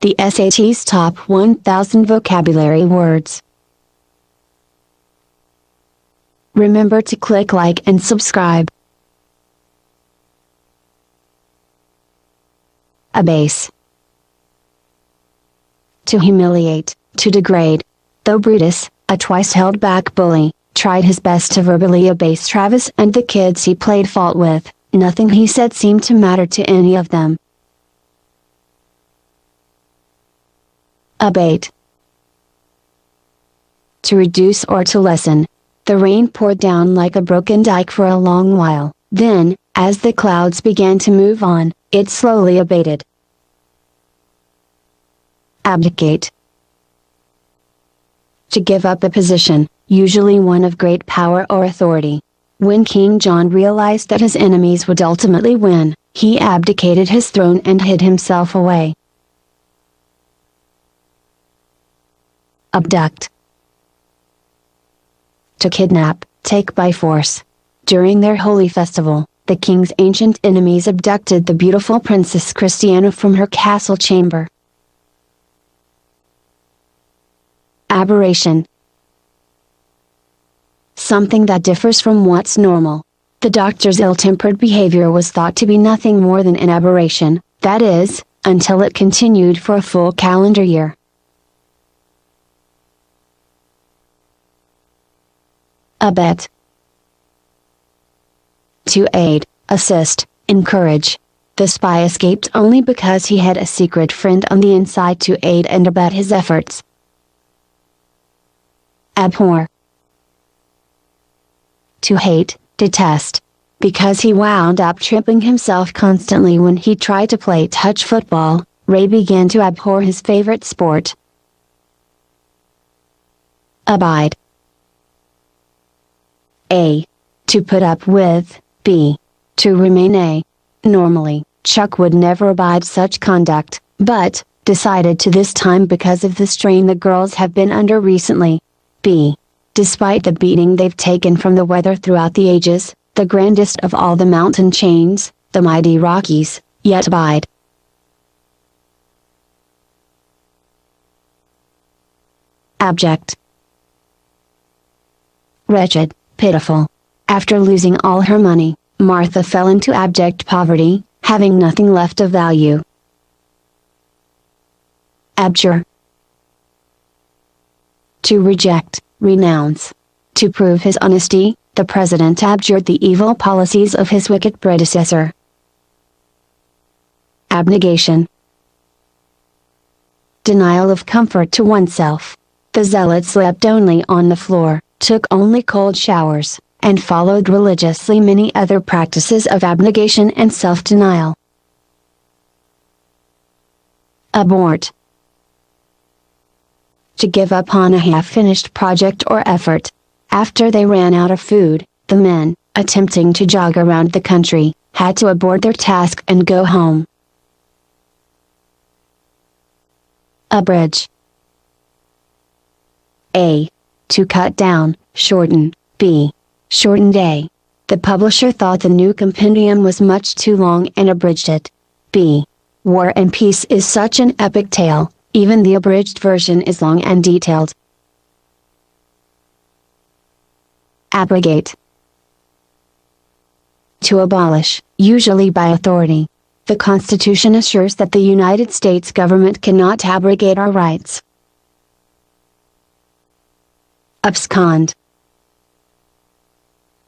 the SAT's top 1000 vocabulary words. Remember to click like and subscribe. Abase. To humiliate, to degrade. Though Brutus, a twice held back bully, tried his best to verbally abase Travis and the kids he played fault with, nothing he said seemed to matter to any of them. Abate. To reduce or to lessen. The rain poured down like a broken dike for a long while, then, as the clouds began to move on, it slowly abated. Abdicate. To give up a position, usually one of great power or authority. When King John realized that his enemies would ultimately win, he abdicated his throne and hid himself away. Abduct. To kidnap, take by force. During their holy festival, the king's ancient enemies abducted the beautiful Princess Christiana from her castle chamber. Aberration. Something that differs from what's normal. The doctor's ill-tempered behavior was thought to be nothing more than an aberration, that is, until it continued for a full calendar year. Abet. To aid, assist, encourage. The spy escaped only because he had a secret friend on the inside to aid and abet his efforts. Abhor. To hate, detest. Because he wound up tripping himself constantly when he tried to play touch football, Ray began to abhor his favorite sport. Abide. A. To put up with, B. To remain A. Normally, Chuck would never abide such conduct, but, decided to this time because of the strain the girls have been under recently. B. Despite the beating they've taken from the weather throughout the ages, the grandest of all the mountain chains, the mighty Rockies, yet abide. Abject. Wretched, pitiful. After losing all her money, Martha fell into abject poverty, having nothing left of value. Abjure. To reject, renounce. To prove his honesty, the president abjured the evil policies of his wicked predecessor. Abnegation. Denial of comfort to oneself. The zealot slept only on the floor, took only cold showers, and followed religiously many other practices of abnegation and self-denial. Abort. To give up on a half-finished project or effort. After they ran out of food, the men, attempting to jog around the country, had to abort their task and go home. Abridge. A. To cut down, shorten. B. Shortened A. The publisher thought the new compendium was much too long and abridged it. B. War and Peace is such an epic tale, even the abridged version is long and detailed. Abrogate. To abolish, usually by authority. The Constitution assures that the United States government cannot abrogate our rights. Abscond.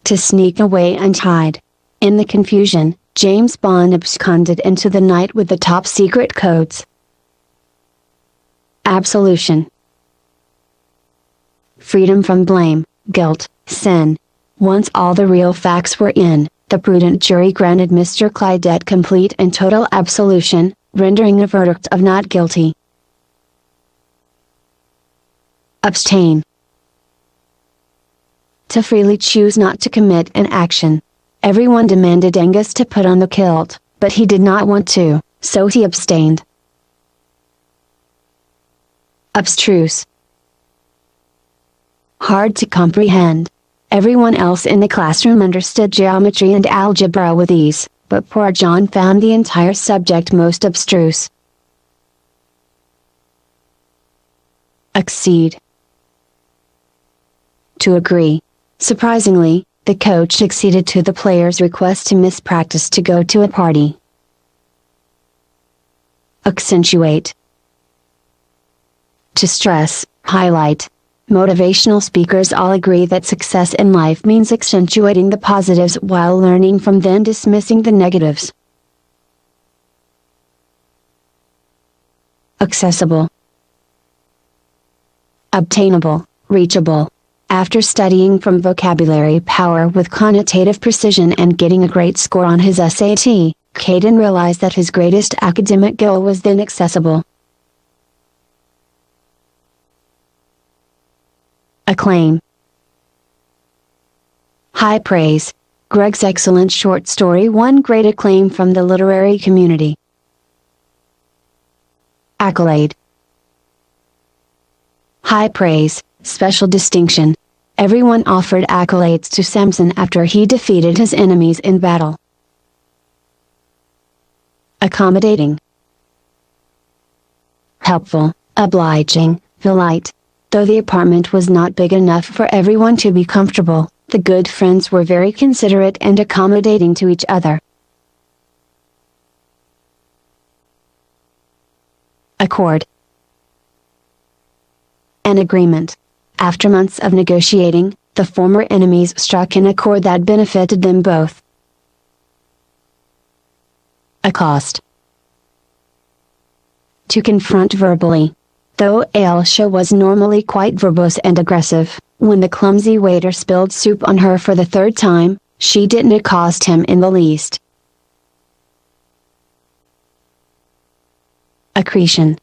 To sneak away and hide. In the confusion, James Bond absconded into the night with the top secret codes. Absolution. Freedom from blame, guilt, sin. Once all the real facts were in, the prudent jury granted Mr. Clydet complete and total absolution, rendering a verdict of not guilty. Abstain. To freely choose not to commit an action. Everyone demanded Angus to put on the kilt, but he did not want to, so he abstained. Abstruse. Hard to comprehend. Everyone else in the classroom understood geometry and algebra with ease, but poor John found the entire subject most abstruse. Accede. To agree. Surprisingly, the coach acceded to the player's request to miss practice to go to a party. Accentuate. To stress, highlight. Motivational speakers all agree that success in life means accentuating the positives while learning from then dismissing the negatives. Accessible. Obtainable, reachable. After studying from Vocabulary Power with connotative precision and getting a great score on his SAT, Caden realized that his greatest academic goal was then accessible. Acclaim. High praise. Greg's excellent short story won great acclaim from the literary community. Accolade. High praise, special distinction. Everyone offered accolades to Samson after he defeated his enemies in battle. Accommodating. Helpful, obliging, polite. Though the apartment was not big enough for everyone to be comfortable, the good friends were very considerate and accommodating to each other. Accord. An agreement. After months of negotiating, the former enemies struck an accord that benefited them both. Accost. To confront verbally. Though Ailsa was normally quite verbose and aggressive, when the clumsy waiter spilled soup on her for the third time, she didn't accost him in the least. Accretion.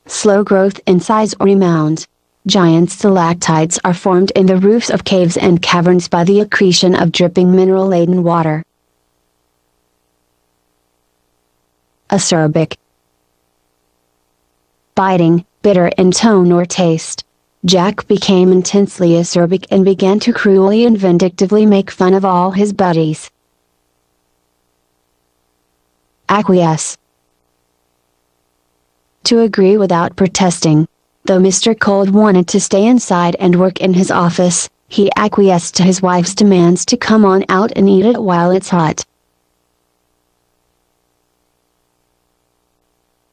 Slow growth in size or remound. Giant stalactites are formed in the roofs of caves and caverns by the accretion of dripping mineral-laden water. Acerbic. Biting, bitter in tone or taste. Jack became intensely acerbic and began to cruelly and vindictively make fun of all his buddies. Acquiesce. To agree without protesting. Though Mr. Cold wanted to stay inside and work in his office, he acquiesced to his wife's demands to come on out and eat it while it's hot.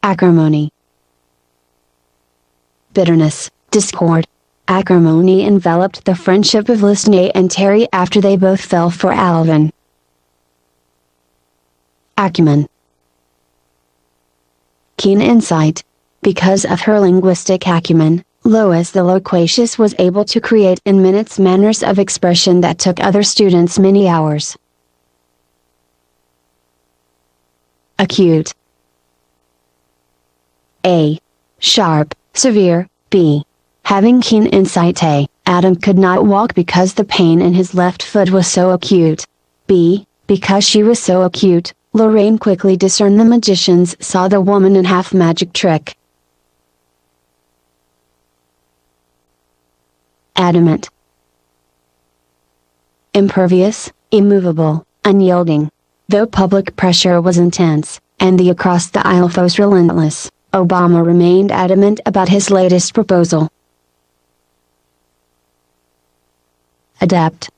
Acrimony. Bitterness, discord. Acrimony enveloped the friendship of Listenay and Terry after they both fell for Alvin. Acumen. Keen insight. Because of her linguistic acumen, Lois the loquacious was able to create in minutes manners of expression that took other students many hours. Acute. A. Sharp, severe. B. Having keen insight. A. Adam could not walk because the pain in his left foot was so acute. B. Because she was so acute, Lorraine quickly discerned the magicians saw the woman in half-magic trick. Adamant. Impervious, immovable, unyielding. Though public pressure was intense, and the across-the-aisle foes relentless, Obama remained adamant about his latest proposal. Adept.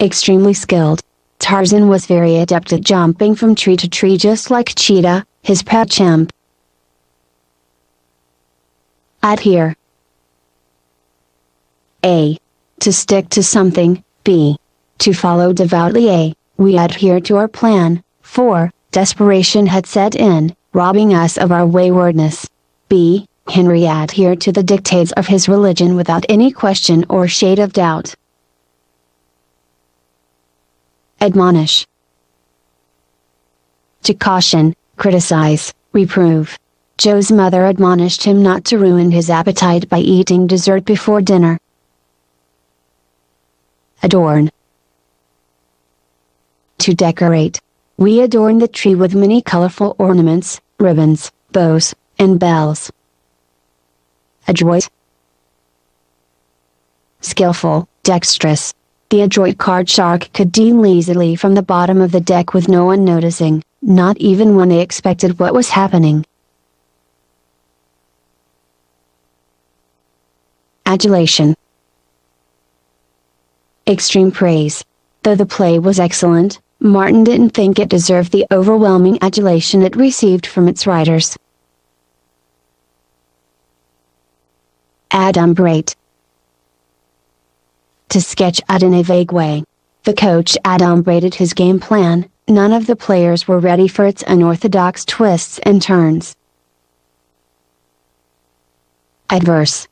Extremely skilled. Tarzan was very adept at jumping from tree to tree just like Cheetah, his pet chimp. Adhere. A. To stick to something. B. To follow devoutly. A. We adhere to our plan. 4. Desperation had set in, robbing us of our waywardness. B. Henry adhered to the dictates of his religion without any question or shade of doubt. Admonish. To caution, criticize, reprove. Joe's mother admonished him not to ruin his appetite by eating dessert before dinner. Adorn. To decorate. We adorn the tree with many colorful ornaments, ribbons, bows, and bells. Adroit. Skillful, dexterous. The adroit card shark could deal easily from the bottom of the deck with no one noticing, not even when they expected what was happening. Adulation. Extreme praise. Though the play was excellent, Martin didn't think it deserved the overwhelming adulation it received from its writers. Adumbrate. To sketch out in a vague way. The coach adumbrated his game plan. None of the players were ready for its unorthodox twists and turns. Adverse.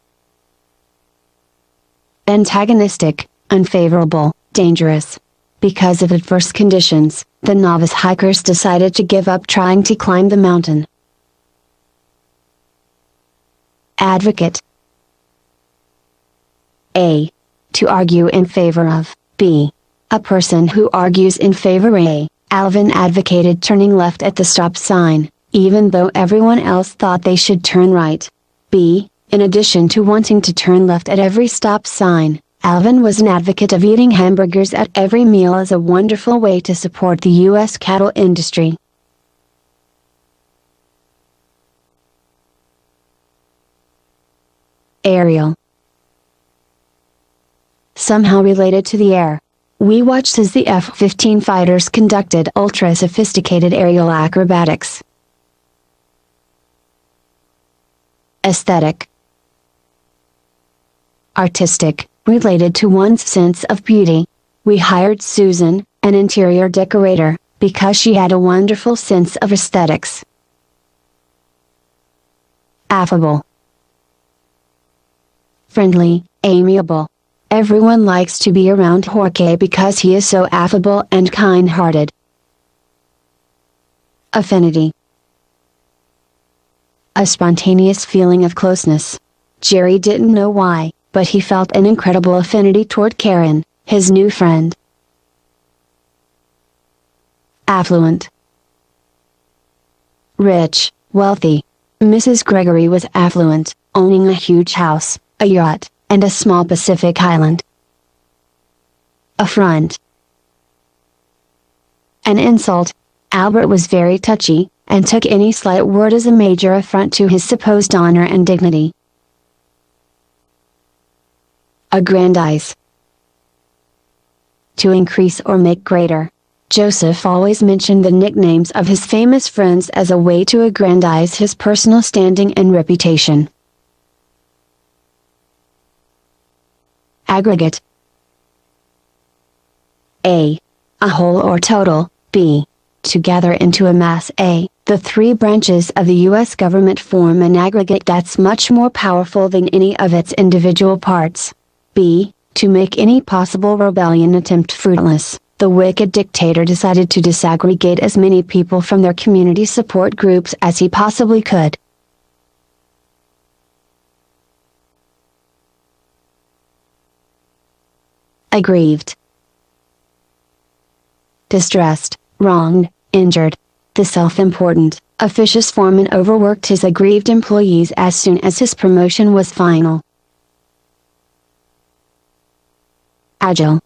Antagonistic, unfavorable, dangerous. Because of adverse conditions, the novice hikers decided to give up trying to climb the mountain. Advocate. A. To argue in favor of, B. A person who argues in favor A. Alvin advocated turning left at the stop sign, even though everyone else thought they should turn right. B. In addition to wanting to turn left at every stop sign, Alvin was an advocate of eating hamburgers at every meal as a wonderful way to support the U.S. cattle industry. Aerial. Somehow related to the air. We watched as the F-15 fighters conducted ultra-sophisticated aerial acrobatics. Aesthetic. Artistic, related to one's sense of beauty. We hired Susan, an interior decorator, because she had a wonderful sense of aesthetics. Affable. Friendly, amiable. Everyone likes to be around Jorge because he is so affable and kind-hearted. Affinity. A spontaneous feeling of closeness. Jerry didn't know why, but he felt an incredible affinity toward Karen, his new friend. Affluent. Rich, wealthy. Mrs. Gregory was affluent, owning a huge house, a yacht, and a small Pacific island. Affront. An insult. Albert was very touchy, and took any slight word as a major affront to his supposed honor and dignity. Aggrandize. To increase or make greater. Joseph always mentioned the nicknames of his famous friends as a way to aggrandize his personal standing and reputation. Aggregate. A. A whole or total. B. To gather into a mass. A. The three branches of the U.S. government form an aggregate that's much more powerful than any of its individual parts. B. To make any possible rebellion attempt fruitless, the wicked dictator decided to disaggregate as many people from their community support groups as he possibly could. Aggrieved. Distressed, wronged, injured. The self-important, officious foreman overworked his aggrieved employees as soon as his promotion was final. Agile.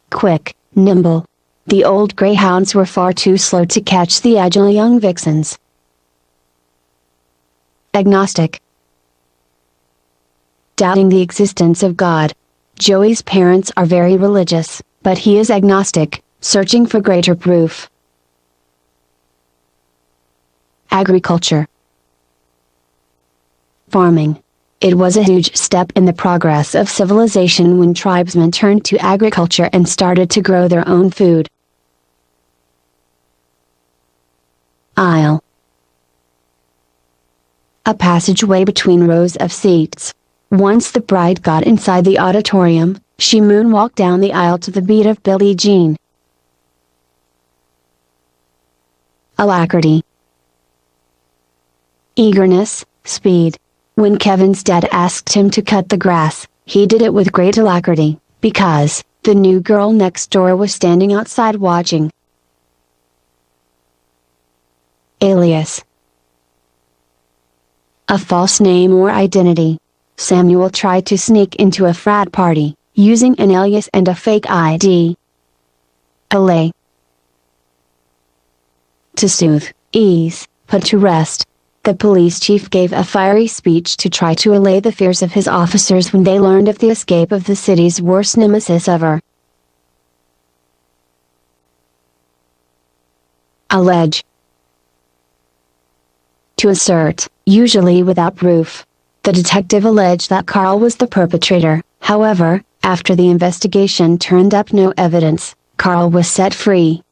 Quick, nimble. The old greyhounds were far too slow to catch the agile young vixens. Agnostic. Doubting the existence of God. Joey's parents are very religious, but he is agnostic, searching for greater proof. Agriculture. Farming. It was a huge step in the progress of civilization when tribesmen turned to agriculture and started to grow their own food. Aisle. A passageway between rows of seats. Once the bride got inside the auditorium, she moonwalked down the aisle to the beat of Billie Jean. Alacrity. Eagerness, speed. When Kevin's dad asked him to cut the grass, he did it with great alacrity, because the new girl next door was standing outside watching. Alias. A false name or identity. Samuel tried to sneak into a frat party, using an alias and a fake ID. Allay. To soothe, ease, put to rest. The police chief gave a fiery speech to try to allay the fears of his officers when they learned of the escape of the city's worst nemesis ever. Allege. To assert, usually without proof. The detective alleged that Carl was the perpetrator. However, after the investigation turned up no evidence, Carl was set free.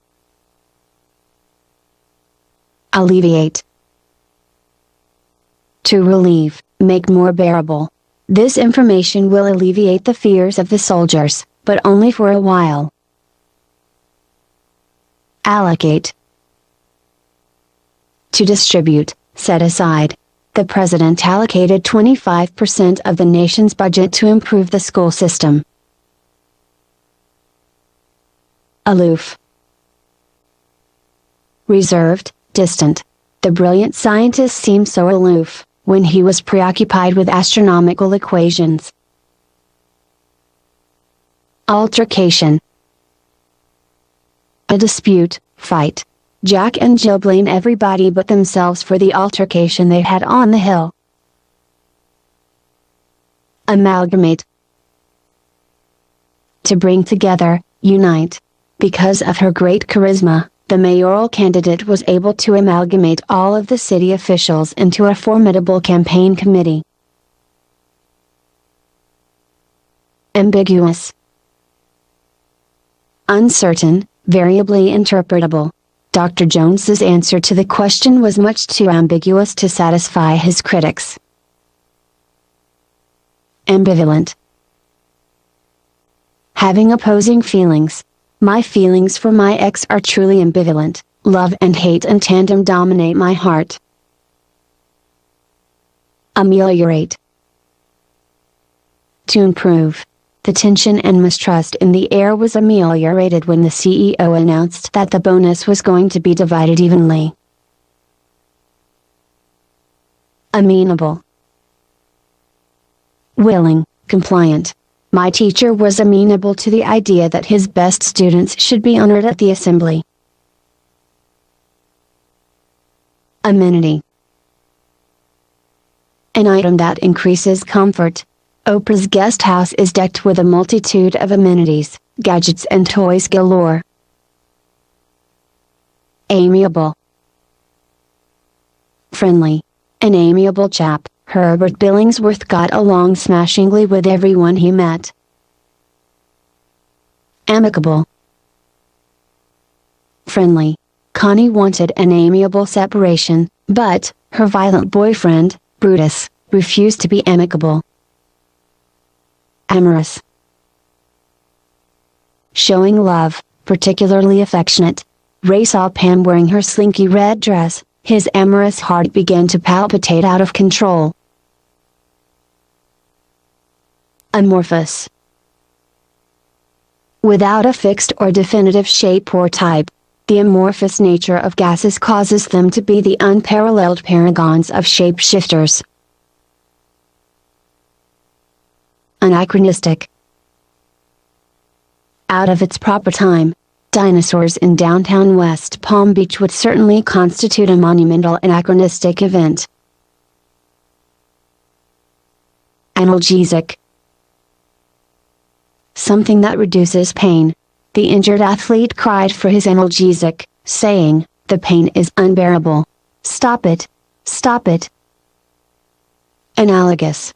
Alleviate. To relieve, make more bearable. This information will alleviate the fears of the soldiers, but only for a while. Allocate. To distribute, set aside. The president allocated 25% of the nation's budget to improve the school system. Aloof. Reserved, distant. The brilliant scientist seemed so aloof when he was preoccupied with astronomical equations. Altercation. A dispute, fight. Jack and Jill blame everybody but themselves for the altercation they had on the hill. Amalgamate. To bring together, unite. Because of her great charisma, the mayoral candidate was able to amalgamate all of the city officials into a formidable campaign committee. Ambiguous. Uncertain, variably interpretable. Dr. Jones's answer to the question was much too ambiguous to satisfy his critics. Ambivalent. Having opposing feelings. My feelings for my ex are truly ambivalent. Love and hate in tandem dominate my heart. Ameliorate. To improve. The tension and mistrust in the air was ameliorated when the CEO announced that the bonus was going to be divided evenly. Amenable. Willing, compliant. My teacher was amenable to the idea that his best students should be honored at the assembly. Amenity. An item that increases comfort. Oprah's guest house is decked with a multitude of amenities, gadgets and toys galore. Amiable. Friendly. An amiable chap, Herbert Billingsworth got along smashingly with everyone he met. Amicable. Friendly. Connie wanted an amiable separation, but her violent boyfriend, Brutus, refused to be amicable. Amorous. Showing love, particularly affectionate. Ray saw Pam wearing her slinky red dress, his amorous heart began to palpitate out of control. Amorphous. Without a fixed or definitive shape or type. The amorphous nature of gases causes them to be the unparalleled paragons of shapeshifters. Anachronistic. Out of its proper time. Dinosaurs in downtown West Palm Beach would certainly constitute a monumental anachronistic event. Analgesic. Something that reduces pain. The injured athlete cried for his analgesic, saying, "The pain is unbearable. Stop it. Stop it." Analogous.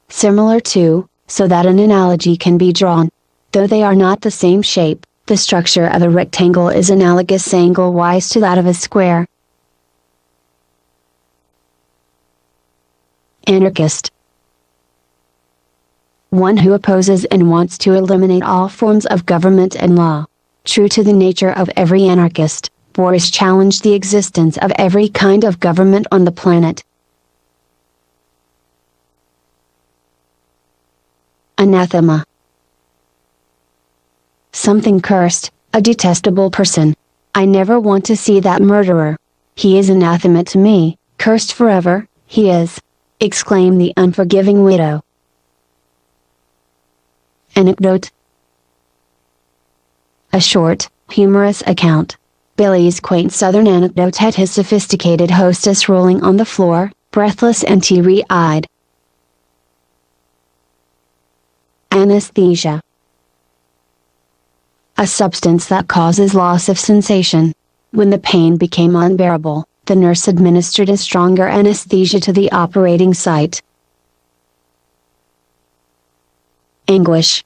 Similar to, so that an analogy can be drawn. Though they are not the same shape, the structure of a rectangle is analogous angle-wise to that of a square. Anarchist. One who opposes and wants to eliminate all forms of government and law. True to the nature of every anarchist, Boris challenged the existence of every kind of government on the planet. Anathema. Something cursed, a detestable person. I never want to see that murderer. He is anathema to me, cursed forever, he is, exclaimed the unforgiving widow. Anecdote. A short, humorous account. Billy's quaint southern anecdote had his sophisticated hostess rolling on the floor, breathless and teary-eyed. Anesthesia. A substance that causes loss of sensation. When the pain became unbearable, the nurse administered a stronger anesthesia to the operating site. Anguish.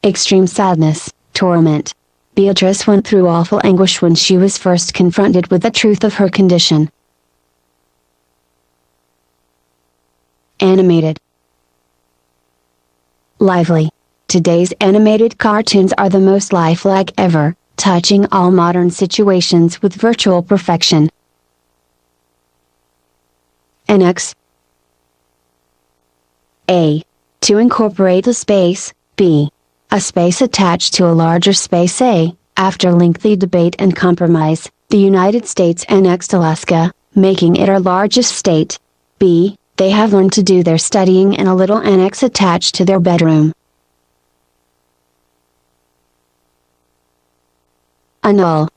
Extreme sadness, torment. Beatrice went through awful anguish when she was first confronted with the truth of her condition. Animated. Lively. Today's animated cartoons are the most lifelike ever, touching all modern situations with virtual perfection. Annex. A. To incorporate a space, B. A space attached to a larger space A. After lengthy debate and compromise, the United States annexed Alaska, making it our largest state. B. They have learned to do their studying in a little annex attached to their bedroom. Annul.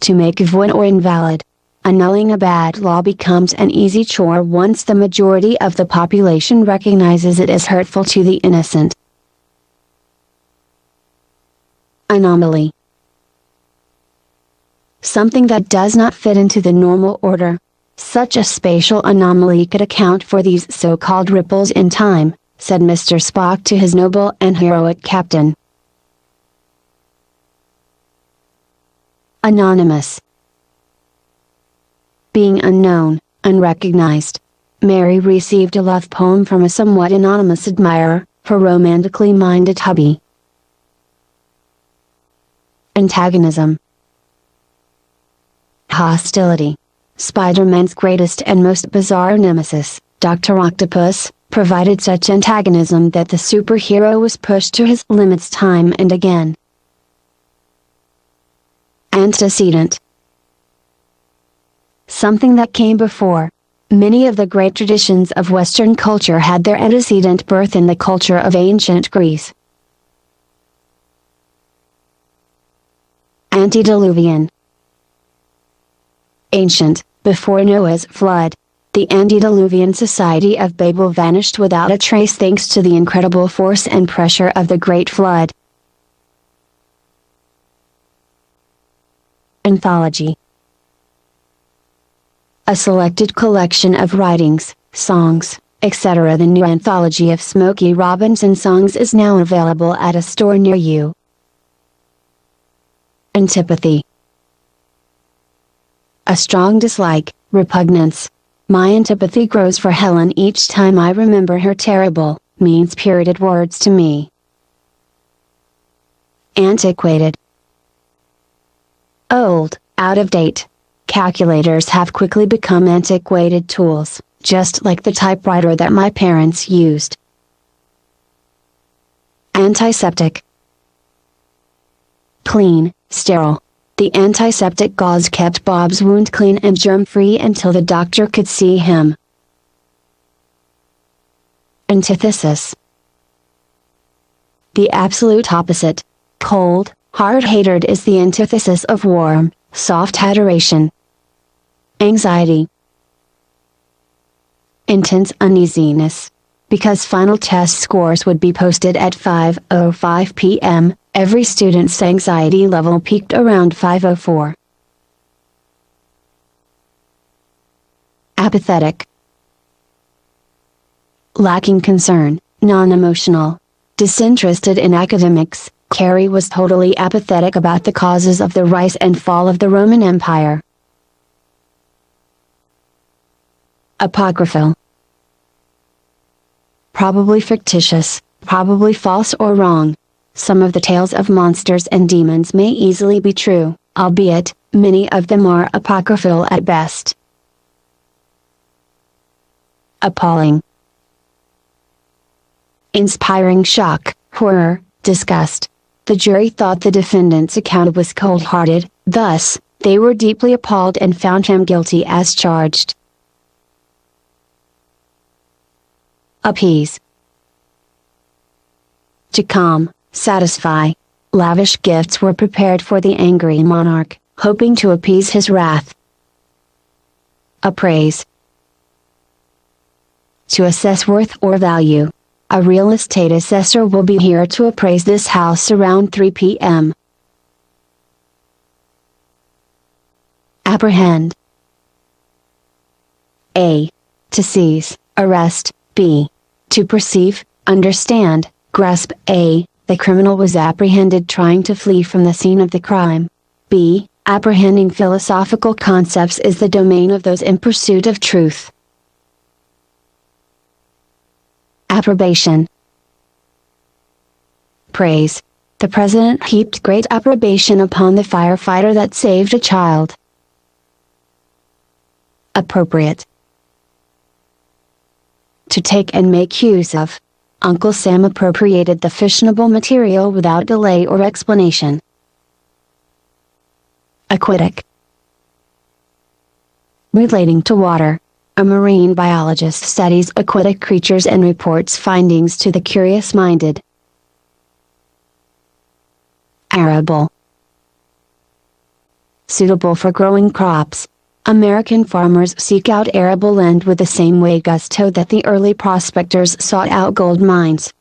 To make void or invalid. Annulling a bad law becomes an easy chore once the majority of the population recognizes it as hurtful to the innocent. Anomaly. Something that does not fit into the normal order. Such a spatial anomaly could account for these so-called ripples in time, said Mr. Spock to his noble and heroic captain. Anonymous. Being unknown, unrecognized. Mary received a love poem from a somewhat anonymous admirer, her romantically minded hubby. Antagonism. Hostility. Spider-Man's greatest and most bizarre nemesis, Dr. Octopus, provided such antagonism that the superhero was pushed to his limits time and again. Antecedent. Something that came before. Many of the great traditions of Western culture had their antecedent birth in the culture of ancient Greece. Antediluvian. Ancient, before Noah's flood. The antediluvian society of Babel vanished without a trace thanks to the incredible force and pressure of the Great Flood. Anthology. A selected collection of writings, songs, etc. The new anthology of Smokey Robinson songs is now available at a store near you. Antipathy. A strong dislike, repugnance. My antipathy grows for Helen each time I remember her terrible, mean-spirited words to me. Antiquated. Old, out of date. Calculators have quickly become antiquated tools, just like the typewriter that my parents used. Antiseptic. Clean, sterile. The antiseptic gauze kept Bob's wound clean and germ-free until the doctor could see him. Antithesis. The absolute opposite. Cold, hard-hatred is the antithesis of warm, soft adoration. Anxiety. Intense uneasiness. Because final test scores would be posted at 5:05 p.m., every student's anxiety level peaked around 5:04. Apathetic. Lacking concern, non-emotional. Disinterested in academics, Carrie was totally apathetic about the causes of the rise and fall of the Roman Empire. Apocryphal. Probably fictitious, probably false or wrong. Some of the tales of monsters and demons may easily be true, albeit, many of them are apocryphal at best. Appalling. Inspiring shock, horror, disgust. The jury thought the defendant's account was cold-hearted, thus, they were deeply appalled and found him guilty as charged. Appease. To calm, satisfy. Lavish gifts were prepared for the angry monarch, hoping to appease his wrath. Appraise. To assess worth or value. A real estate assessor will be here to appraise this house around 3 p.m. Apprehend. A. To seize, arrest. B. To perceive, understand, grasp. A. The criminal was apprehended trying to flee from the scene of the crime. B. Apprehending philosophical concepts is the domain of those in pursuit of truth. Approbation. Praise. The president heaped great approbation upon the firefighter that saved a child. Appropriate. To take and make use of. Uncle Sam appropriated the fissionable material without delay or explanation. Aquatic. Relating to water. A marine biologist studies aquatic creatures and reports findings to the curious-minded. Arable. Suitable for growing crops. American farmers seek out arable land with the same way gusto that the early prospectors sought out gold mines.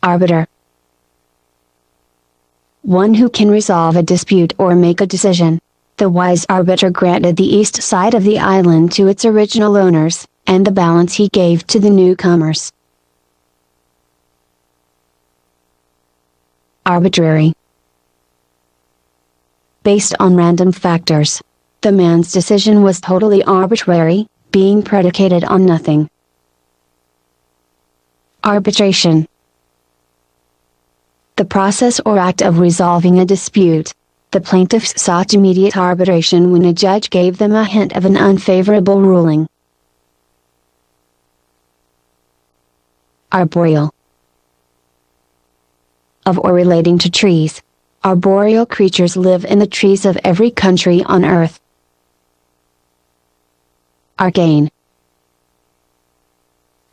Arbiter. One who can resolve a dispute or make a decision. The wise arbiter granted the east side of the island to its original owners, and the balance he gave to the newcomers. Arbitrary. Based on random factors. The man's decision was totally arbitrary, being predicated on nothing. Arbitration. The process or act of resolving a dispute. The plaintiffs sought immediate arbitration when a judge gave them a hint of an unfavorable ruling. Arboreal. Of or relating to trees. Arboreal creatures live in the trees of every country on earth. Arcane.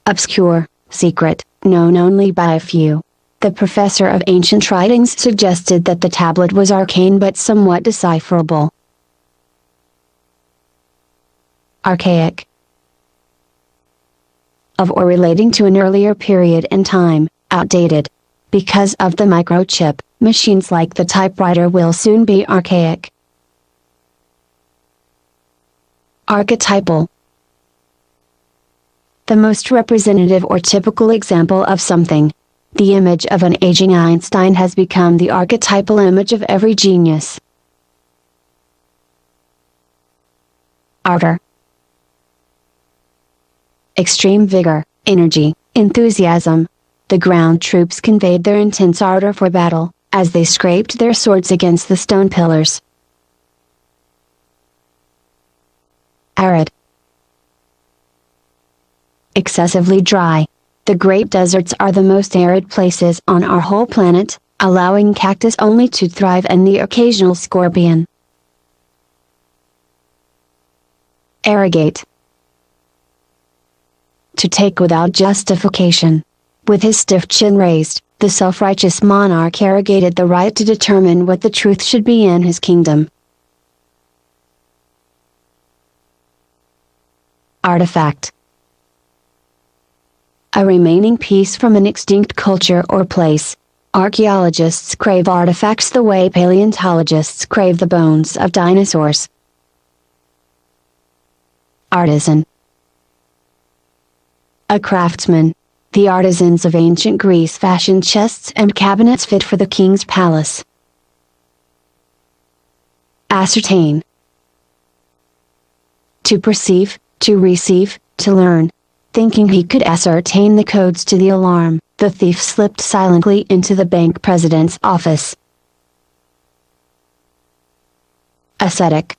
Obscure, secret, known only by a few. The professor of ancient writings suggested that the tablet was arcane but somewhat decipherable. Archaic. Of or relating to an earlier period in time, outdated. Because of the microchip, machines like the typewriter will soon be archaic. Archetypal. The most representative or typical example of something. The image of an aging Einstein has become the archetypal image of every genius. Ardor. Extreme vigor, energy, enthusiasm. The ground troops conveyed their intense ardor for battle, as they scraped their swords against the stone pillars. Arid. Excessively dry. The great deserts are the most arid places on our whole planet, allowing cactus only to thrive and the occasional scorpion. Arrogate. To take without justification. With his stiff chin raised, the self-righteous monarch arrogated the right to determine what the truth should be in his kingdom. Artifact. A remaining piece from an extinct culture or place. Archaeologists crave artifacts the way paleontologists crave the bones of dinosaurs. Artisan. A craftsman. The artisans of ancient Greece fashioned chests and cabinets fit for the king's palace. Ascertain. To perceive, to receive, to learn. Thinking he could ascertain the codes to the alarm, the thief slipped silently into the bank president's office. Ascetic.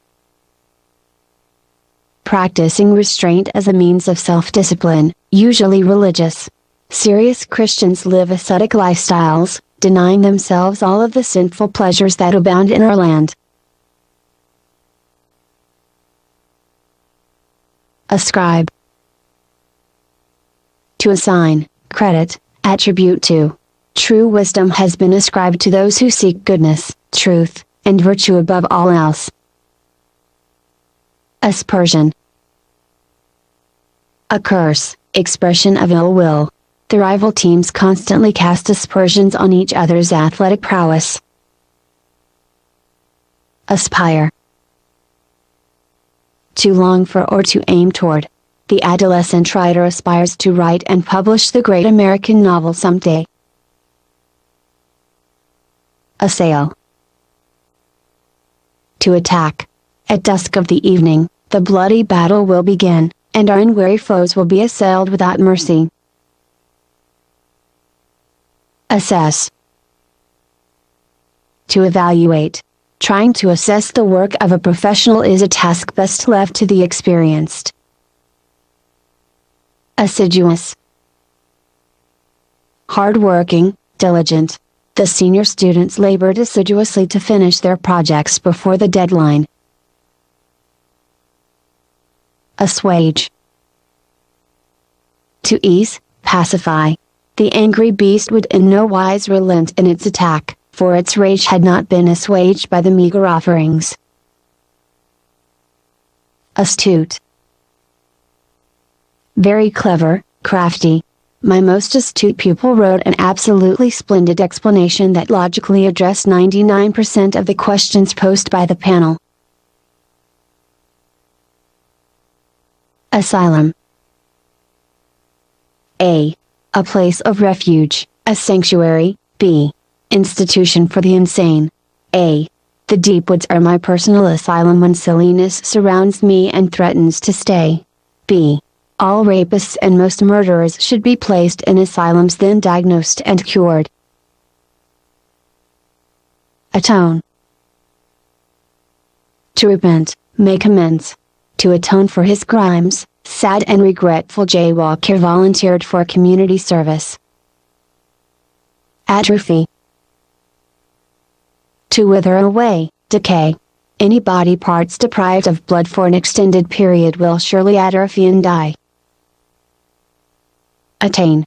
Practicing restraint as a means of self-discipline, usually religious. Serious Christians live ascetic lifestyles, denying themselves all of the sinful pleasures that abound in our land. Ascribe. To assign, credit, Attribute 2. True wisdom has been ascribed to those who seek goodness, truth, and virtue above all else. Aspersion. A curse, expression of ill will. The rival teams constantly cast aspersions on each other's athletic prowess. Aspire. To long for or to aim toward. The adolescent writer aspires to write and publish the great American novel someday. Assail. To attack. At dusk of the evening, the bloody battle will begin, and our unwary foes will be assailed without mercy. Assess. To evaluate. Trying to assess the work of a professional is a task best left to the experienced. Assiduous. Hard-working, diligent. The senior students labored assiduously to finish their projects before the deadline. Assuage. To ease, pacify. The angry beast would in no wise relent in its attack, for its rage had not been assuaged by the meager offerings. Astute. Very clever, crafty. My most astute pupil wrote an absolutely splendid explanation that logically addressed 99% of the questions posed by the panel. Asylum. A. A place of refuge, a sanctuary. B. Institution for the insane. A. The deep woods are my personal asylum when silliness surrounds me and threatens to stay. B. All rapists and most murderers should be placed in asylums, then diagnosed and cured. Atone. To repent, make amends. To atone for his crimes, sad and regretful jaywalker volunteered for community service. Atrophy. To wither away, decay. Any body parts deprived of blood for an extended period will surely atrophy and die. Attain.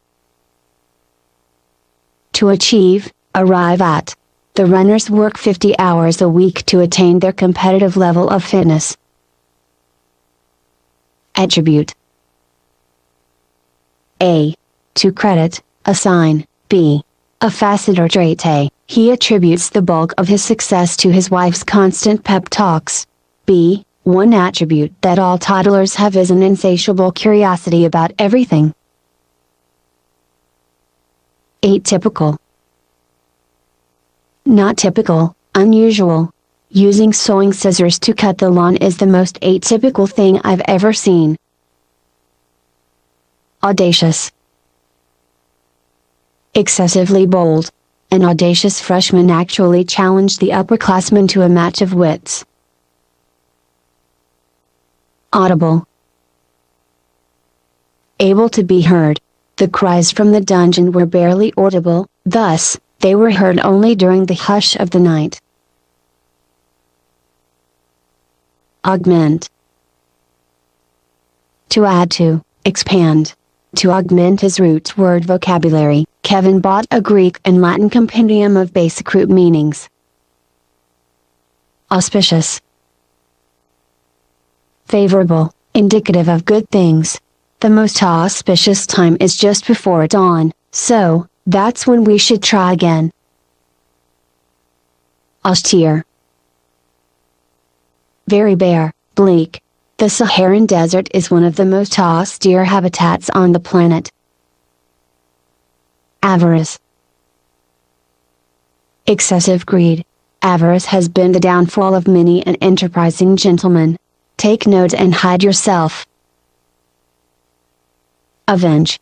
To achieve, arrive at. The runners work 50 hours a week to attain their competitive level of fitness. Attribute. A. To credit, assign. B. A facet or trait. A. He attributes the bulk of his success to his wife's constant pep talks. B. One attribute that all toddlers have is an insatiable curiosity about everything. Atypical. Not typical, unusual. Using sewing scissors to cut the lawn is the most atypical thing I've ever seen. Audacious. Excessively bold. An audacious freshman actually challenged the upperclassmen to a match of wits. Audible. Able to be heard. The cries from the dungeon were barely audible, thus, they were heard only during the hush of the night. Augment. To add to, expand. To augment his root word vocabulary, Kevin bought a Greek and Latin compendium of basic root meanings. Auspicious. Favorable, indicative of good things. The most auspicious time is just before dawn, so, that's when we should try again. Austere. Very bare, bleak. The Saharan Desert is one of the most austere habitats on the planet. Avarice. Excessive greed. Avarice has been the downfall of many an enterprising gentleman. Take note and hide yourself. Avenge.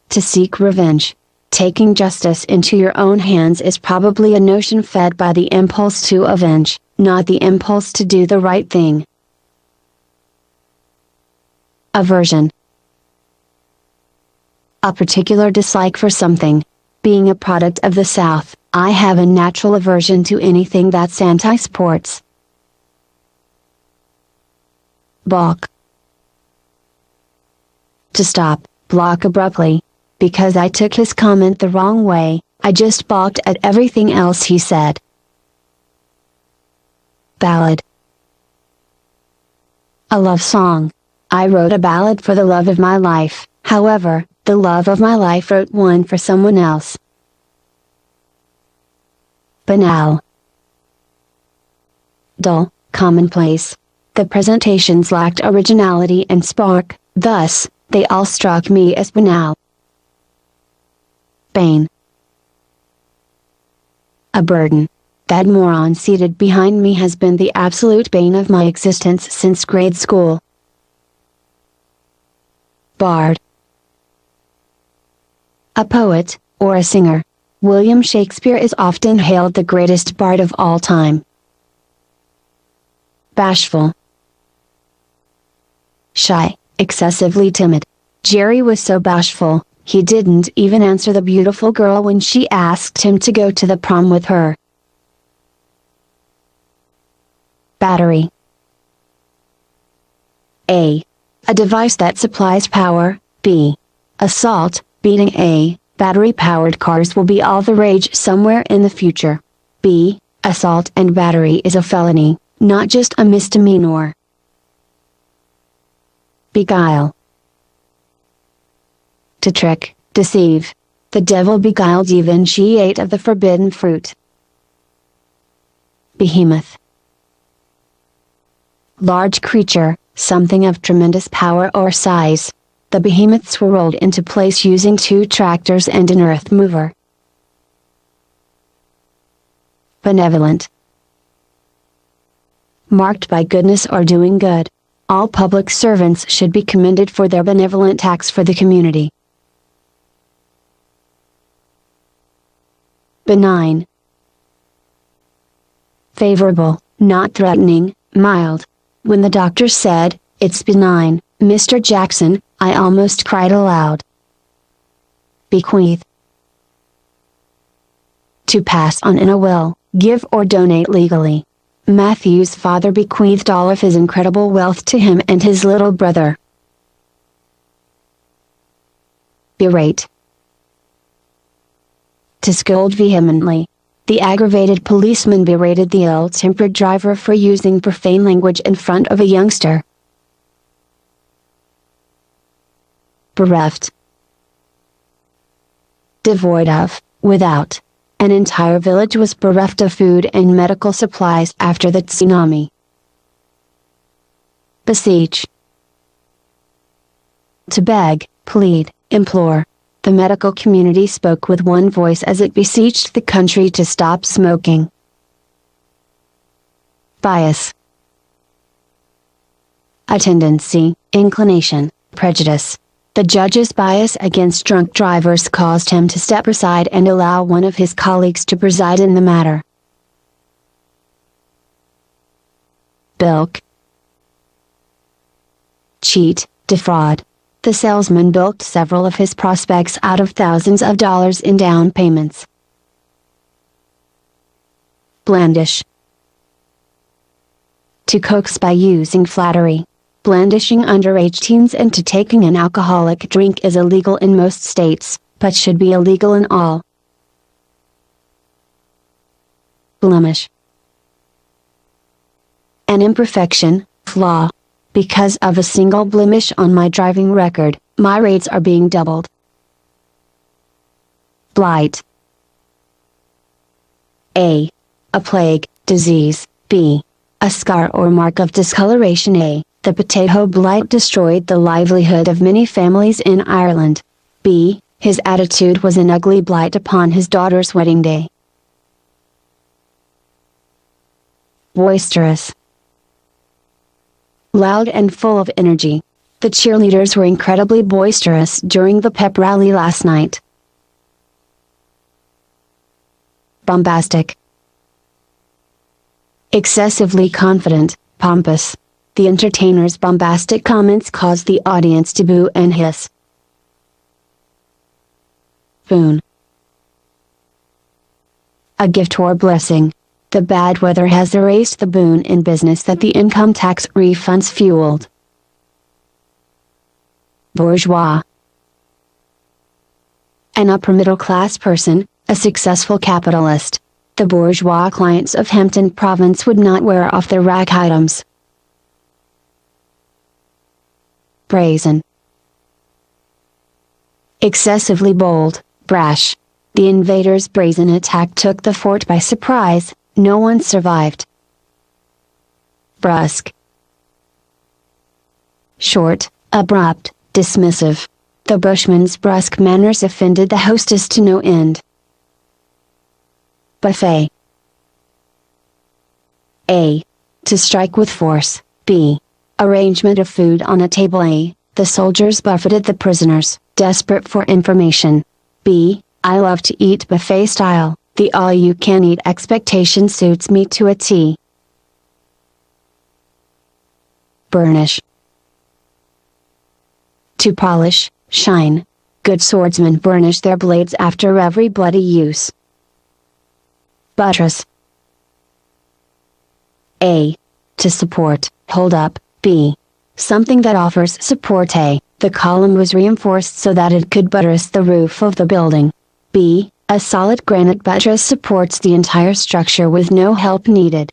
To seek revenge. Taking justice into your own hands is probably a notion fed by the impulse to avenge, not the impulse to do the right thing. Aversion. A particular dislike for something. Being a product of the South, I have a natural aversion to anything that's anti-sports. Balk. To stop, block abruptly. because I took his comment the wrong way, I just balked at everything else he said. Ballad. A love song. I wrote a ballad for the love of my life, however, the love of my life wrote one for someone else. Banal. Dull, commonplace. The presentations lacked originality and spark, thus, they all struck me as banal. Bane. A burden. That moron seated behind me has been the absolute bane of my existence since grade school. Bard. A poet, or a singer. William Shakespeare is often hailed the greatest bard of all time. Bashful. Shy, excessively timid. Jerry was so bashful, he didn't even answer the beautiful girl when she asked him to go to the prom with her. Battery. A. A device that supplies power. B. Assault, beating. A. Battery-powered cars will be all the rage somewhere in the future. B. Assault and battery is a felony, not just a misdemeanor. Beguile. To trick, deceive. The devil beguiled Eve and she ate of the forbidden fruit. Behemoth. Large creature, something of tremendous power or size. The behemoths were rolled into place using 2 tractors and an earth mover. Benevolent. Marked by goodness or doing good. All public servants should be commended for their benevolent acts for the community. Benign. Favorable, not threatening, mild. When the doctor said, "It's benign, Mr. Jackson," I almost cried aloud. Bequeath. To pass on in a will, give or donate legally. Matthew's father bequeathed all of his incredible wealth to him and his little brother. Berate. To scold vehemently. The aggravated policeman berated the ill-tempered driver for using profane language in front of a youngster. Bereft. Devoid of, without. An entire village was bereft of food and medical supplies after the tsunami. Beseech. To beg, plead, implore. The medical community spoke with one voice as it beseeched the country to stop smoking. Bias. A tendency, inclination, prejudice. The judge's bias against drunk drivers caused him to step aside and allow one of his colleagues to preside in the matter. Bilk. Cheat, defraud. The salesman bilked several of his prospects out of thousands of dollars in down payments. Blandish. To coax by using flattery. Blandishing underage teens into taking an alcoholic drink is illegal in most states, but should be illegal in all. Blemish. An imperfection, flaw. Because of a single blemish on my driving record, my rates are being doubled. Blight. A. A plague, disease. B. A scar or mark of discoloration. A. The potato blight destroyed the livelihood of many families in Ireland. B. His attitude was an ugly blight upon his daughter's wedding day. Boisterous. Loud and full of energy. The cheerleaders were incredibly boisterous during the pep rally last night. Bombastic. Excessively confident, pompous. The entertainer's bombastic comments caused the audience to boo and hiss. Boon. A gift or blessing. The bad weather has erased the boon in business that the income tax refunds fueled. Bourgeois. An upper middle class person, a successful capitalist. The bourgeois clients of Hampton Province would not wear off their rack items. Brazen. Excessively bold, brash. The invaders' brazen attack took the fort by surprise, no one survived. Brusque. Short, abrupt, dismissive. The bushman's brusque manners offended the hostess to no end. Buffet. A. To strike with force. B. Arrangement of food on a table. A. The soldiers buffeted the prisoners, desperate for information. B. I love to eat buffet style. The all-you-can-eat expectation suits me to a T. Burnish. To polish, shine. Good swordsmen burnish their blades after every bloody use. Buttress. A. To support, hold up. B. Something that offers support. A. The column was reinforced so that it could buttress the roof of the building. B. A solid granite buttress supports the entire structure with no help needed.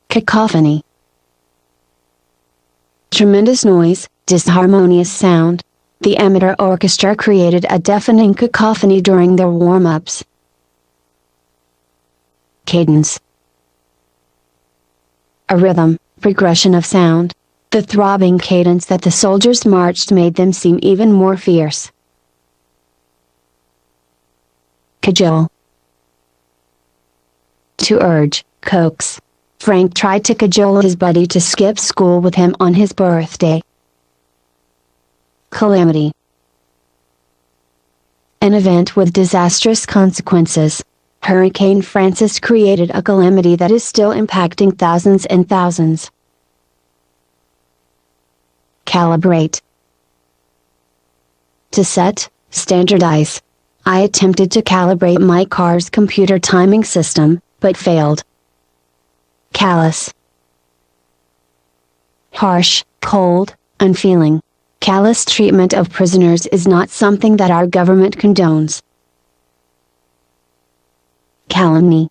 Cacophony. Tremendous noise, disharmonious sound. The amateur orchestra created a deafening cacophony during their warm-ups. Cadence. A rhythm, progression of sound. The throbbing cadence that the soldiers marched made them seem even more fierce. Cajole. To urge, coax. Frank tried to cajole his buddy to skip school with him on his birthday. Calamity. An event with disastrous consequences. Hurricane Francis created a calamity that is still impacting thousands and thousands. Calibrate. To set, standardize. I attempted to calibrate my car's computer timing system, but failed. Callous. Harsh, cold, unfeeling. Callous treatment of prisoners is not something that our government condones. Calumny.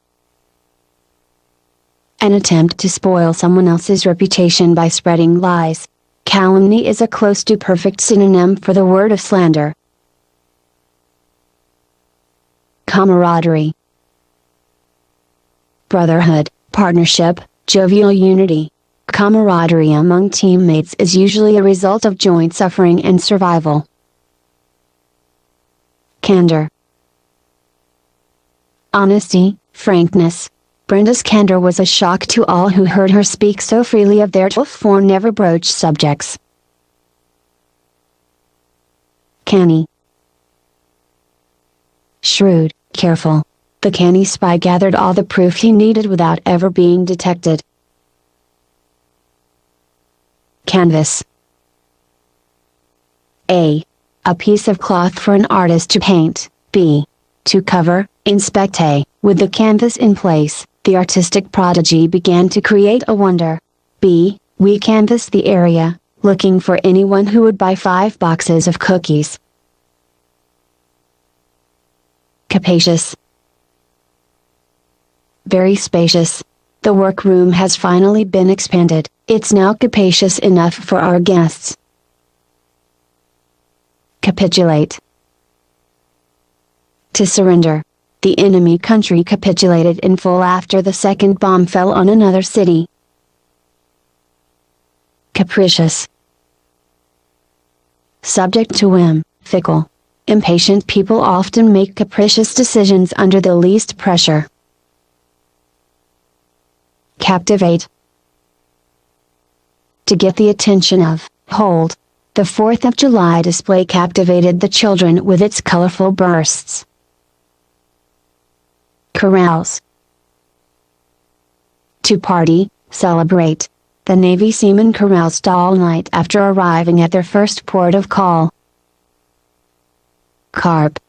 An attempt to spoil someone else's reputation by spreading lies. Calumny is a close to perfect synonym for the word of slander. Camaraderie. Brotherhood, partnership, jovial unity. Camaraderie among teammates is usually a result of joint suffering and survival. Candor. Honesty, frankness. Brenda's candor was a shock to all who heard her speak so freely of their heretofore never broached subjects. Canny. Shrewd, careful. The canny spy gathered all the proof he needed without ever being detected. Canvas. A. A piece of cloth for an artist to paint. B. To cover, inspect. A. With the canvas in place, the artistic prodigy began to create a wonder. B. We canvassed the area, looking for anyone who would buy 5 boxes of cookies. Capacious. Very spacious. The workroom has finally been expanded, it's now capacious enough for our guests. Capitulate. To surrender. The enemy country capitulated in full after the second bomb fell on another city. Capricious. Subject to whim, fickle. Impatient people often make capricious decisions under the least pressure. Captivate. To get the attention of, hold. The 4th of July display captivated the children with its colorful bursts. Carouse. To party, celebrate. The Navy seamen caroused all night after arriving at their first port of call. Carp.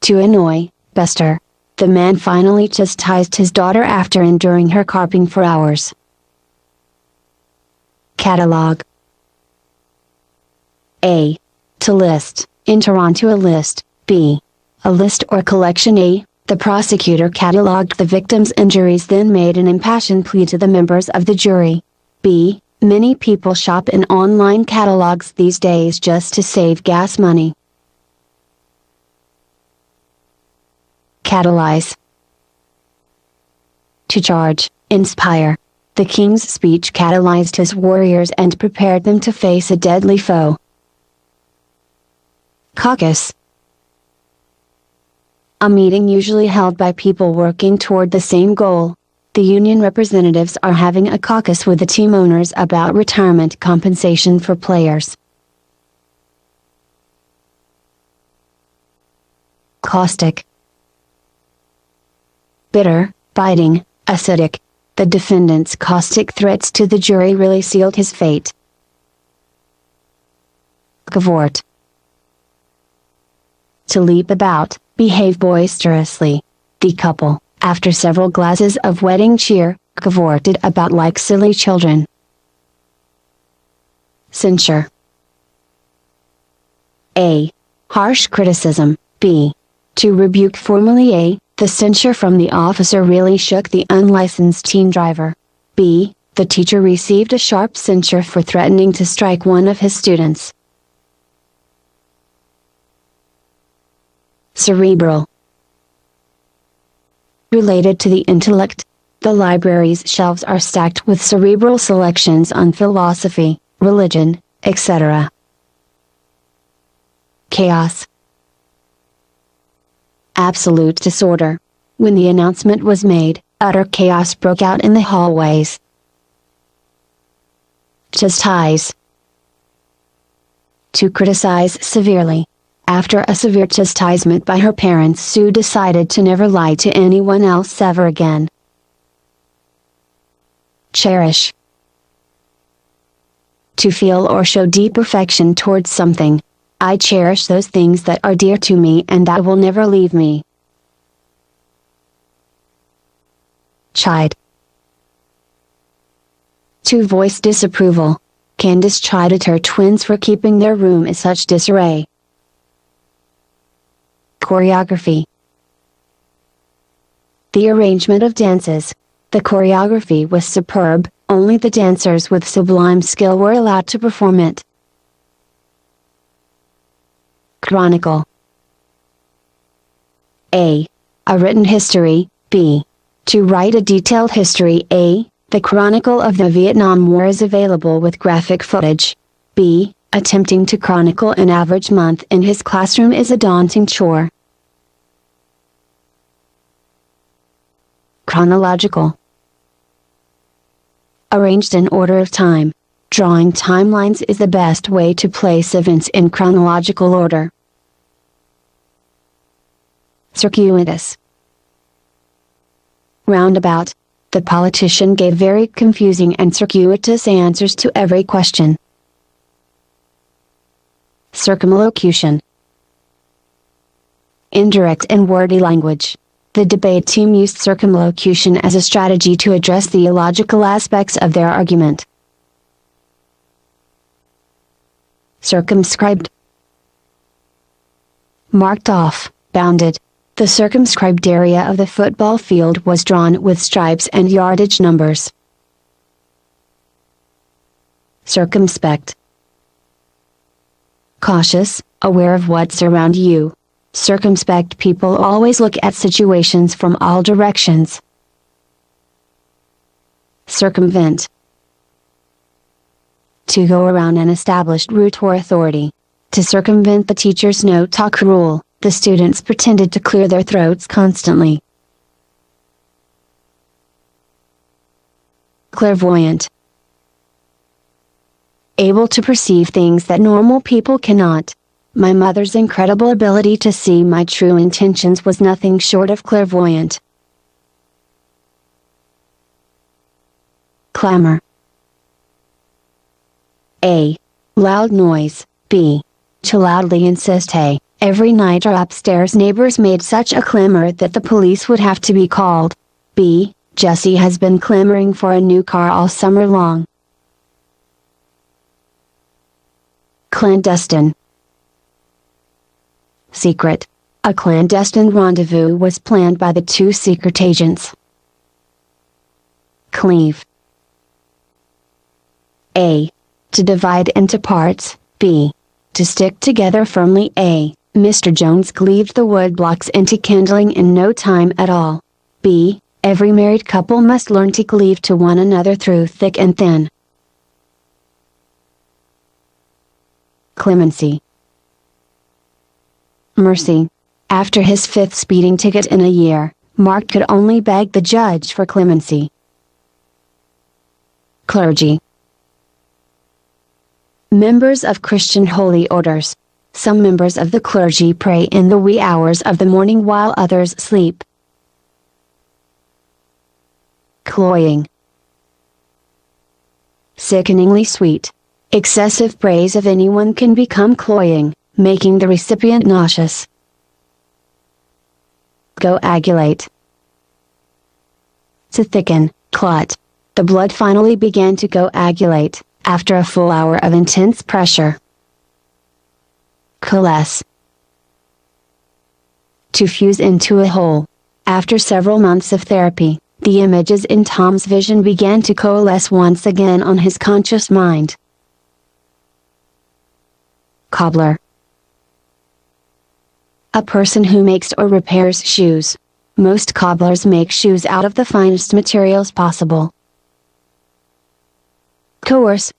To annoy, pester. The man finally just ties his daughter after enduring her carping for hours. Carp. To annoy, pester. The man finally just ties his daughter after enduring her carping for hours. Catalog. A. To list, enter onto a list. B. A list or collection. A. The prosecutor catalogued the victim's injuries, then made an impassioned plea to the members of the jury. B. Many people shop in online catalogs these days just to save gas money. Catalyze. To charge, inspire. The king's speech catalyzed his warriors and prepared them to face a deadly foe. Caucus. A meeting usually held by people working toward the same goal. The union representatives are having a caucus with the team owners about retirement compensation for players. Caustic. Bitter, biting, acidic. The defendant's caustic threats to the jury really sealed his fate. Cavort. To leap about, behave boisterously. The couple, after several glasses of wedding cheer, cavorted about like silly children. Censure. A. Harsh criticism. B. To rebuke formally. A. The censure from the officer really shook the unlicensed teen driver. B. The teacher received a sharp censure for threatening to strike one of his students. Cerebral. Related to the intellect. The library's shelves are stacked with cerebral selections on philosophy, religion, etc. Chaos. Absolute disorder. When the announcement was made, utter chaos broke out in the hallways. Chastise. To criticize severely. After a severe chastisement by her parents, Sue decided to never lie to anyone else ever again. Cherish. To feel or show deep affection towards something. I cherish those things that are dear to me and that will never leave me. Chide. To voice disapproval. Candace chided her twins for keeping their room in such disarray. Choreography. The arrangement of dances. The choreography was superb, only the dancers with sublime skill were allowed to perform it. Chronicle. A. A written history. B. To write a detailed history. A. The Chronicle of the Vietnam War is available with graphic footage. B. Attempting to chronicle an average month in his classroom is a daunting chore. Chronological. Arranged in order of time. Drawing timelines is the best way to place events in chronological order. Circuitous. Roundabout. The politician gave very confusing and circuitous answers to every question. Circumlocution. Indirect and wordy language. The debate team used circumlocution as a strategy to address the illogical aspects of their argument. Circumscribed. Marked off, bounded. The circumscribed area of the football field was drawn with stripes and yardage numbers. Circumspect. Cautious, aware of what's around you. Circumspect people always look at situations from all directions. Circumvent. To go around an established route or authority. To circumvent the teacher's no-talk rule, the students pretended to clear their throats constantly. Clairvoyant. Able to perceive things that normal people cannot. My mother's incredible ability to see my true intentions was nothing short of clairvoyant. Clamor. A. Loud noise. B. To loudly insist. Hey, every night our upstairs neighbors made such a clamor that the police would have to be called. B. Jessie has been clamoring for a new car all summer long. Clandestine. Secret. A clandestine rendezvous was planned by the two secret agents. Cleave. A. To divide into parts. B. To stick together firmly. A. Mr. Jones cleaved the wood blocks into kindling in no time at all. B. Every married couple must learn to cleave to one another through thick and thin. Clemency. Mercy. After his fifth speeding ticket in a year, Mark could only beg the judge for clemency. Clergy. Members of Christian holy orders. Some members of the clergy pray in the wee hours of the morning while others sleep. Cloying. Sickeningly sweet. Excessive praise of anyone can become cloying, making the recipient nauseous. Coagulate. To thicken, clot. The blood finally began to coagulate, after a full hour of intense pressure. Coalesce. To fuse into a whole. After several months of therapy, the images in Tom's vision began to coalesce once again on his conscious mind. Cobbler. A person who makes or repairs shoes. Most cobblers make shoes out of the finest materials possible. Coerce.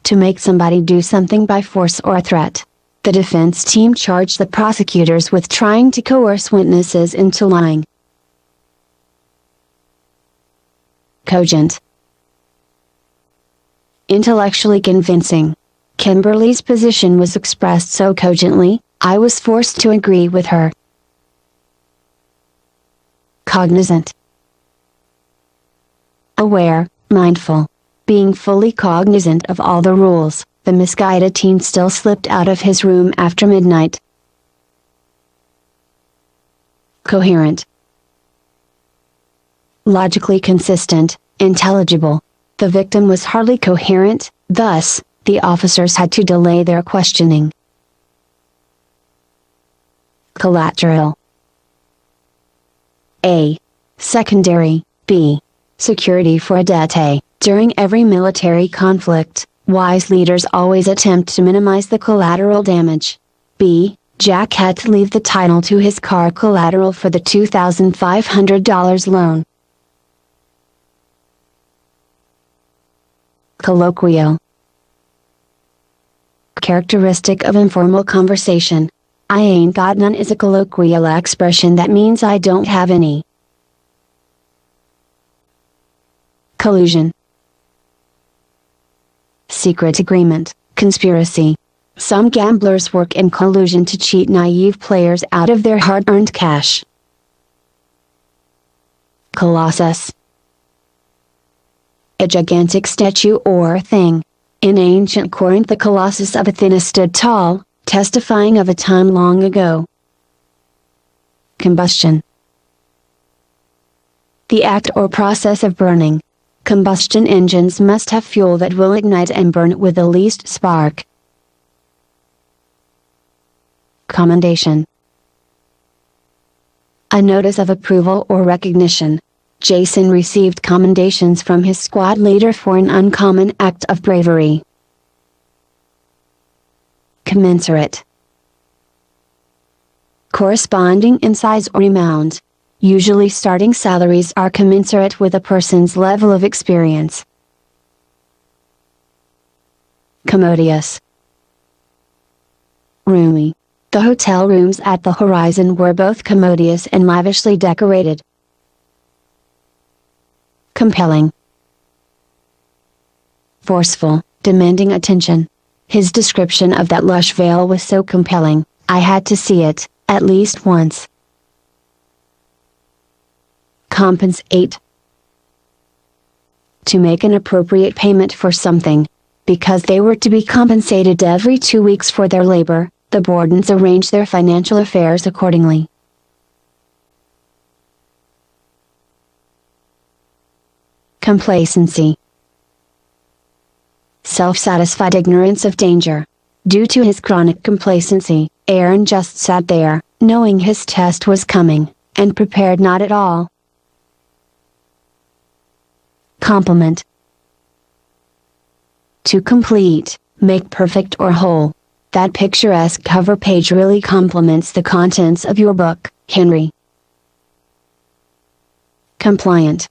To make somebody do something by force or threat. The defense team charged the prosecutors with trying to coerce witnesses into lying. Cogent. Intellectually convincing. Kimberly's position was expressed so cogently, I was forced to agree with her. Cognizant. Aware, mindful. Being fully cognizant of all the rules, the misguided teen still slipped out of his room after midnight. Coherent. Logically consistent, intelligible. The victim was hardly coherent, thus, the officers had to delay their questioning. Collateral. A. Secondary. B. Security for a debt. A. During every military conflict, wise leaders always attempt to minimize the collateral damage. B. Jack had to leave the title to his car collateral for the $2,500 loan. Colloquial. Characteristic of informal conversation. I ain't got none is a colloquial expression that means I don't have any. Collusion. Secret agreement, conspiracy. Some gamblers work in collusion to cheat naive players out of their hard-earned cash. Colossus. A gigantic statue or thing. In ancient Corinth the Colossus of Athena stood tall, testifying of a time long ago. Combustion. The act or process of burning. Combustion engines must have fuel that will ignite and burn with the least spark. Commendation. A notice of approval or recognition. Jason received commendations from his squad leader for an uncommon act of bravery. Commensurate. Corresponding in size or amount. Usually starting salaries are commensurate with a person's level of experience. Commodious. Roomy. The hotel rooms at the Horizon were both commodious and lavishly decorated. Compelling. Forceful, demanding attention. His description of that lush vale was so compelling, I had to see it, at least once. Compensate. To make an appropriate payment for something. Because they were to be compensated every 2 weeks for their labor, the Bordens arranged their financial affairs accordingly. Complacency. self-satisfied ignorance of danger. Due to his chronic complacency, Aaron just sat there, knowing his test was coming, and prepared not at all. Compliment. To complete, make perfect or whole. That picturesque cover page really complements the contents of your book, Henry. Compliant.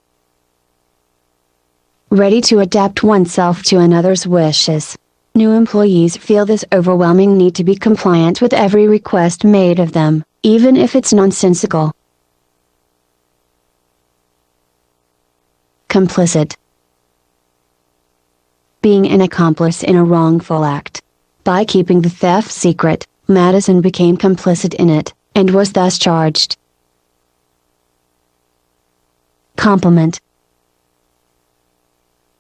Ready to adapt oneself to another's wishes. New employees feel this overwhelming need to be compliant with every request made of them, even if it's nonsensical. Complicit. Being an accomplice in a wrongful act. By keeping the theft secret, Madison became complicit in it, and was thus charged. Compliment.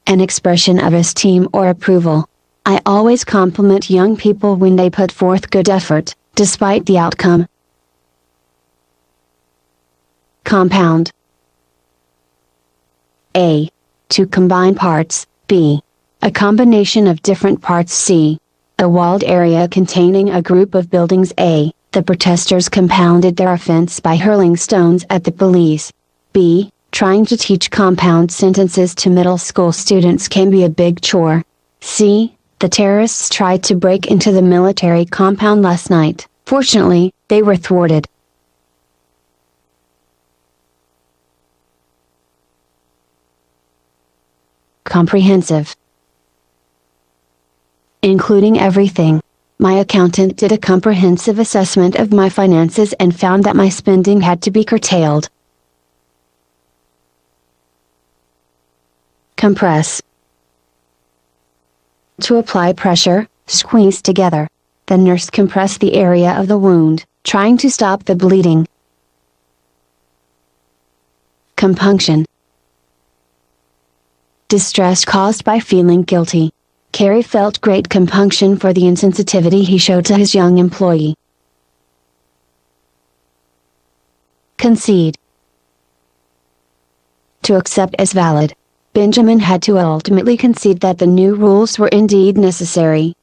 An expression of esteem or approval. I always compliment young people when they put forth good effort, despite the outcome. Compound. A. To combine parts. B. A combination of different parts. C. A walled area containing a group of buildings. A. The protesters compounded their offense by hurling stones at the police. B. Trying to teach compound sentences to middle school students can be a big chore. C. The terrorists tried to break into the military compound last night. Fortunately, they were thwarted. Comprehensive. Including everything. My accountant did a comprehensive assessment of my finances and found that my spending had to be curtailed. Compress. To apply pressure, squeeze together. The nurse compressed the area of the wound, trying to stop the bleeding. Compunction. Distress caused by feeling guilty. Carey felt great compunction for the insensitivity he showed to his young employee. Concede. To accept as valid. Benjamin had to ultimately concede that the new rules were indeed necessary.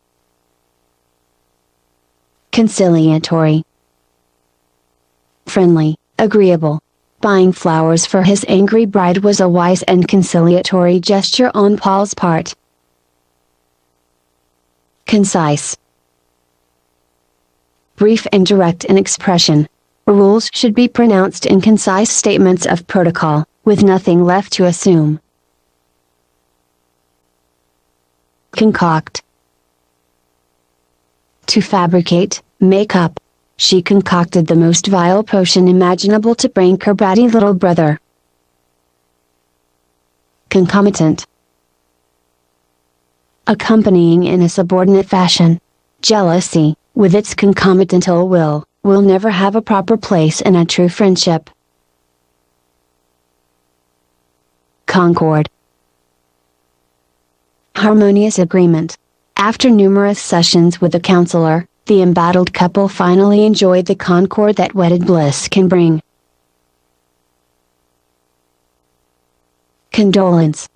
Conciliatory. Friendly, agreeable. Buying flowers for his angry bride was a wise and conciliatory gesture on Paul's part. Concise. Brief and direct in expression. Rules should be pronounced in concise statements of protocol, with nothing left to assume. Concoct. To fabricate, make up. She concocted the most vile potion imaginable to prank her bratty little brother. Concomitant. Accompanying in a subordinate fashion. Jealousy, with its concomitant ill will never have a proper place in a true friendship. Concord. Harmonious agreement. After numerous sessions with the counselor, the embattled couple finally enjoyed the concord that wedded bliss can bring. Condolence.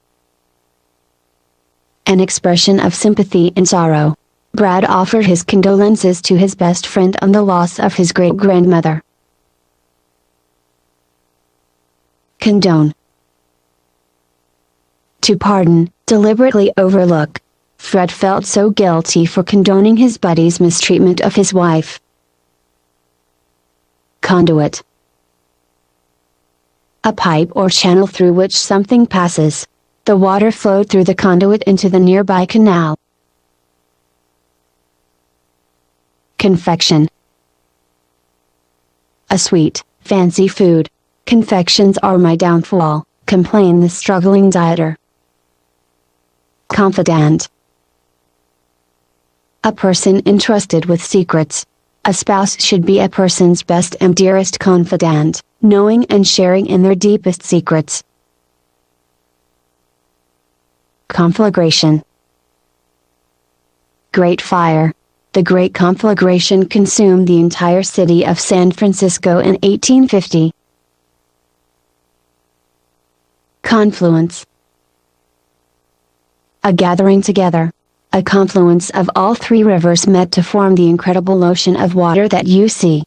An expression of sympathy in sorrow. Brad offered his condolences to his best friend on the loss of his great-grandmother. Condone. To pardon, deliberately overlook. Fred felt so guilty for condoning his buddy's mistreatment of his wife. Conduit. A pipe or channel through which something passes. The water flowed through the conduit into the nearby canal. Confection. A sweet, fancy food. Confections are my downfall, complained the struggling dieter. Confidant. A person entrusted with secrets. A spouse should be a person's best and dearest confidant, knowing and sharing in their deepest secrets. Conflagration. Great fire. The Great Conflagration consumed the entire city of San Francisco in 1850. Confluence. A gathering together. A confluence of all three rivers met to form the incredible ocean of water that you see.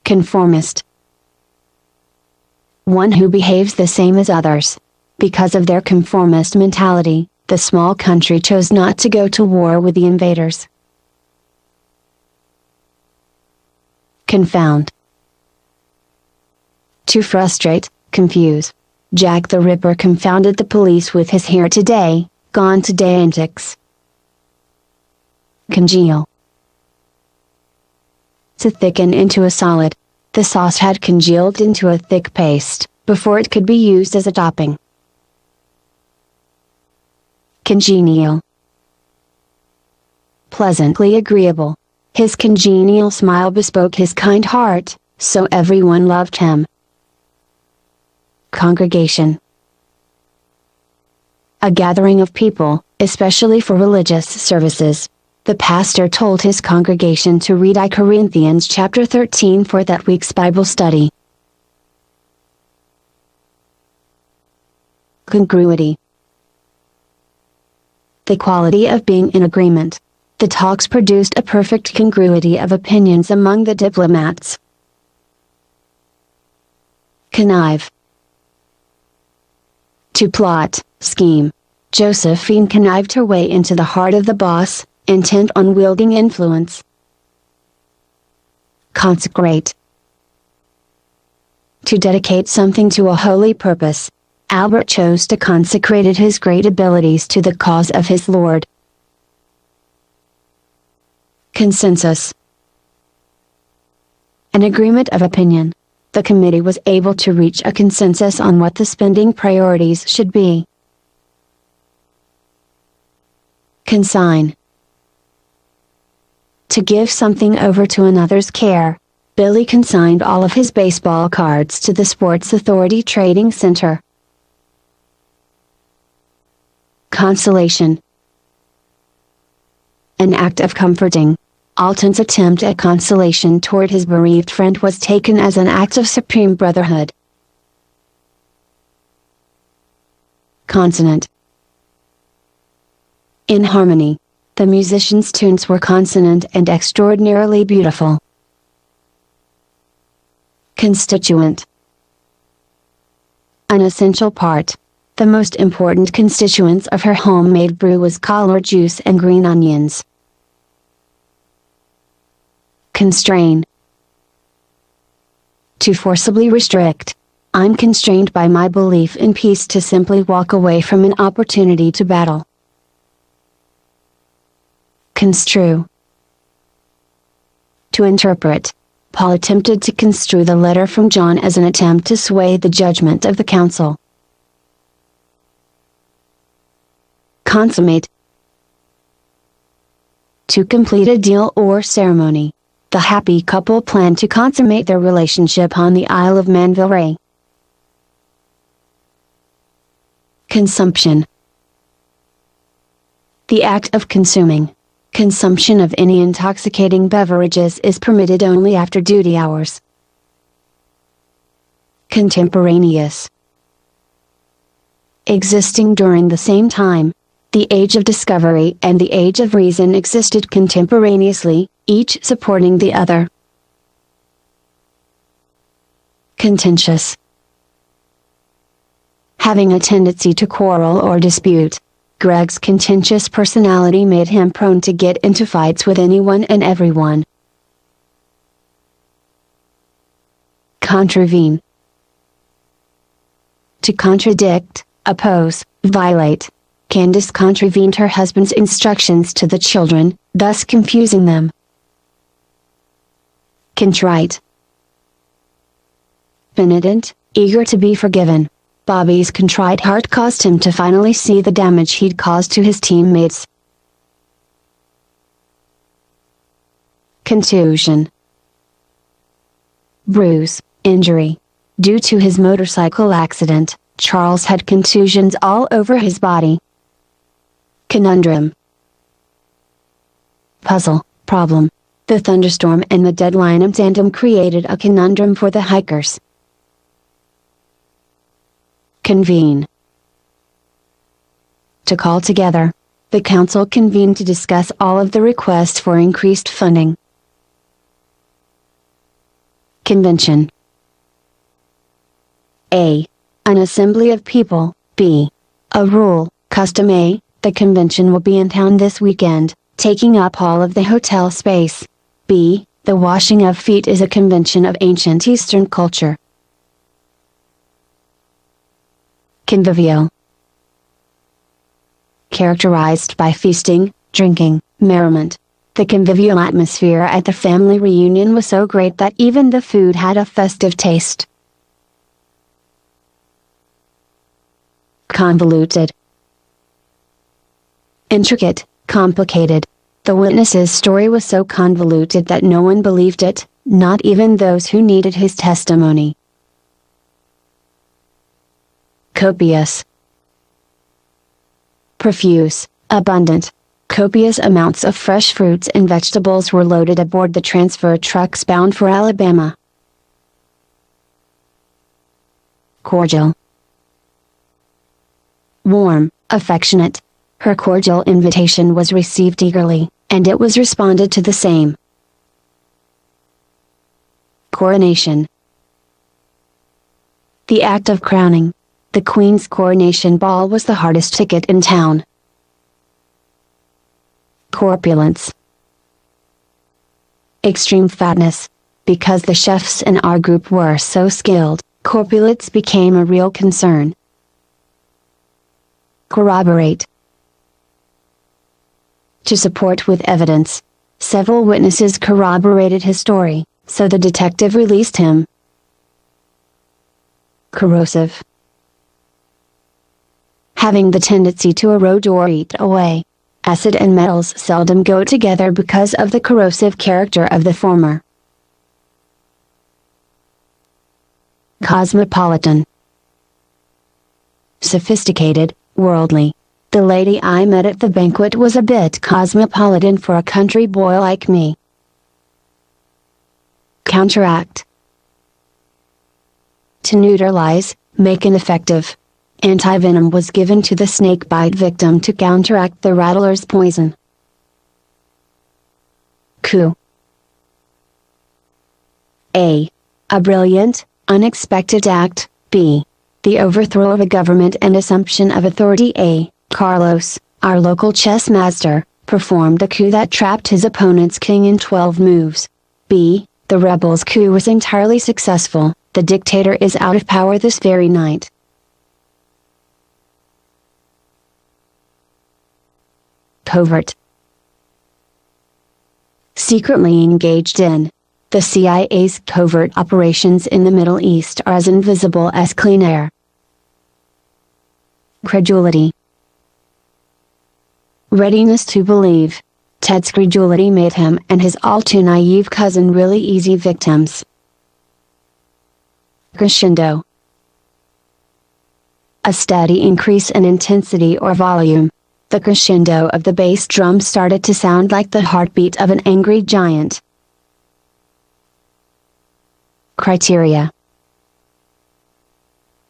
Conformist. One who behaves the same as others. Because of their conformist mentality, the small country chose not to go to war with the invaders. Confound. To frustrate, confuse. Jack the Ripper confounded the police with his here today, gone today antics. Congeal. To thicken into a solid. The sauce had congealed into a thick paste, before it could be used as a topping. Congenial. Pleasantly agreeable. His congenial smile bespoke his kind heart, so everyone loved him. Congregation. A gathering of people, especially for religious services. The pastor told his congregation to read I Corinthians chapter 13 for that week's Bible study. Congruity. The quality of being in agreement. The talks produced a perfect congruity of opinions among the diplomats. Connive. To plot, scheme. Josephine connived her way into the heart of the boss, intent on wielding influence. Consecrate. To dedicate something to a holy purpose. Albert chose to consecrate his great abilities to the cause of his Lord. Consensus. An agreement of opinion. The committee was able to reach a consensus on what the spending priorities should be. Consign. To give something over to another's care. Billy consigned all of his baseball cards to the Sports Authority Trading Center. Consolation. An act of comforting. Alton's attempt at consolation toward his bereaved friend was taken as an act of supreme brotherhood. Consonant. In harmony. The musicians' tunes were consonant and extraordinarily beautiful. Constituent. An essential part. The most important constituents of her homemade brew was collard juice and green onions. Constrain. To forcibly restrict. I'm constrained by my belief in peace to simply walk away from an opportunity to battle. Construe. To interpret. Paul attempted to construe the letter from John as an attempt to sway the judgment of the council. Consummate. To complete a deal or ceremony. The happy couple planned to consummate their relationship on the Isle of Manville. Consumption. The act of consuming. Consumption of any intoxicating beverages is permitted only after duty hours. Contemporaneous. Existing during the same time. The age of discovery and the age of reason existed contemporaneously, each supporting the other. Contentious. Having a tendency to quarrel or dispute. Greg's contentious personality made him prone to get into fights with anyone and everyone. Contravene. To contradict, oppose, violate. Candace contravened her husband's instructions to the children, thus confusing them. Contrite. Penitent, eager to be forgiven. Bobby's contrite heart caused him to finally see the damage he'd caused to his teammates. Contusion. Bruise, injury. Due to his motorcycle accident, Charles had contusions all over his body. Conundrum. Puzzle, problem. The thunderstorm and the deadline in tandem created a conundrum for the hikers. Convene. to call together. The council convened to discuss all of the requests for increased funding. Convention. A. An assembly of people. B. A rule, custom. A. The convention will be in town this weekend, taking up all of the hotel space. B. The washing of feet is a convention of ancient Eastern culture. Convivial. Characterized by feasting, drinking, merriment. The convivial atmosphere at the family reunion was so great that even the food had a festive taste. Convoluted. Intricate, complicated. The witness's story was so convoluted that no one believed it, not even those who needed his testimony. Copious. Profuse, abundant. Copious amounts of fresh fruits and vegetables were loaded aboard the transfer trucks bound for Alabama. Cordial. Warm, affectionate. Her cordial invitation was received eagerly, and it was responded to the same. Coronation. The act of crowning. The Queen's coronation ball was the hardest ticket in town. Corpulence. Extreme fatness. Because the chefs in our group were so skilled, corpulence became a real concern. Corroborate. To support with evidence. Several witnesses corroborated his story, so the detective released him. Corrosive. Having the tendency to erode or eat away. Acid and metals seldom go together because of the corrosive character of the former. Cosmopolitan. Sophisticated, worldly. The lady I met at the banquet was a bit cosmopolitan for a country boy like me. Counteract. To neutralize, make ineffective. Antivenom was given to the snakebite victim to counteract the rattler's poison. Coup. A. A brilliant, unexpected act. B. The overthrow of a government and assumption of authority. A. Carlos, our local chess master, performed a coup that trapped his opponent's king in 12 moves. B. The rebels' coup was entirely successful, the dictator is out of power this very night. Covert. Secretly engaged in. The CIA's covert operations in the Middle East are as invisible as clean air. Credulity. Readiness to believe. Ted's credulity made him and his all-too-naive cousin really easy victims. Crescendo. A steady increase in intensity or volume. The crescendo of the bass drum started to sound like the heartbeat of an angry giant. Criteria.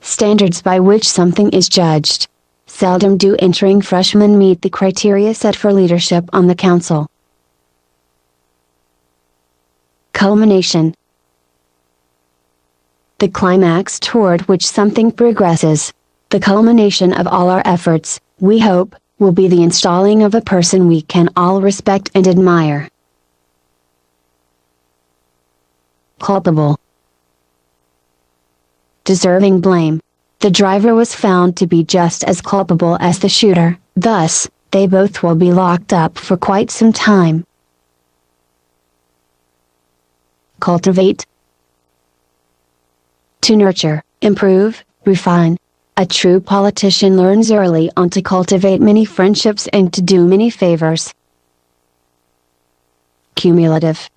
Standards by which something is judged. Seldom do entering freshmen meet the criteria set for leadership on the council. Culmination. The climax toward which something progresses. The culmination of all our efforts, we hope, will be the installing of a person we can all respect and admire. Culpable. Deserving blame. The driver was found to be just as culpable as the shooter, thus, they both will be locked up for quite some time. Cultivate. To nurture, improve, refine. A true politician learns early on to cultivate many friendships and to do many favors. Cumulative.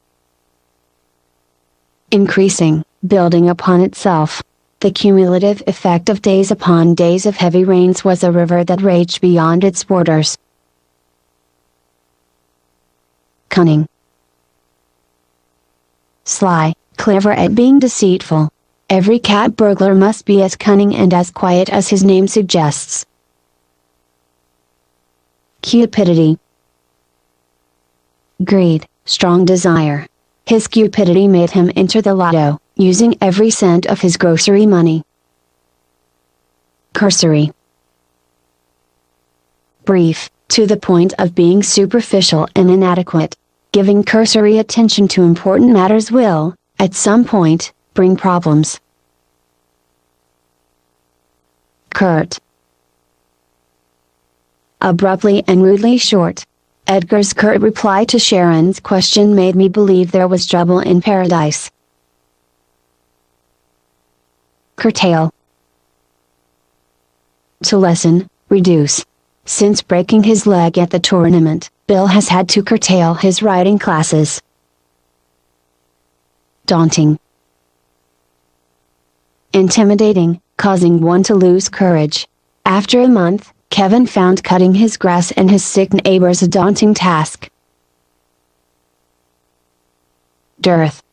Increasing, building upon itself. The cumulative effect of days upon days of heavy rains was a river that raged beyond its borders. Cunning. Sly, clever at being deceitful. Every cat burglar must be as cunning and as quiet as his name suggests. Cupidity. Greed, strong desire. His cupidity made him enter the lotto, using every cent of his grocery money. Cursory. Brief, to the point of being superficial and inadequate. Giving cursory attention to important matters will, at some point, bring problems. Curt. Abruptly and rudely short. Edgar's curt reply to Sharon's question made me believe there was trouble in paradise. Curtail. To lessen, reduce. Since breaking his leg at the tournament, Bill has had to curtail his riding classes. Daunting. Intimidating, causing one to lose courage. After a month, Kevin found cutting his grass and his sick neighbors a daunting task. Dearth.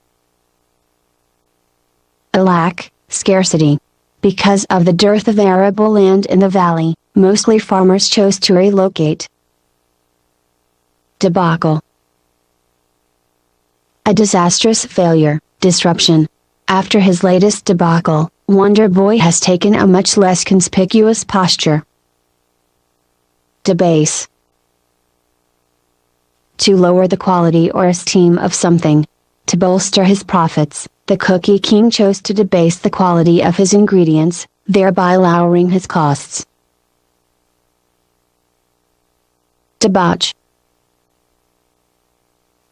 A lack, scarcity. Because of the dearth of arable land in the valley, mostly farmers chose to relocate. Debacle. A disastrous failure, disruption. After his latest debacle, Wonder Boy has taken a much less conspicuous posture. Debase. To lower the quality or esteem of something. To bolster his profits, the Cookie King chose to debase the quality of his ingredients, thereby lowering his costs. Debauch.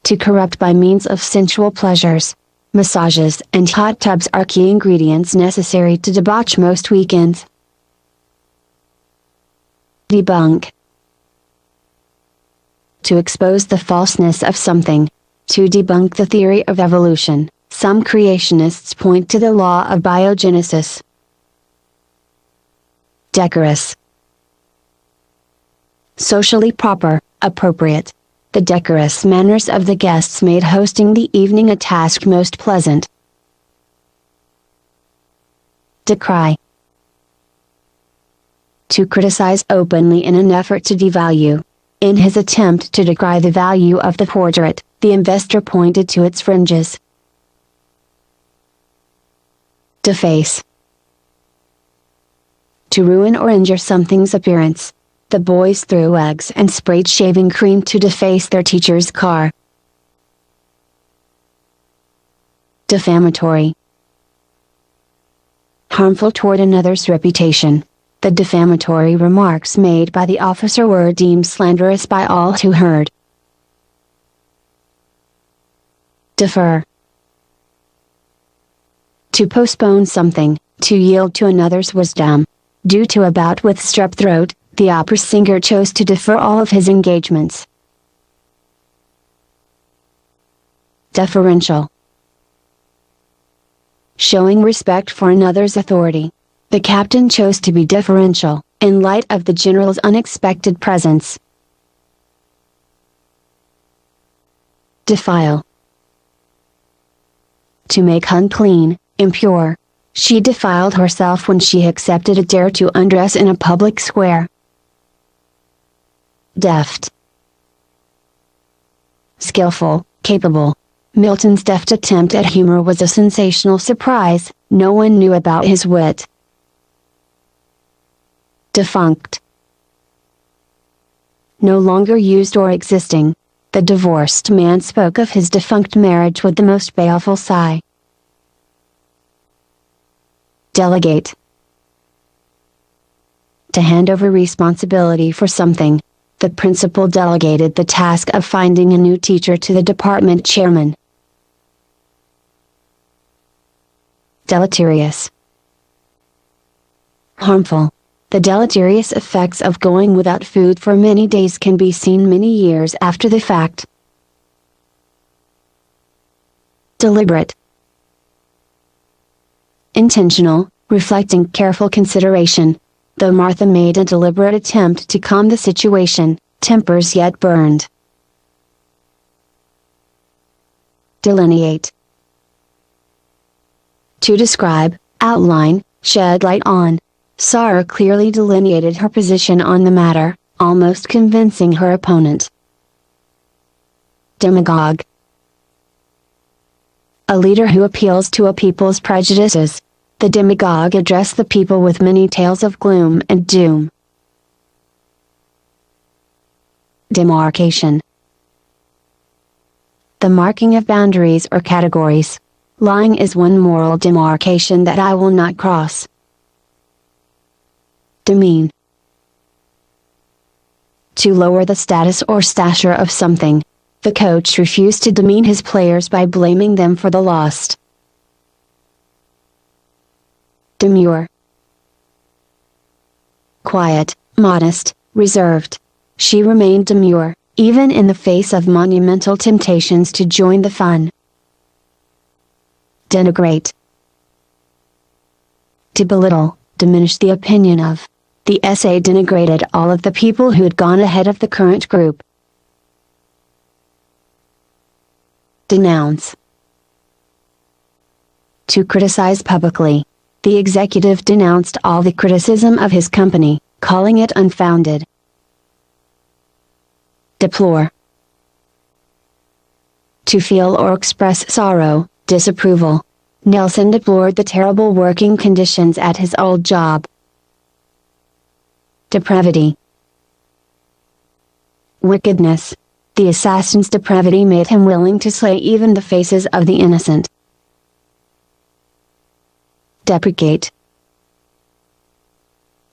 To corrupt by means of sensual pleasures. Massages and hot tubs are key ingredients necessary to debauch most weekends. Debunk. To expose the falseness of something. To debunk the theory of evolution, some creationists point to the law of biogenesis. Decorous. Socially proper, appropriate. The decorous manners of the guests made hosting the evening a task most pleasant. Decry. To criticize openly in an effort to devalue. In his attempt to decry the value of the portrait, the investor pointed to its fringes. Deface. To ruin or injure something's appearance. The boys threw eggs and sprayed shaving cream to deface their teacher's car. Defamatory. Harmful toward another's reputation. The defamatory remarks made by the officer were deemed slanderous by all who heard. Defer. To postpone something, to yield to another's wisdom. Due to a bout with strep throat, the opera singer chose to defer all of his engagements. Deferential. Showing respect for another's authority. The captain chose to be deferential, in light of the general's unexpected presence. Defile. To make unclean, impure. She defiled herself when she accepted a dare to undress in a public square. Deft. Skillful, capable. Milton's deft attempt at humor was a sensational surprise, no one knew about his wit. Defunct. No longer used or existing. The divorced man spoke of his defunct marriage with the most baleful sigh. Delegate. To hand over responsibility for something. The principal delegated the task of finding a new teacher to the department chairman. Deleterious. Harmful. The deleterious effects of going without food for many days can be seen many years after the fact. Deliberate. Intentional, reflecting careful consideration. Though Martha made a deliberate attempt to calm the situation, tempers yet burned. Delineate. To describe, outline, shed light on. Sarah clearly delineated her position on the matter, almost convincing her opponent. Demagogue. A leader who appeals to a people's prejudices. The demagogue addressed the people with many tales of gloom and doom. Demarcation. The marking of boundaries or categories. Lying is one moral demarcation that I will not cross. Demean. To lower the status or stature of something. The coach refused to demean his players by blaming them for the loss. Demure. Quiet, modest, reserved. She remained demure, even in the face of monumental temptations to join the fun. Denigrate. To belittle, diminish the opinion of. The essay denigrated all of the people who had gone ahead of the current group. Denounce. To criticize publicly. The executive denounced all the criticism of his company, calling it unfounded. Deplore. To feel or express sorrow, disapproval. Nelson deplored the terrible working conditions at his old job. Depravity. Wickedness. The assassin's depravity made him willing to slay even the faces of the innocent. Deprecate.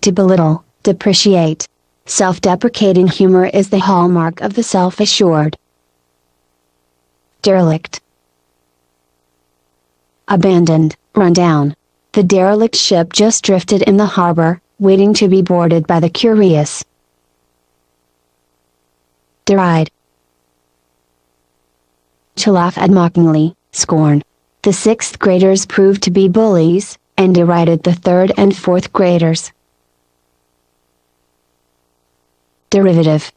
To belittle, depreciate. Self-deprecating humor is the hallmark of the self-assured. Derelict. Abandoned, run down. The derelict ship just drifted in the harbor, waiting to be boarded by the curious. Deride. To laugh at mockingly, scorn. The 6th graders proved to be bullies, and derided the 3rd and 4th graders. Derivative.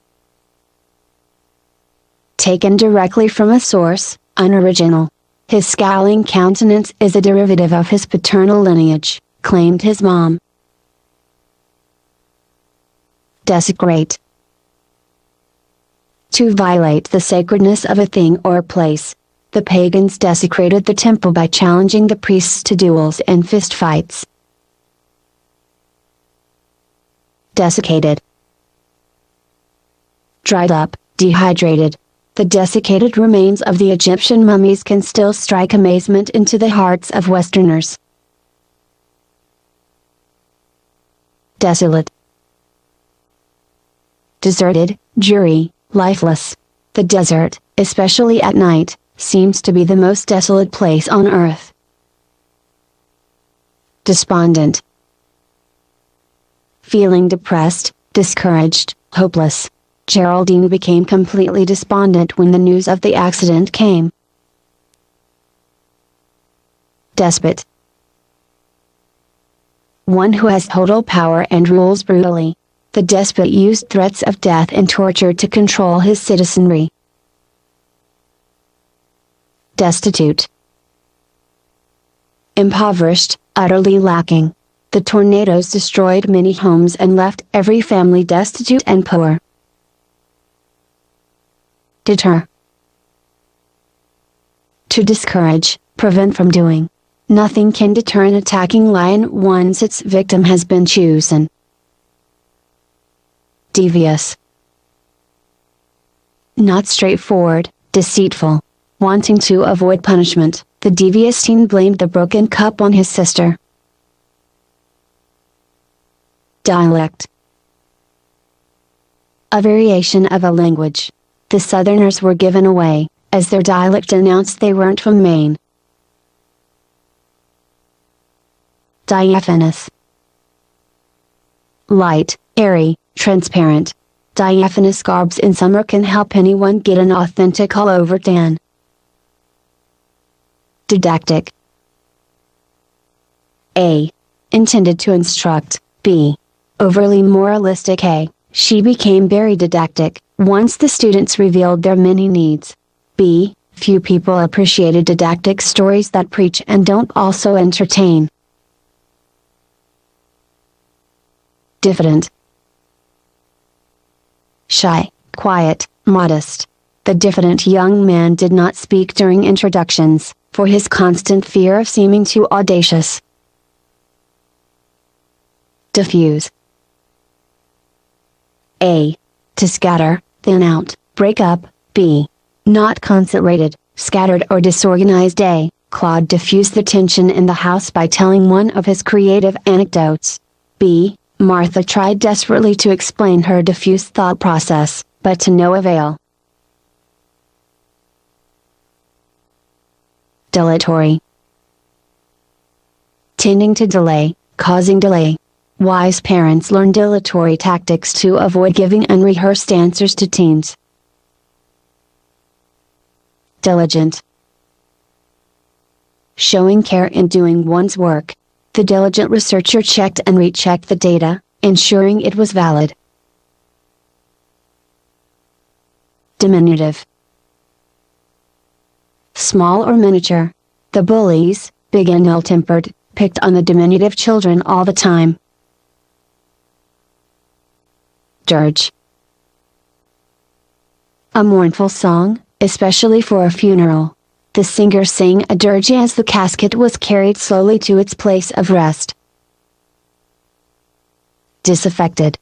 Taken directly from a source, unoriginal. His scowling countenance is a derivative of his paternal lineage, claimed his mom. Desecrate. To violate the sacredness of a thing or place. The pagans desecrated the temple by challenging the priests to duels and fistfights. Desiccated. Dried up, dehydrated. The desiccated remains of the Egyptian mummies can still strike amazement into the hearts of Westerners. Desolate. Deserted, dreary, lifeless. The desert, especially at night, seems to be the most desolate place on earth. Despondent. Feeling depressed, discouraged, hopeless. Geraldine became completely despondent when the news of the accident came. Despot. One who has total power and rules brutally. The despot used threats of death and torture to control his citizenry. Destitute. Impoverished, utterly lacking. The tornadoes destroyed many homes and left every family destitute and poor. Deter. To discourage, prevent from doing. Nothing can deter an attacking lion once its victim has been chosen. Devious. Not straightforward, deceitful. Wanting to avoid punishment, the devious teen blamed the broken cup on his sister. Dialect. A variation of a language. The Southerners were given away, as their dialect announced they weren't from Maine. Diaphanous. Light, airy, transparent. Diaphanous garbs in summer can help anyone get an authentic all-over tan. Didactic. A. Intended to instruct. B. Overly moralistic. A. She became very didactic, once the students revealed their many needs. B. Few people appreciated didactic stories that preach and don't also entertain. Diffident. shy, quiet, modest. The diffident young man did not speak during introductions, for his constant fear of seeming too audacious. Diffuse. A. To scatter, thin out, break up. B. Not concentrated, scattered or disorganized. A. Claude diffused the tension in the house by telling one of his creative anecdotes. B. Martha tried desperately to explain her diffuse thought process, but to no avail. Dilatory. Tending to delay, causing delay. Wise parents learn dilatory tactics to avoid giving unrehearsed answers to teens. Diligent. Showing care in doing one's work. The diligent researcher checked and rechecked the data, ensuring it was valid. Diminutive. Small or miniature. The bullies, big and ill-tempered, picked on the diminutive children all the time. Dirge. A mournful song, especially for a funeral. The singer sang a dirge as the casket was carried slowly to its place of rest. Disaffected.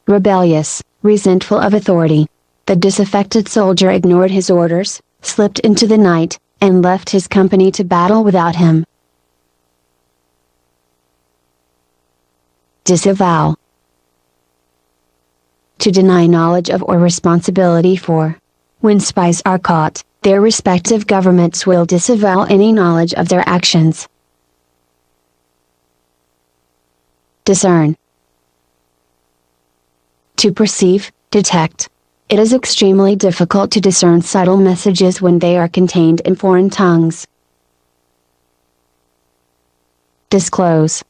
Rebellious, resentful of authority. The disaffected soldier ignored his orders, slipped into the night, and left his company to battle without him. Disavow. To deny knowledge of or responsibility for. When spies are caught, their respective governments will disavow any knowledge of their actions. Discern. To perceive, detect. It is extremely difficult to discern subtle messages when they are contained in foreign tongues. Disclose.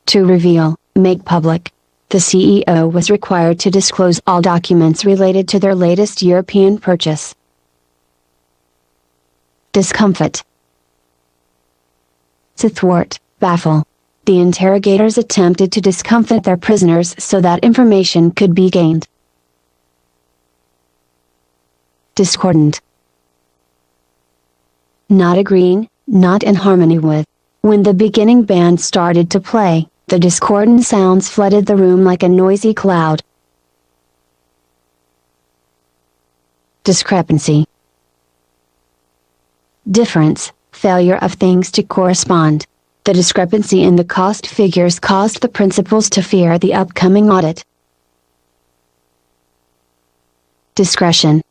To reveal, make public. The CEO was required to disclose all documents related to their latest European purchase. Discomfit. To thwart, baffle. The interrogators attempted to discomfit their prisoners so that information could be gained. Discordant. Not agreeing, not in harmony with. When the beginning band started to play, the discordant sounds flooded the room like a noisy cloud. Discrepancy. Difference, failure of things to correspond. The discrepancy in the cost figures caused the principals to fear the upcoming audit. Discretion.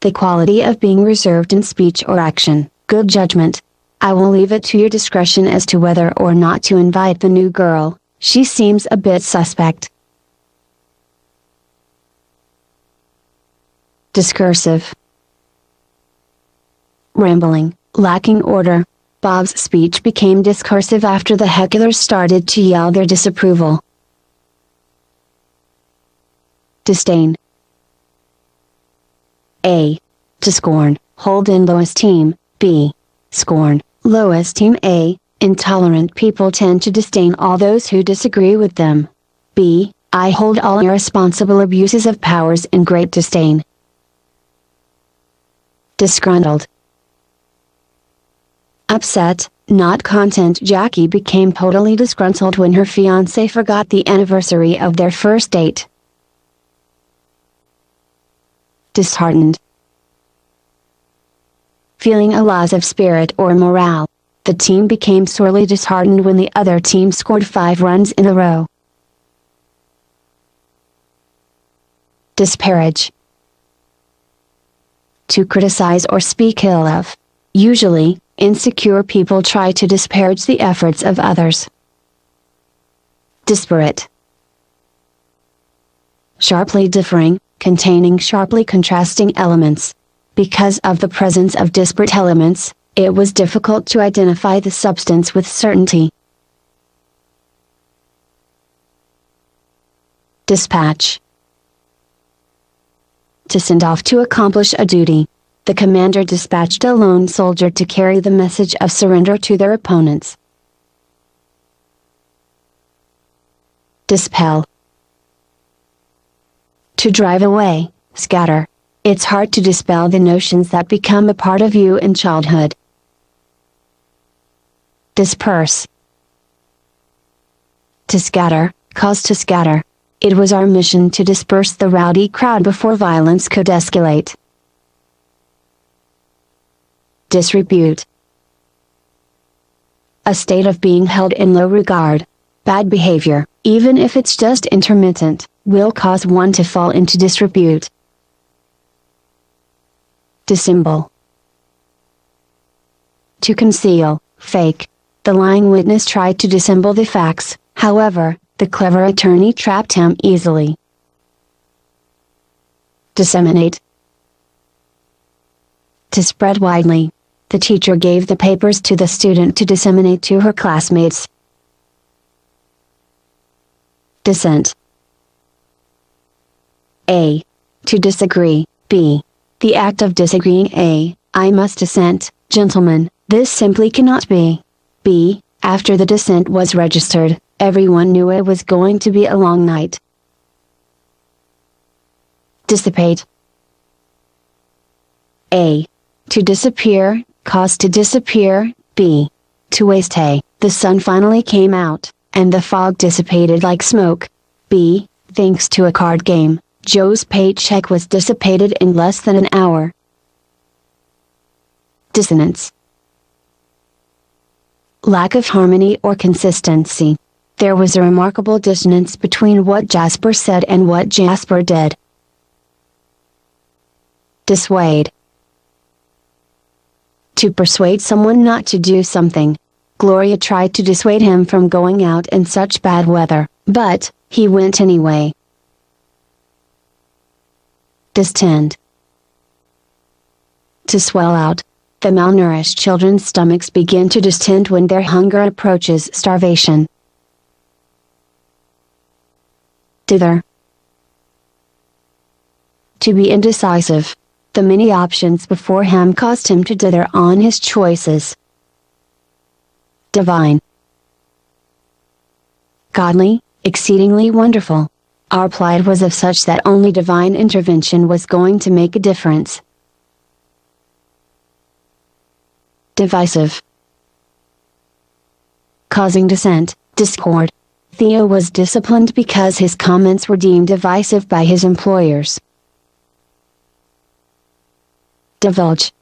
The quality of being reserved in speech or action, good judgment. I will leave it to your discretion as to whether or not to invite the new girl, she seems a bit suspect. Discursive. Rambling, lacking order. Bob's speech became discursive after the hecklers started to yell their disapproval. Disdain. A. To scorn, hold in low esteem. B. Scorn, low esteem. A. Intolerant people tend to disdain all those who disagree with them. B. I hold all irresponsible abuses of powers in great disdain. Disgruntled. Upset, not content. Jackie became totally disgruntled when her fiancé forgot the anniversary of their first date. Disheartened. Feeling a loss of spirit or morale. The team became sorely disheartened when the other team scored 5 runs in a row. Disparage. To criticize or speak ill of. Usually, insecure people try to disparage the efforts of others. Disparate. Sharply differing, containing sharply contrasting elements. Because of the presence of disparate elements, it was difficult to identify the substance with certainty. Dispatch. To send off to accomplish a duty. The commander dispatched a lone soldier to carry the message of surrender to their opponents. Dispel. To drive away, scatter. It's hard to dispel the notions that become a part of you in childhood. Disperse. To scatter, cause to scatter. It was our mission to disperse the rowdy crowd before violence could escalate. Disrepute. A state of being held in low regard. Bad behavior, even if it's just intermittent, will cause one to fall into disrepute. Dissemble. To conceal, fake. The lying witness tried to dissemble the facts, however, the clever attorney trapped him easily. Disseminate. To spread widely. The teacher gave the papers to the student to disseminate to her classmates. Dissent. A. To disagree. B. The act of disagreeing. A. I must dissent, gentlemen, this simply cannot be. B. After the dissent was registered, everyone knew it was going to be a long night. Dissipate. A. To disappear, cause to disappear. B. To waste. A. The sun finally came out, and the fog dissipated like smoke. B. Thanks to a card game, Joe's paycheck was dissipated in less than an hour. Dissonance. Lack of harmony or consistency. There was a remarkable dissonance between what Jasper said and what Jasper did. Dissuade. To persuade someone not to do something. Gloria tried to dissuade him from going out in such bad weather, but he went anyway. Distend. To swell out. The malnourished children's stomachs begin to distend when their hunger approaches starvation. Dither. To be indecisive. The many options before him caused him to dither on his choices. Divine. Godly, exceedingly wonderful. Our plight was of such that only divine intervention was going to make a difference. Divisive. Causing dissent, discord. Theo was disciplined because his comments were deemed divisive by his employers. Divulge.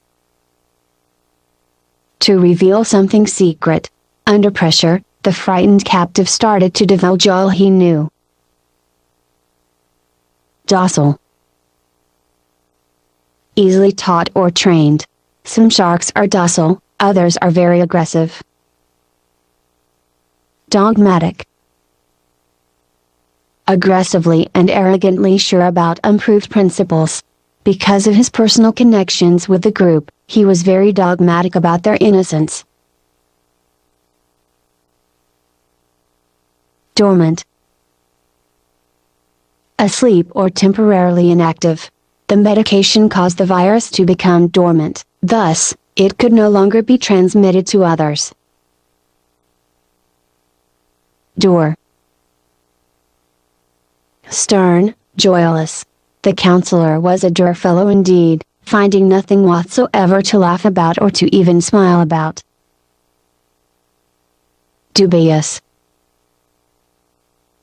To reveal something secret. Under pressure, the frightened captive started to divulge all he knew. Docile. Easily taught or trained. Some sharks are docile, others are very aggressive. Dogmatic. Aggressively and arrogantly sure about unproved principles. Because of his personal connections with the group, he was very dogmatic about their innocence. Dormant. Asleep or temporarily inactive. The medication caused the virus to become dormant, thus, it could no longer be transmitted to others. Dour. Stern, joyless. The counselor was a dour fellow indeed, finding nothing whatsoever to laugh about or to even smile about. Dubious.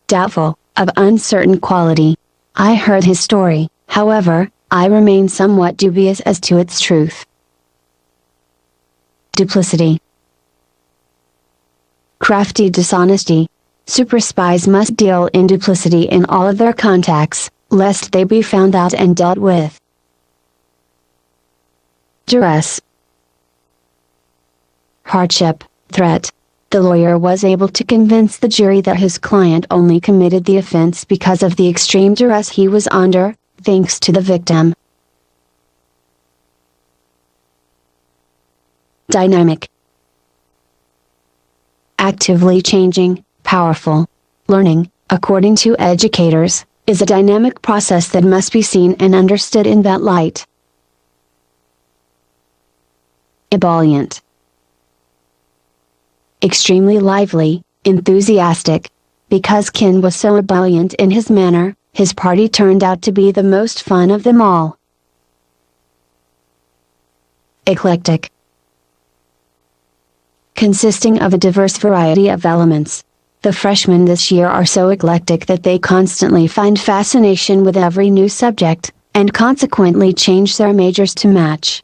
Doubtful, of uncertain quality. I heard his story, however, I remain somewhat dubious as to its truth. Duplicity. Crafty dishonesty. Super spies must deal in duplicity in all of their contacts, lest they be found out and dealt with. Duress. Hardship, threat. The lawyer was able to convince the jury that his client only committed the offense because of the extreme duress he was under, thanks to the victim. Dynamic. Actively changing, powerful. Learning, according to educators, is a dynamic process that must be seen and understood in that light. Ebullient. Extremely lively, enthusiastic. because Ken was so ebullient in his manner, his party turned out to be the most fun of them all. Eclectic. Consisting of a diverse variety of elements. The freshmen this year are so eclectic that they constantly find fascination with every new subject, and consequently change their majors to match.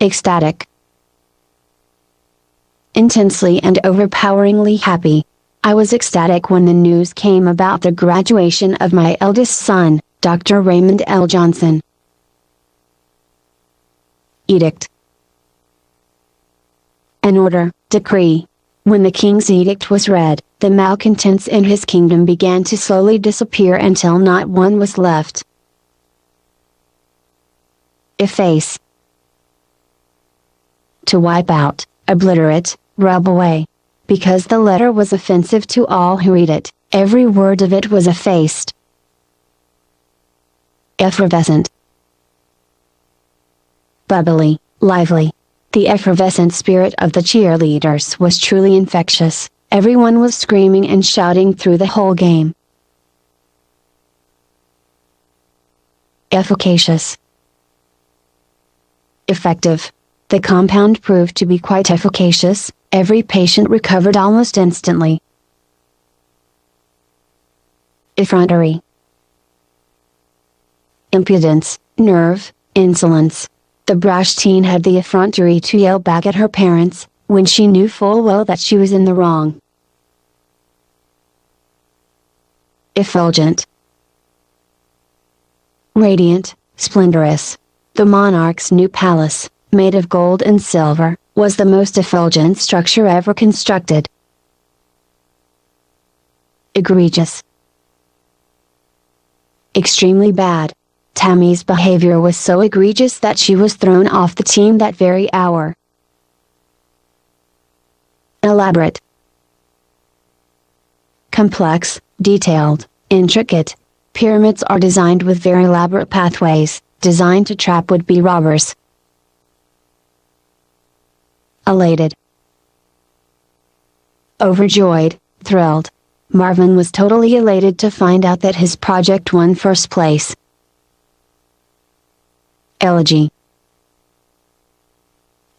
Ecstatic. Intensely and overpoweringly happy. I was ecstatic when the news came about the graduation of my eldest son, Dr. Raymond L. Johnson. Edict. An order, decree. When the king's edict was read, the malcontents in his kingdom began to slowly disappear until not one was left. Efface. To wipe out, obliterate, rub away. Because the letter was offensive to all who read it, every word of it was effaced. Effervescent. Bubbly, lively. The effervescent spirit of the cheerleaders was truly infectious. Everyone was screaming and shouting through the whole game. Efficacious. Effective. The compound proved to be quite efficacious, every patient recovered almost instantly. Effrontery. Impudence, nerve, insolence. The brash teen had the effrontery to yell back at her parents, when she knew full well that she was in the wrong. Effulgent. Radiant, splendorous. The monarch's new palace, made of gold and silver, was the most effulgent structure ever constructed. Egregious. Extremely bad. Tammy's behavior was so egregious that she was thrown off the team that very hour. Elaborate. Complex, detailed, intricate. Pyramids are designed with very elaborate pathways, designed to trap would-be robbers. Elated. Overjoyed, thrilled. Marvin was totally elated to find out that his project won first place. Elegy.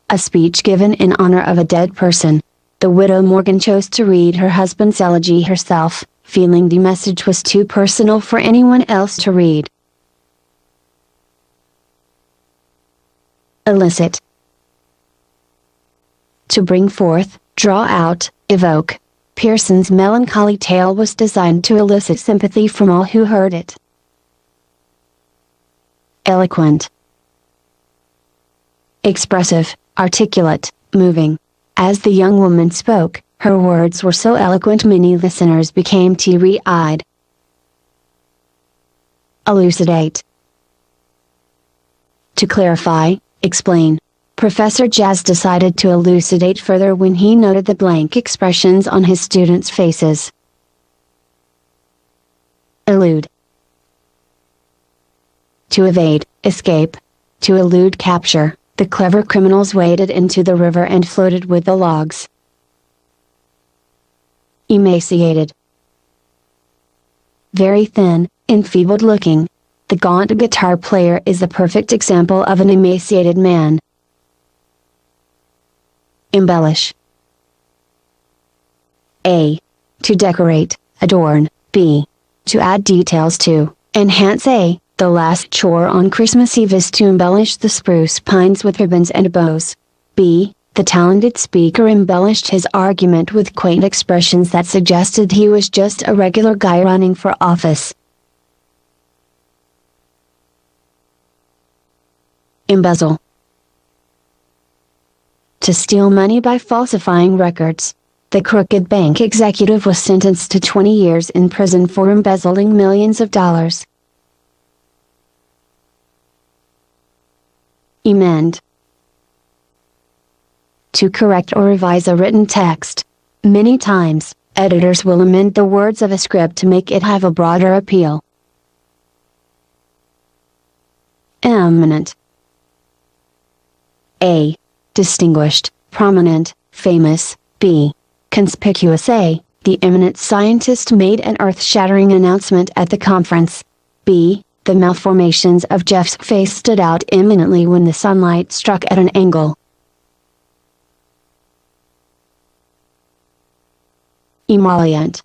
A speech given in honor of a dead person. The widow Morgan chose to read her husband's elegy herself, feeling the message was too personal for anyone else to read. Elicit. To bring forth, draw out, evoke. Pearson's melancholy tale was designed to elicit sympathy from all who heard it. Eloquent. Expressive, articulate, moving. As the young woman spoke, her words were so eloquent many listeners became teary-eyed. Elucidate. To clarify, explain. Professor Jazz decided to elucidate further when he noted the blank expressions on his students' faces. Elude. To evade, escape. To elude capture. The clever criminals waded into the river and floated with the logs. Emaciated. Very thin, enfeebled looking. The gaunt guitar player is the perfect example of an emaciated man. Embellish. A. To decorate, adorn. B. To add details to, enhance. A. The last chore on Christmas Eve is to embellish the spruce pines with ribbons and bows. B. The talented speaker embellished his argument with quaint expressions that suggested he was just a regular guy running for office. Embezzle. To steal money by falsifying records. The crooked bank executive was sentenced to 20 years in prison for embezzling millions of dollars. Emend. To correct or revise a written text. Many times, editors will amend the words of a script to make it have a broader appeal. Eminent. A. Distinguished, prominent, famous, B. Conspicuous. A. The eminent scientist made an earth-shattering announcement at the conference. B. The malformations of Jeff's face stood out eminently when the sunlight struck at an angle. Emollient.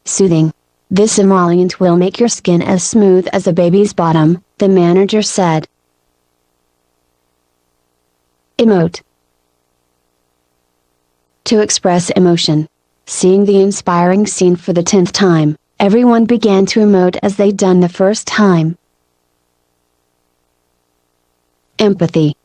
Soothing. This emollient will make your skin as smooth as a baby's bottom, the manager said. Emote. To express emotion. Seeing the inspiring scene for the 10th time, everyone began to emote as they'd done the first time. Empathy.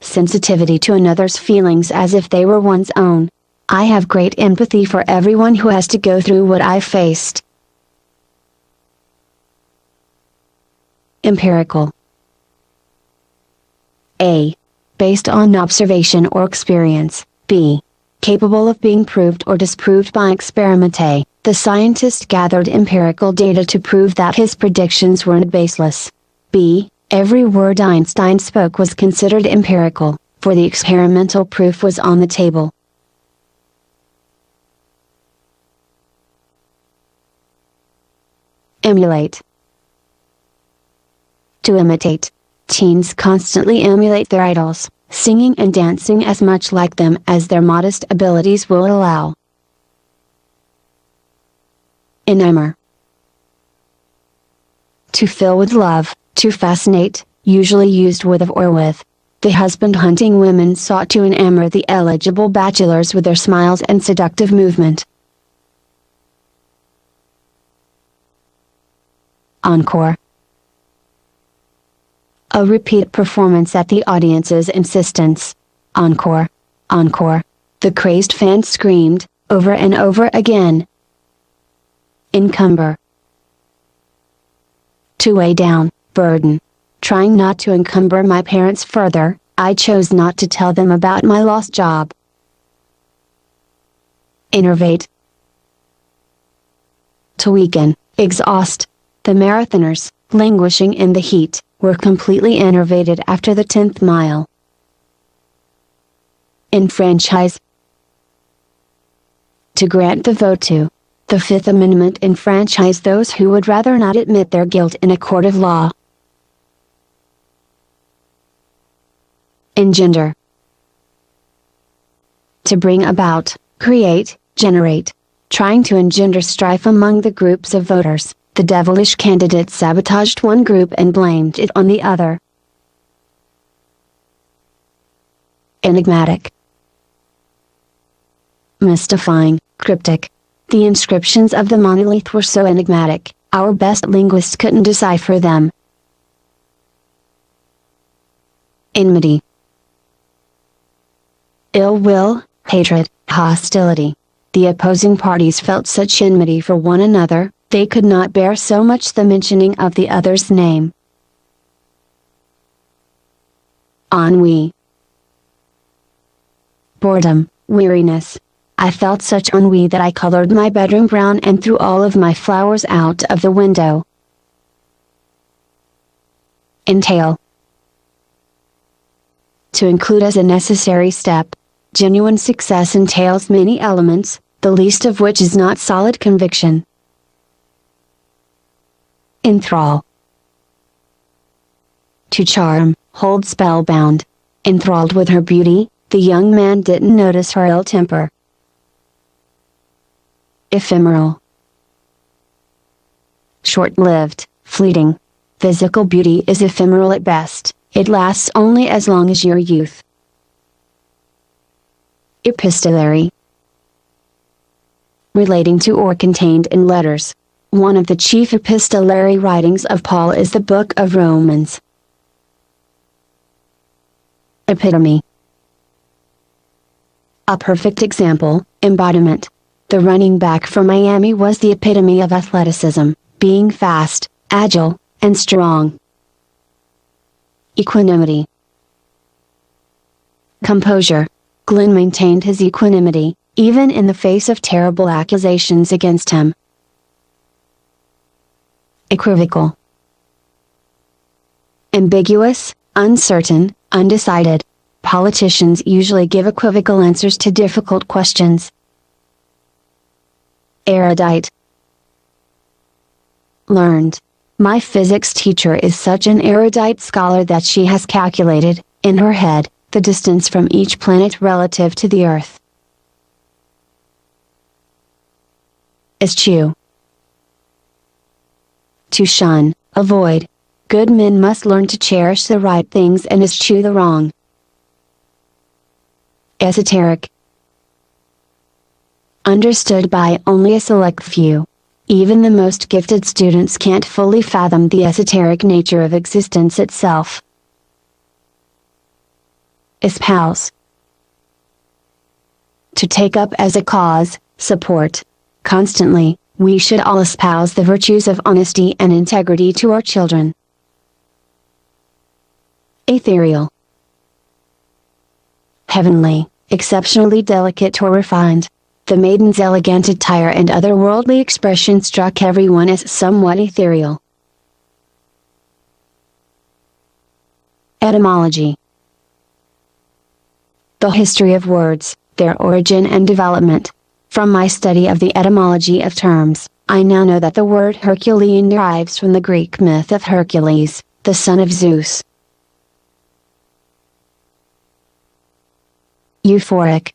Sensitivity to another's feelings as if they were one's own. I have great empathy for everyone who has to go through what I faced. Empirical. A. Based on observation or experience. B. Capable of being proved or disproved by experiment. A. The scientist gathered empirical data to prove that his predictions weren't baseless. B. Every word Einstein spoke was considered empirical, for the experimental proof was on the table. Emulate. To imitate. Teens constantly emulate their idols, singing and dancing as much like them as their modest abilities will allow. Enamor. To fill with love, to fascinate, usually used with or with. The husband-hunting women sought to enamor the eligible bachelors with their smiles and seductive movement. Encore. A repeat performance at the audience's insistence. Encore. Encore. The crazed fans screamed, over and over again. Encumber. To weigh down, burden. Trying not to encumber my parents further, I chose not to tell them about my lost job. Enervate. To weaken, exhaust. The marathoners, languishing in the heat, were completely enervated after the 10th mile. Enfranchise. To grant the vote to. The Fifth Amendment enfranchised those who would rather not admit their guilt in a court of law. Engender. To bring about, create, generate. Trying to engender strife among the groups of voters. The devilish candidate sabotaged one group and blamed it on the other. Enigmatic. Mystifying, cryptic. The inscriptions of the monolith were so enigmatic, our best linguists couldn't decipher them. Enmity. Ill will, hatred, hostility. The opposing parties felt such enmity for one another, they could not bear so much the mentioning of the other's name. Ennui. Boredom, weariness. I felt such ennui that I colored my bedroom brown and threw all of my flowers out of the window. Entail. To include as a necessary step. Genuine success entails many elements, the least of which is not solid conviction. Enthrall. To charm, hold spellbound. Enthralled with her beauty, the young man didn't notice her ill temper. Ephemeral. Short-lived, fleeting. Physical beauty is ephemeral at best, it lasts only as long as your youth. Epistolary. Relating to or contained in letters. One of the chief epistolary writings of Paul is the Book of Romans. Epitome. A perfect example, embodiment. The running back for Miami was the epitome of athleticism, being fast, agile, and strong. Equanimity. Composure. Glenn maintained his equanimity, even in the face of terrible accusations against him. Equivocal. Ambiguous, uncertain, undecided. politicians usually give equivocal answers to difficult questions. Erudite. Learned. My physics teacher is such an erudite scholar that she has calculated, in her head, the distance from each planet relative to the Earth. Eschew. To shun, avoid. Good men must learn to cherish the right things and eschew the wrong. Esoteric. Understood by only a select few. Even the most gifted students can't fully fathom the esoteric nature of existence itself. Espouse. To take up as a cause, support. Constantly, we should all espouse the virtues of honesty and integrity to our children. Ethereal. Heavenly, exceptionally delicate or refined. The maiden's elegant attire and otherworldly expression struck everyone as somewhat ethereal. Etymology. The history of words, their origin and development. From my study of the etymology of terms, I now know that the word Herculean derives from the Greek myth of Hercules, the son of Zeus. Euphoric.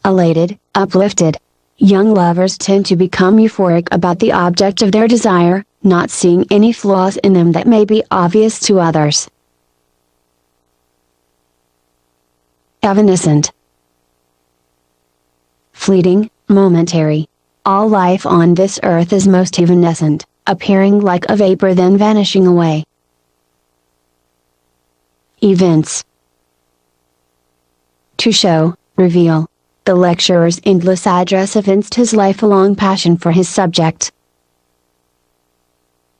Elated, uplifted. Young lovers tend to become euphoric about the object of their desire, not seeing any flaws in them that may be obvious to others. Evanescent. Fleeting, momentary. All life on this earth is most evanescent, appearing like a vapor then vanishing away. Events. To show, reveal. The lecturer's endless address evinced his lifelong passion for his subject.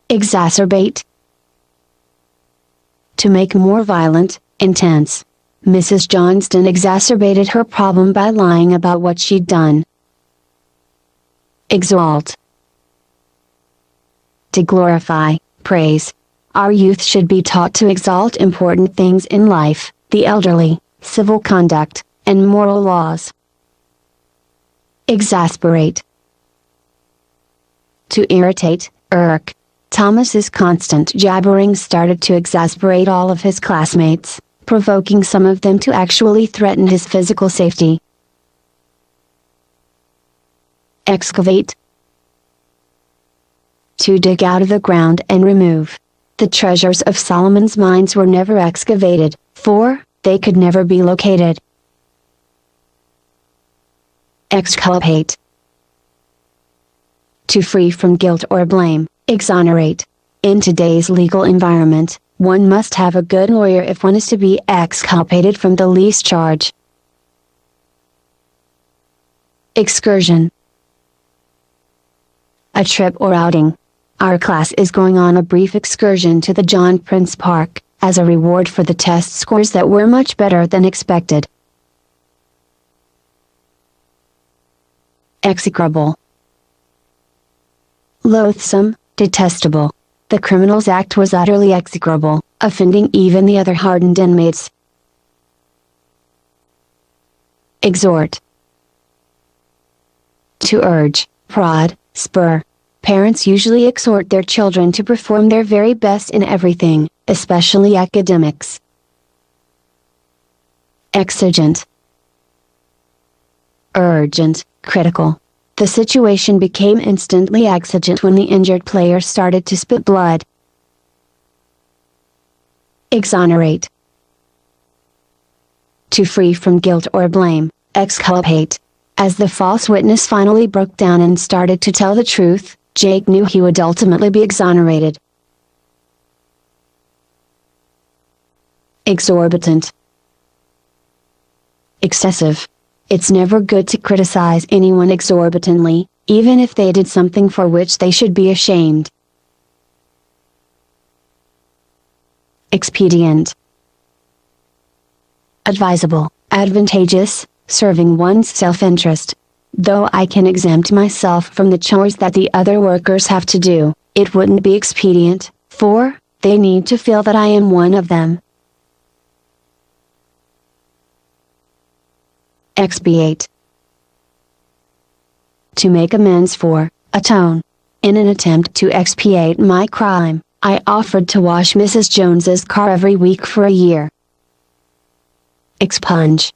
Exacerbate. To make more violent, intense. Mrs. Johnston exacerbated her problem by lying about what she'd done. Exalt. To glorify, praise. Our youth should be taught to exalt important things in life, the elderly, civil conduct, and moral laws. Exasperate. To irritate, irk. Thomas's constant jabbering started to exasperate all of his classmates, provoking some of them to actually threaten his physical safety. Excavate. To dig out of the ground and remove. The treasures of Solomon's mines were never excavated, for they could never be located. Exculpate. To free from guilt or blame, exonerate. In today's legal environment, one must have a good lawyer if one is to be exculpated from the least charge. Excursion. A trip or outing. Our class is going on a brief excursion to the John Prince Park, as a reward for the test scores that were much better than expected. Execrable. Loathsome, detestable. The criminal's act was utterly execrable, offending even the other hardened inmates. Exhort. To urge, prod, spur. Parents usually exhort their children to perform their very best in everything, especially academics. Exigent. Urgent, critical. The situation became instantly exigent when the injured player started to spit blood. Exonerate. To free from guilt or blame, exculpate. As the false witness finally broke down and started to tell the truth, Jake knew he would ultimately be exonerated. Exorbitant. Excessive. It's never good to criticize anyone exorbitantly, even if they did something for which they should be ashamed. Expedient. Advisable, advantageous, serving one's self-interest. Though I can exempt myself from the chores that the other workers have to do, it wouldn't be expedient, for they need to feel that I am one of them. Expiate. To make amends for, atone. In an attempt to expiate my crime, I offered to wash Mrs. Jones's car every week for a year. Expunge.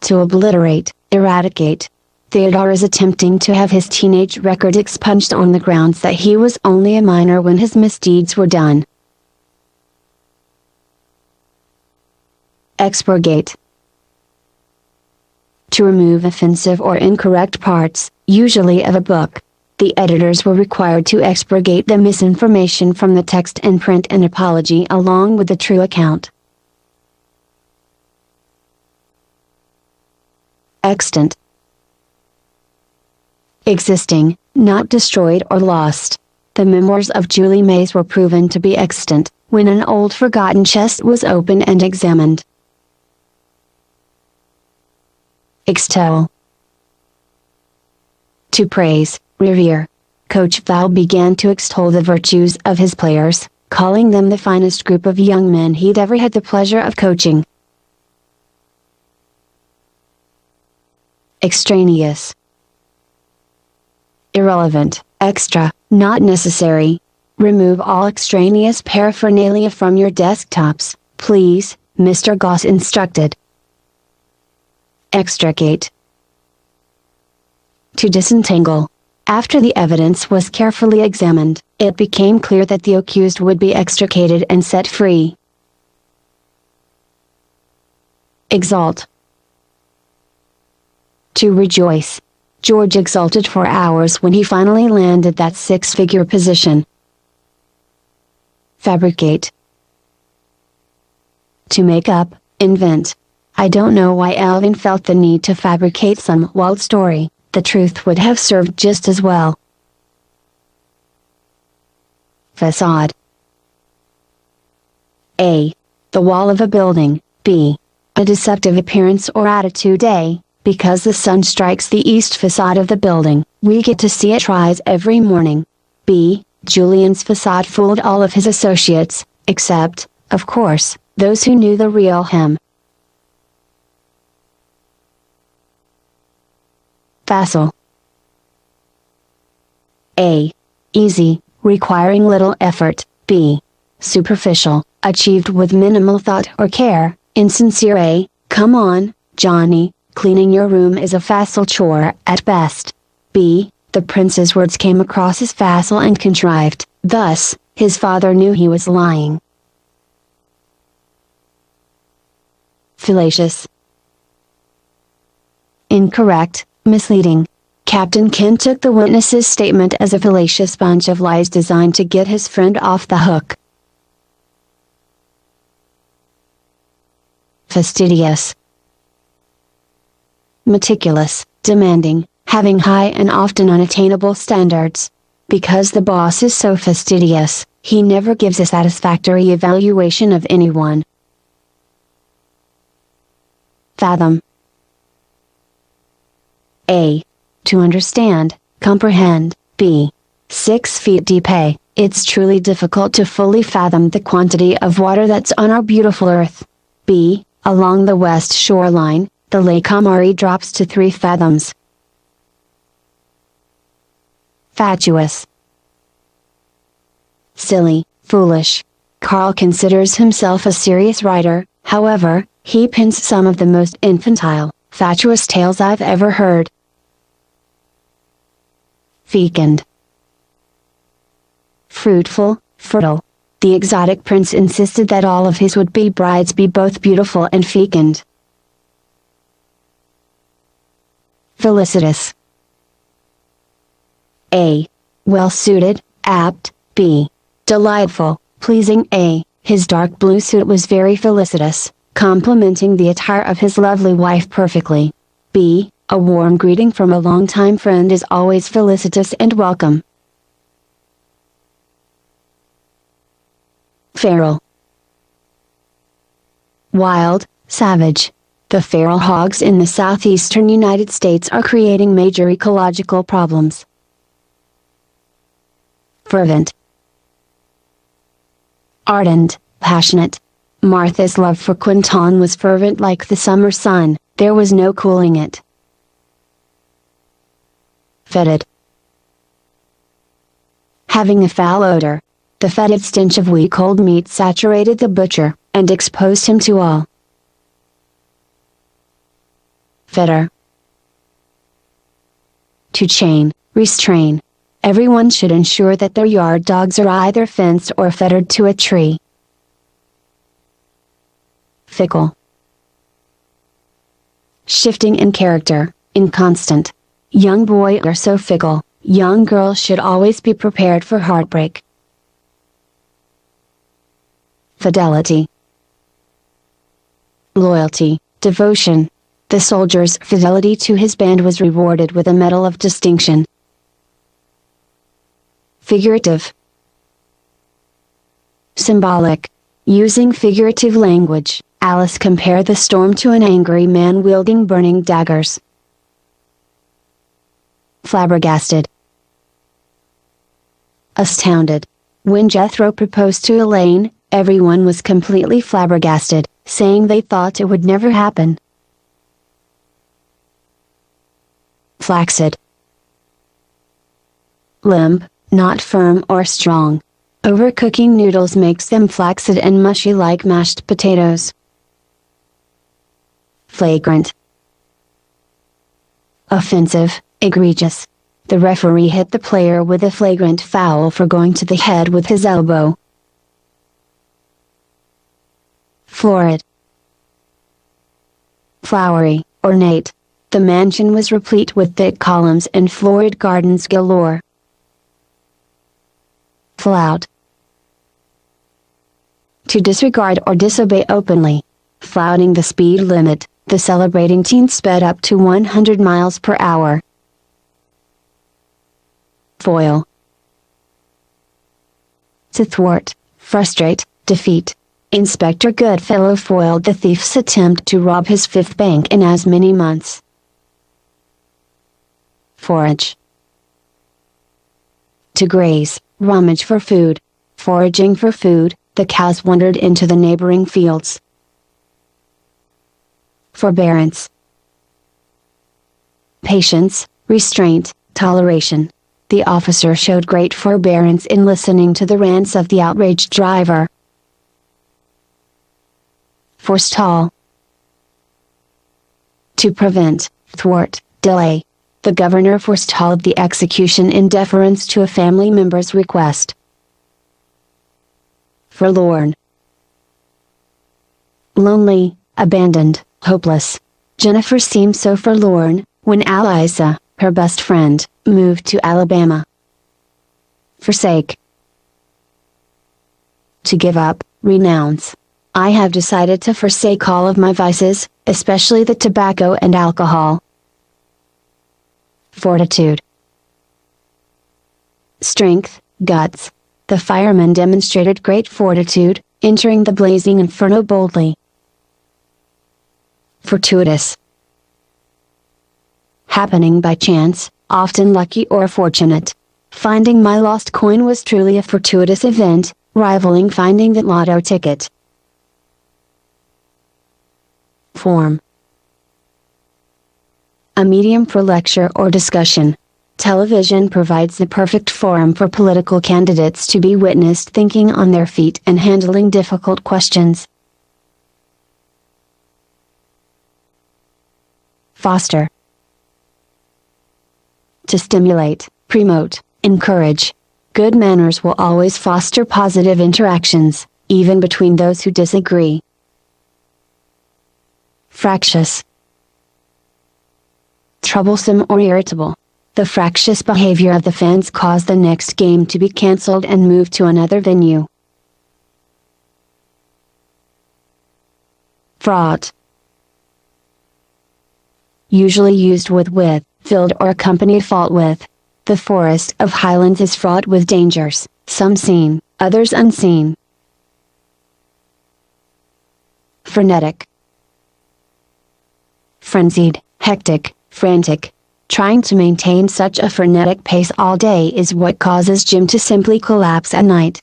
To obliterate, eradicate. Theodore is attempting to have his teenage record expunged on the grounds that he was only a minor when his misdeeds were done. Expurgate. To remove offensive or incorrect parts, usually of a book. The editors were required to expurgate the misinformation from the text and print an apology along with the true account. Extant. Existing, not destroyed or lost. The memoirs of Julie Mays were proven to be extant, when an old forgotten chest was opened and examined. Extol. To praise, revere. Coach Val began to extol the virtues of his players, calling them the finest group of young men he'd ever had the pleasure of coaching. Extraneous. Irrelevant, extra, not necessary. Remove all extraneous paraphernalia from your desktops, please, Mr. Goss instructed. Extricate. To disentangle. After the evidence was carefully examined, it became clear that the accused would be extricated and set free. Exalt. To rejoice. George exulted for hours when he finally landed that six-figure position. Fabricate. To make up, invent. I don't know why Alvin felt the need to fabricate some wild story. The truth would have served just as well. Facade. A. The wall of a building. B. A deceptive appearance or attitude. A. Because the sun strikes the east facade of the building, we get to see it rise every morning. B. Julian's facade fooled all of his associates, except, of course, those who knew the real him. Facile. A. Easy, requiring little effort. B. Superficial, achieved with minimal thought or care. Insincere. A. Come on, Johnny, cleaning your room is a facile chore at best. B. The prince's words came across as facile and contrived, thus, his father knew he was lying. Fallacious. Incorrect, misleading. Captain Kent took the witness's statement as a fallacious bunch of lies designed to get his friend off the hook. Fastidious. Meticulous, demanding, having high and often unattainable standards. Because the boss is so fastidious, he never gives a satisfactory evaluation of anyone. Fathom. A. To understand, comprehend. B. 6 feet deep. A. It's truly difficult to fully fathom the quantity of water that's on our beautiful earth. B. Along the west shoreline, the Lake Amari drops to 3 fathoms. Fatuous. Silly, foolish. Carl considers himself a serious writer, however, he pens some of the most infantile, fatuous tales I've ever heard. Fecund. Fruitful, fertile. The exotic prince insisted that all of his would-be brides be both beautiful and fecund. Felicitous. A. Well-suited, apt. B. Delightful, pleasing. A. His dark blue suit was very felicitous, complementing the attire of his lovely wife perfectly. B. A warm greeting from a longtime friend is always felicitous and welcome. Feral. Wild, savage. The feral hogs in the southeastern United States are creating major ecological problems. Fervent. Ardent, passionate. Martha's love for Quinton was fervent like the summer sun, there was no cooling it. Fetid. Having a foul odor, the fetid stench of week-old meat saturated the butcher, and exposed him to all. Fetter. To chain, restrain. Everyone should ensure that their yard dogs are either fenced or fettered to a tree. Fickle. Shifting in character, inconstant. Young boys are so fickle, young girls should always be prepared for heartbreak. Fidelity. Loyalty, devotion. The soldier's fidelity to his band was rewarded with a medal of distinction. Figurative. Symbolic. Using figurative language, Alice compared the storm to an angry man wielding burning daggers. Flabbergasted. Astounded. When Jethro proposed to Elaine, everyone was completely flabbergasted, saying they thought it would never happen. Flaccid. Limp, not firm or strong. Overcooking noodles makes them flaccid and mushy like mashed potatoes. Flagrant. Offensive, egregious. The referee hit the player with a flagrant foul for going to the head with his elbow. Florid. Flowery, ornate. The mansion was replete with thick columns and florid gardens galore. Flout. To disregard or disobey openly. Flouting the speed limit, the celebrating teen sped up to 100 miles per hour. Foil. To thwart, frustrate, defeat. Inspector Goodfellow foiled the thief's attempt to rob his fifth bank in as many months. Forage. To graze, rummage for food. Foraging for food, the cows wandered into the neighboring fields. Forbearance. Patience, restraint, toleration. The officer showed great forbearance in listening to the rants of the outraged driver. Forestall. To prevent, thwart, delay. The governor forestalled the execution in deference to a family member's request. Forlorn. Lonely, abandoned, hopeless. Jennifer seemed so forlorn, when Eliza, her best friend, moved to Alabama. Forsake. To give up, renounce. I have decided to forsake all of my vices, especially the tobacco and alcohol. Fortitude. Strength, guts. The firemen demonstrated great fortitude, entering the blazing inferno boldly. Fortuitous. Happening by chance, often lucky or fortunate. Finding my lost coin was truly a fortuitous event, rivaling finding the lotto ticket. Form. A medium for lecture or discussion. Television provides the perfect forum for political candidates to be witnessed thinking on their feet and handling difficult questions. Foster. To stimulate, promote, encourage. Good manners will always foster positive interactions, even between those who disagree. Fractious. Troublesome or irritable. The fractious behavior of the fans caused the next game to be cancelled and moved to another venue. Fraught. Usually used with, filled or accompany fault with. The forest of Highlands is fraught with dangers, some seen, others unseen. Frenetic. Frenzied, hectic, frantic. Trying to maintain such a frenetic pace all day is what causes Jim to simply collapse at night.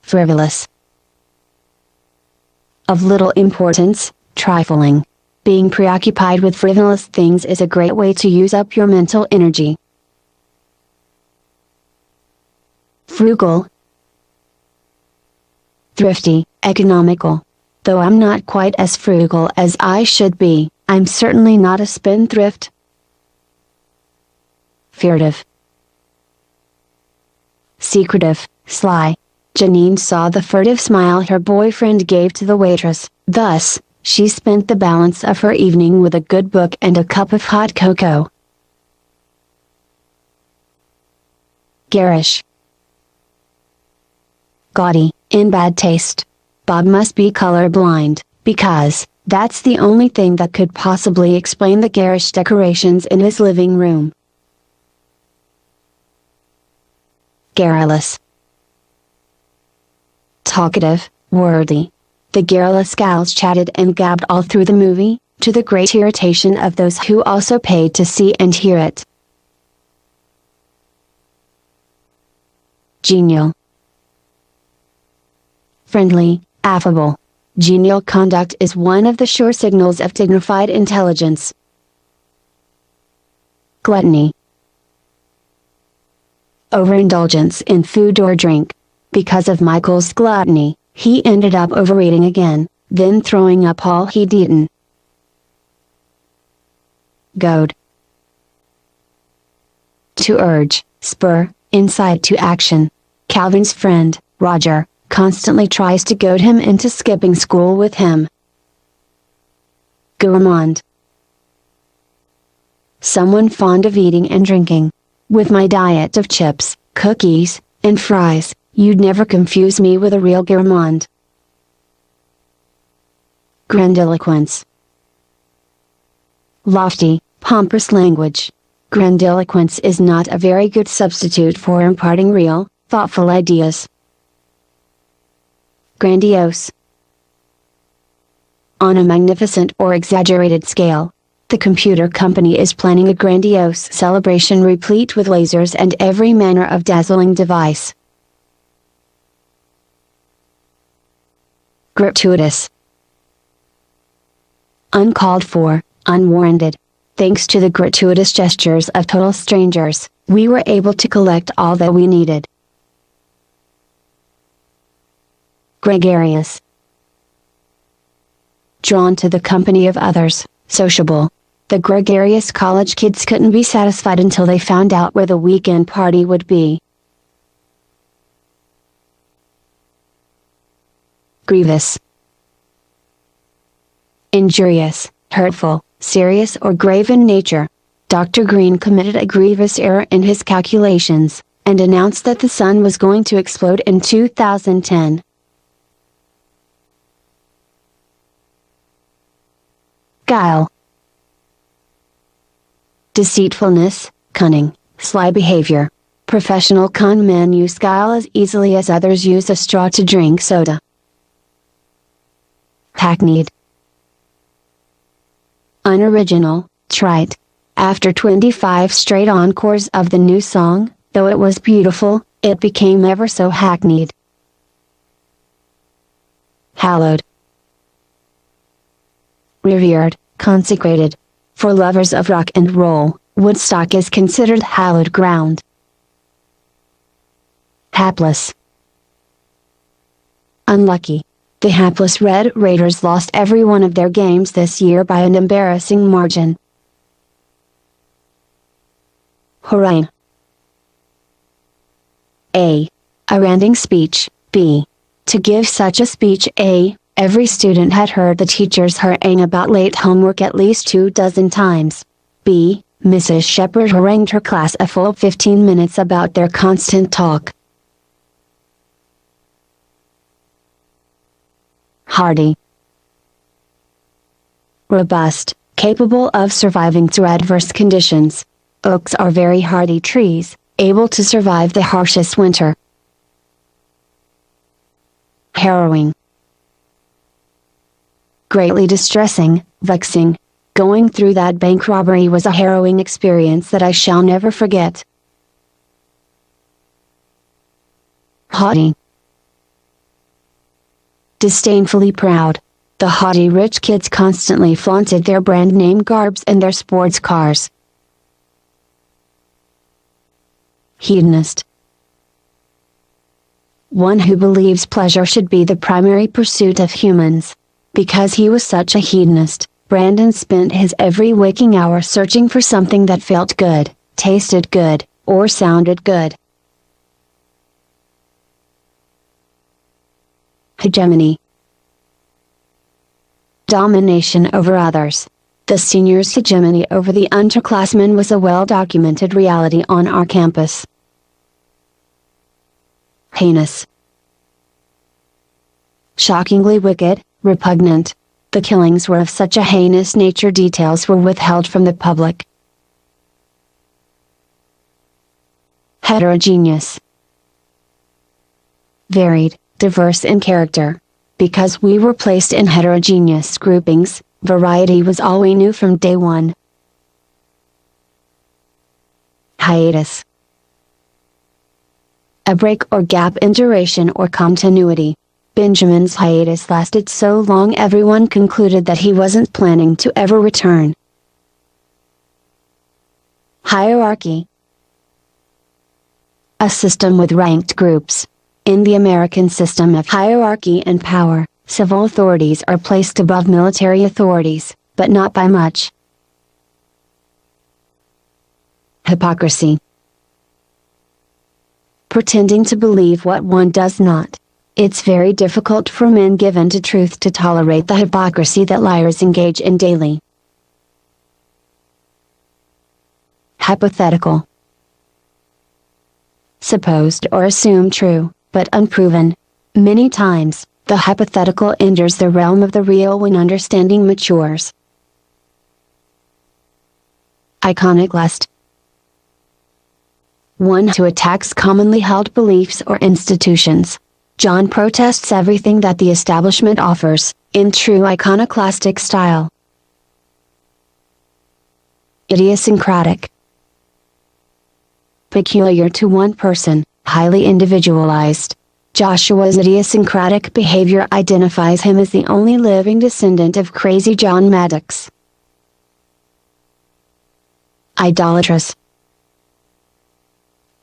Frivolous. of little importance, trifling. Being preoccupied with frivolous things is a great way to use up your mental energy. Frugal. Thrifty, economical. Though I'm not quite as frugal as I should be, I'm certainly not a spendthrift. Furtive. Secretive, sly. Janine saw the furtive smile her boyfriend gave to the waitress, thus, she spent the balance of her evening with a good book and a cup of hot cocoa. Garish. Gaudy, in bad taste. Bob must be colorblind, because that's the only thing that could possibly explain the garish decorations in his living room. Garrulous. Talkative, wordy. The garrulous gals chatted and gabbed all through the movie, to the great irritation of those who also paid to see and hear it. Genial. Friendly, affable. Genial conduct is one of the sure signals of dignified intelligence. Gluttony. Overindulgence in food or drink. Because of Michael's gluttony, he ended up overeating again, then throwing up all he'd eaten. Goad. To urge, spur, incite to action. Calvin's friend, Roger, constantly tries to goad him into skipping school with him. Gourmand. Someone fond of eating and drinking. With my diet of chips, cookies, and fries, you'd never confuse me with a real gourmand. Grandiloquence. Lofty, pompous language. Grandiloquence is not a very good substitute for imparting real, thoughtful ideas. Grandiose. On a magnificent or exaggerated scale, the computer company is planning a grandiose celebration replete with lasers and every manner of dazzling device. Gratuitous. Uncalled for, unwarranted. Thanks to the gratuitous gestures of total strangers, we were able to collect all that we needed. Gregarious. Drawn to the company of others, sociable. The gregarious college kids couldn't be satisfied until they found out where the weekend party would be. Grievous. Injurious, hurtful, serious or grave in nature. Dr. Green committed a grievous error in his calculations, and announced that the sun was going to explode in 2010. Guile. Deceitfulness, cunning, sly behavior. Professional con men use guile as easily as others use a straw to drink soda. Hackneyed. Unoriginal, trite. After 25 straight encores of the new song, though it was beautiful, it became ever so hackneyed. Hallowed. Revered, consecrated. For lovers of rock and roll, Woodstock is considered hallowed ground. Hapless. Unlucky. The hapless Red Raiders lost every one of their games this year by an embarrassing margin. Harangue. A. A ranting speech. B. To give such a speech. A. Every student had heard the teachers harangue about late homework at least 24 times. B. Mrs. Shepherd harangued her class a full 15 minutes about their constant talk. Hardy. Robust, capable of surviving through adverse conditions. Oaks are very hardy trees, able to survive the harshest winter. Harrowing. Greatly distressing, vexing. Going through that bank robbery was a harrowing experience that I shall never forget. Haughty. Disdainfully proud. The haughty rich kids constantly flaunted their brand name garbs and their sports cars. Hedonist. One who believes pleasure should be the primary pursuit of humans. Because he was such a hedonist, Brandon spent his every waking hour searching for something that felt good, tasted good, or sounded good. Hegemony. Domination over others. The seniors' hegemony over the underclassmen was a well-documented reality on our campus. Heinous. Shockingly wicked, repugnant. The killings were of such a heinous nature details were withheld from the public. Heterogeneous. Varied, diverse in character. Because we were placed in heterogeneous groupings, variety was all we knew from day one. Hiatus. A break or gap in duration or continuity. Benjamin's hiatus lasted so long everyone concluded that he wasn't planning to ever return. Hierarchy. A system with ranked groups. In the American system of hierarchy and power, civil authorities are placed above military authorities, but not by much. Hypocrisy. Pretending to believe what one does not. It's very difficult for men given to truth to tolerate the hypocrisy that liars engage in daily. Hypothetical. Supposed or assumed true, but unproven. Many times, the hypothetical enters the realm of the real when understanding matures. Iconoclast. One who attacks commonly held beliefs or institutions. John protests everything that the establishment offers, in true iconoclastic style. Idiosyncratic. Peculiar to one person, highly individualized. Joshua's idiosyncratic behavior identifies him as the only living descendant of crazy John Maddox. Idolatrous.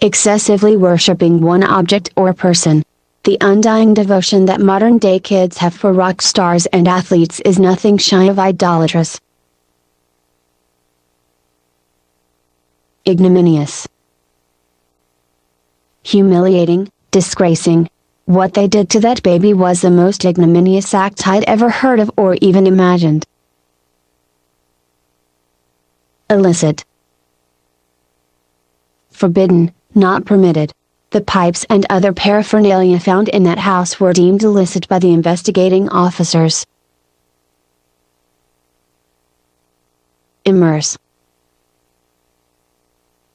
Excessively worshipping one object or person. The undying devotion that modern-day kids have for rock stars and athletes is nothing shy of idolatrous. Ignominious. Humiliating, disgracing. What they did to that baby was the most ignominious act I'd ever heard of or even imagined. Illicit. Forbidden, not permitted. The pipes and other paraphernalia found in that house were deemed illicit by the investigating officers. Immerse.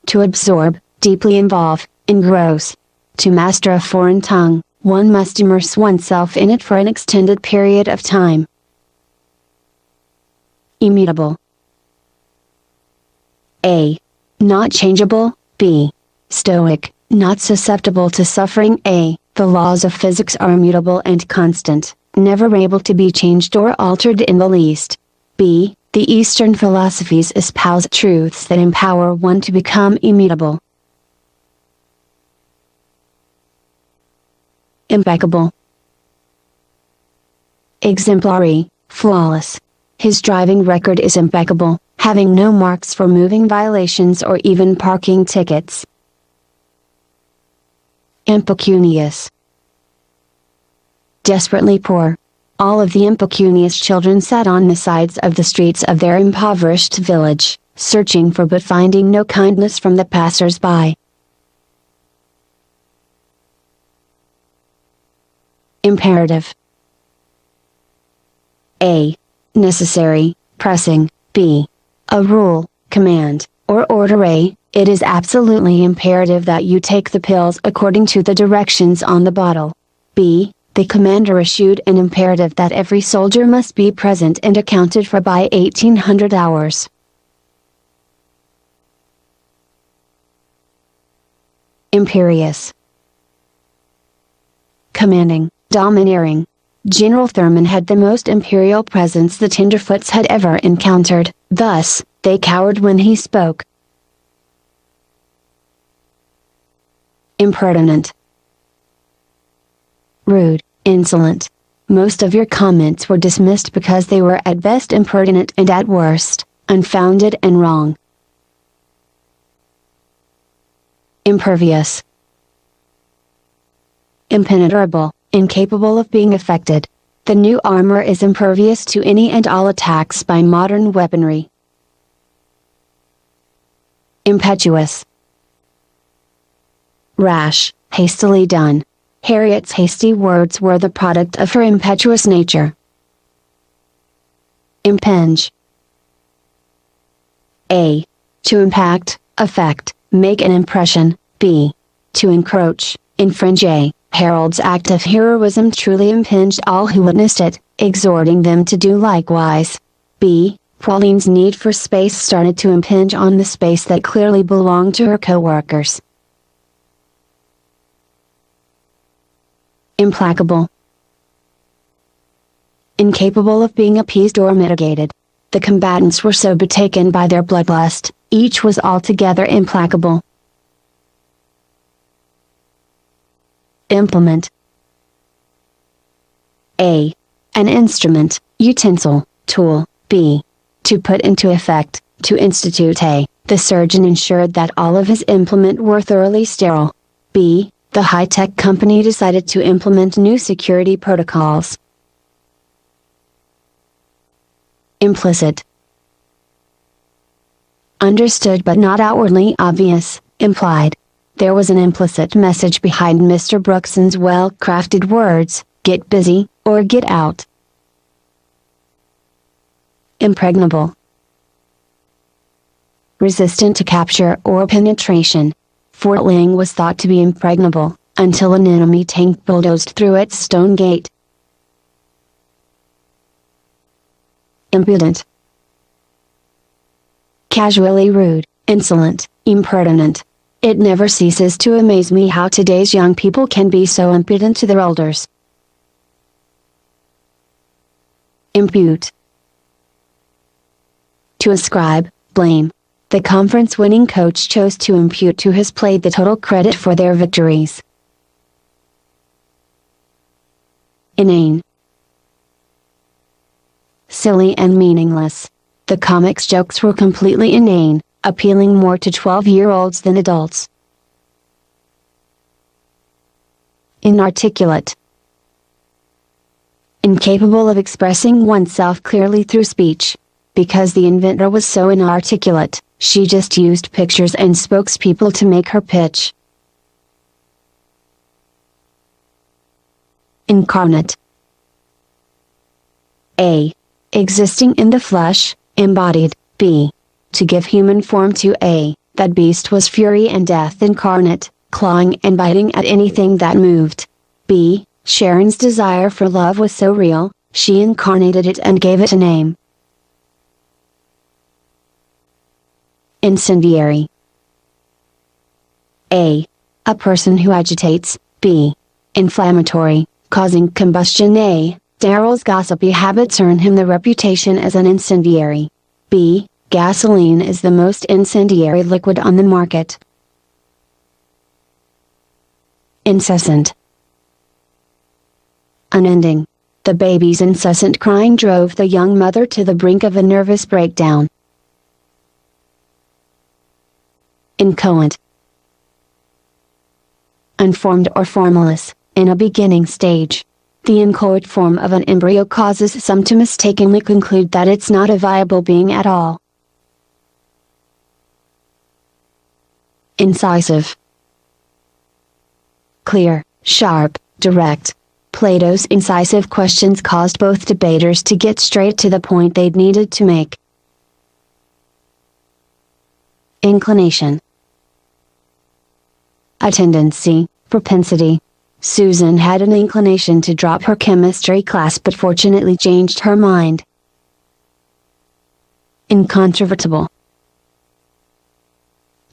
To absorb, deeply involve, engross. To master a foreign tongue, one must immerse oneself in it for an extended period of time. Immutable. A. Not changeable. B. Stoic, not susceptible to suffering. A. The laws of physics are immutable and constant, never able to be changed or altered in the least. B. The Eastern philosophies espouse truths that empower one to become immutable. Impeccable. Exemplary, flawless. His driving record is impeccable, having no marks for moving violations or even parking tickets. Impecunious. Desperately poor. All of the impecunious children sat on the sides of the streets of their impoverished village, searching for but finding no kindness from the passers-by. Imperative. A. Necessary, pressing. B. A rule, command, or order. A. It is absolutely imperative that you take the pills according to the directions on the bottle. B. The commander issued an imperative that every soldier must be present and accounted for by 1800 hours. Imperious. Commanding, domineering. General Thurman had the most imperial presence the tenderfoots had ever encountered, thus, they cowered when he spoke. Impertinent. Rude, insolent. Most of your comments were dismissed because they were at best impertinent and at worst, unfounded and wrong. Impervious. Impenetrable, incapable of being affected. The new armor is impervious to any and all attacks by modern weaponry. Impetuous. Rash, hastily done. Harriet's hasty words were the product of her impetuous nature. Impinge. A. To impact, affect, make an impression. B. To encroach, infringe. A. Harold's act of heroism truly impinged all who witnessed it, exhorting them to do likewise. B. Pauline's need for space started to impinge on the space that clearly belonged to her co-workers. Implacable. Incapable of being appeased or mitigated. The combatants were so betaken by their bloodlust, each was altogether implacable. Implement. A. An instrument, utensil, tool. B. To put into effect, to institute. A. The surgeon ensured that all of his implements were thoroughly sterile. B. The high-tech company decided to implement new security protocols. Implicit. Understood but not outwardly obvious, implied. There was an implicit message behind Mr. Brookson's well-crafted words, get busy, or get out. Impregnable. Resistant to capture or penetration. Fort Ling was thought to be impregnable, until an enemy tank bulldozed through its stone gate. Impudent. Casually rude, insolent, impertinent. It never ceases to amaze me how today's young people can be so impudent to their elders. Impute. To ascribe, blame. The conference-winning coach chose to impute to his play the total credit for their victories. Inane. Silly and meaningless. The comics jokes were completely inane, appealing more to 12-year-olds than adults. Inarticulate. Incapable of expressing oneself clearly through speech. Because the inventor was so inarticulate, she just used pictures and spokespeople to make her pitch. Incarnate. A. Existing in the flesh, embodied. B. To give human form to. A. That beast was fury and death incarnate, clawing and biting at anything that moved. B. Sharon's desire for love was so real, she incarnated it and gave it a name. Incendiary. A. A person who agitates. B. Inflammatory, causing combustion. A. Daryl's gossipy habits earn him the reputation as an incendiary. B. Gasoline is the most incendiary liquid on the market. Incessant. Unending. The baby's incessant crying drove the young mother to the brink of a nervous breakdown. Inchoate. Unformed or formless, in a beginning stage. The inchoate form of an embryo causes some to mistakenly conclude that it's not a viable being at all. Incisive. Clear, sharp, direct. Plato's incisive questions caused both debaters to get straight to the point they'd needed to make. Inclination. A tendency, propensity. Susan had an inclination to drop her chemistry class but fortunately changed her mind. Incontrovertible.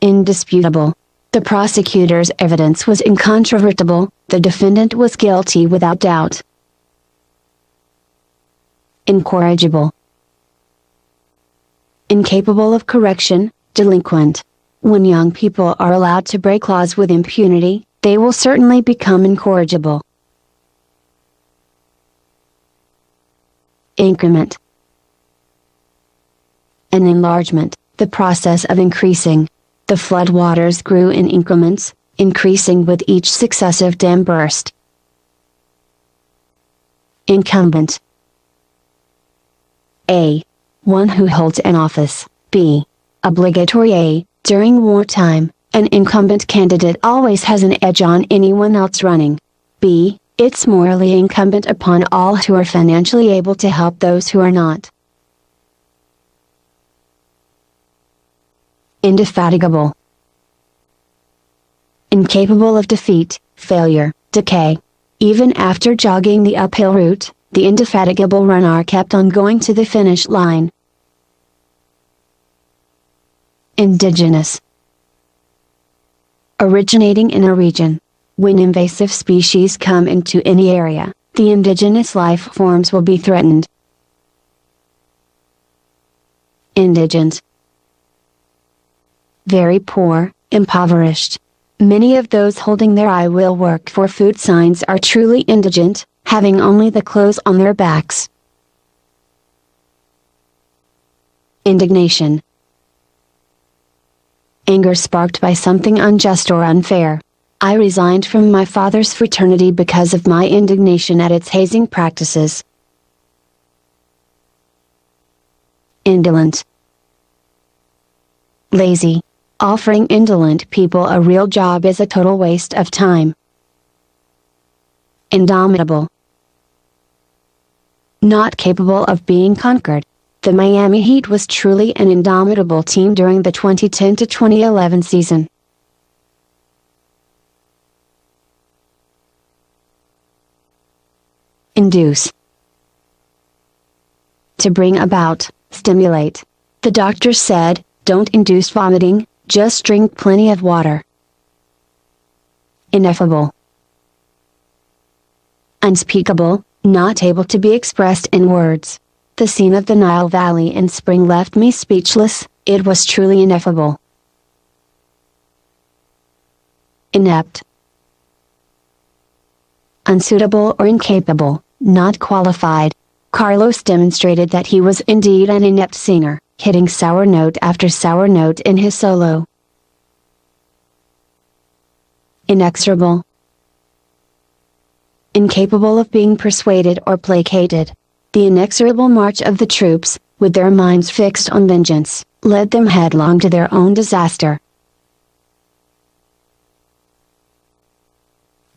Indisputable. The prosecutor's evidence was incontrovertible, the defendant was guilty without doubt. incorrigible. Incapable of correction, delinquent. When young people are allowed to break laws with impunity, they will certainly become incorrigible. Increment. An enlargement, the process of increasing. The floodwaters grew in increments, increasing with each successive dam burst. Incumbent. A. One who holds an office. B. Obligatory. A. During wartime, an incumbent candidate always has an edge on anyone else running. B. It's morally incumbent upon all who are financially able to help those who are not. Indefatigable. Incapable of defeat, failure, decay. Even after jogging the uphill route, the indefatigable runner kept on going to the finish line. Indigenous. Originating in a region. When invasive species come into any area, the indigenous life forms will be threatened. Indigent. Very poor, impoverished. Many of those holding their "I will work for food" signs are truly indigent, having only the clothes on their backs. Indignation. Anger sparked by something unjust or unfair. I resigned from my father's fraternity because of my indignation at its hazing practices. Indolent. Lazy. Offering indolent people a real job is a total waste of time. Indomitable. Not capable of being conquered. The Miami Heat was truly an indomitable team during the 2010 to 2011 season. Induce. To bring about, stimulate. The doctor said, "Don't induce vomiting, just drink plenty of water." Ineffable. Unspeakable, not able to be expressed in words. The scene of the Nile Valley in spring left me speechless, it was truly ineffable. Inept. Unsuitable or incapable, not qualified. Carlos demonstrated that he was indeed an inept singer, hitting sour note after sour note in his solo. Inexorable. Incapable of being persuaded or placated. The inexorable march of the troops, with their minds fixed on vengeance, led them headlong to their own disaster.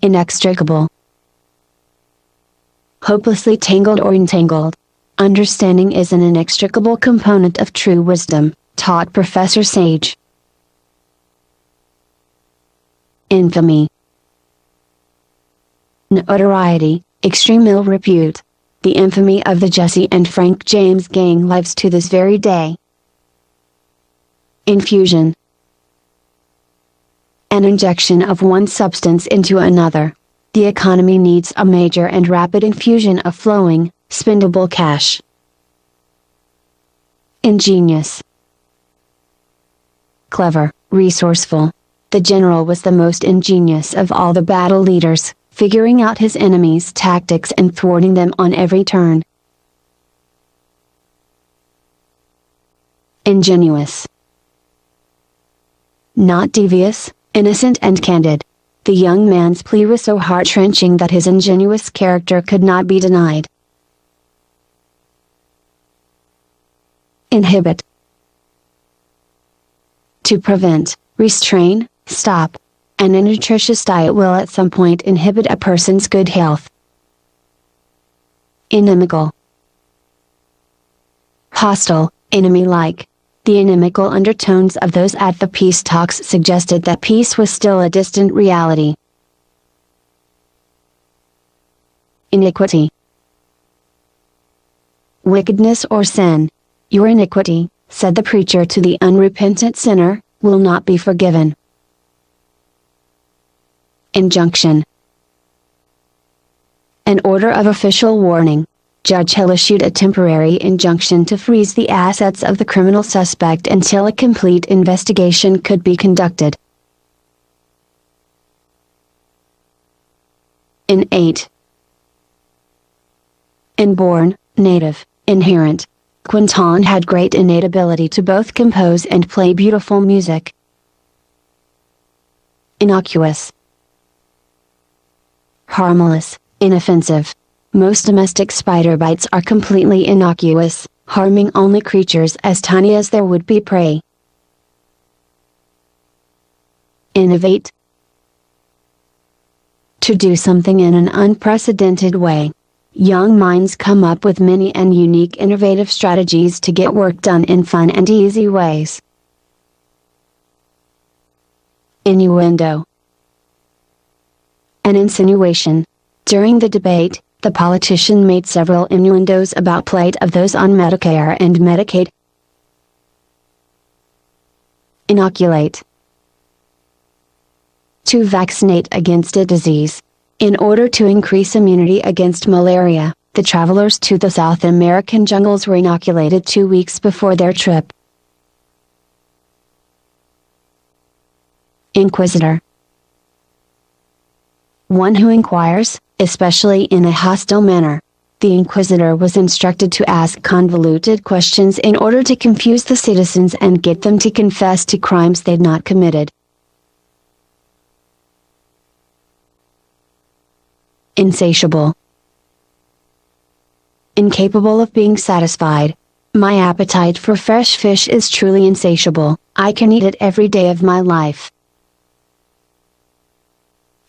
Inextricable. Hopelessly tangled or entangled. Understanding is an inextricable component of true wisdom, taught Professor Sage. Infamy. Notoriety, extreme ill repute. The infamy of the Jesse and Frank James gang lives to this very day. Infusion. An injection of one substance into another. The economy needs a major and rapid infusion of flowing, spendable cash. Ingenious. Clever, resourceful. The general was the most ingenious of all the battle leaders, figuring out his enemies' tactics and thwarting them on every turn. Ingenuous. Not devious, innocent and candid. The young man's plea was so heart-wrenching that his ingenuous character could not be denied. Inhibit. To prevent, restrain, stop. An innutritious diet will at some point inhibit a person's good health. Inimical. Hostile, enemy-like. The inimical undertones of those at the peace talks suggested that peace was still a distant reality. Iniquity. Wickedness or sin. Your iniquity, said the preacher to the unrepentant sinner, will not be forgiven. Injunction. An order of official warning. Judge Hill issued a temporary injunction to freeze the assets of the criminal suspect until a complete investigation could be conducted. In 8. Inborn, native, inherent. Quinton had great innate ability to both compose and play beautiful music. Innocuous. Harmless, inoffensive. Most domestic spider bites are completely innocuous, harming only creatures as tiny as their would-be prey. Innovate. To do something in an unprecedented way. Young minds come up with many and unique innovative strategies to get work done in fun and easy ways. Innuendo. An insinuation. During the debate, the politician made several innuendos about plight of those on Medicare and Medicaid. Inoculate. To vaccinate against a disease. In order to increase immunity against malaria, the travelers to the South American jungles were inoculated 2 weeks before their trip. Inquisitor. One who inquires, especially in a hostile manner. The inquisitor was instructed to ask convoluted questions in order to confuse the citizens and get them to confess to crimes they'd not committed. Insatiable. Incapable of being satisfied. My appetite for fresh fish is truly insatiable, I can eat it every day of my life.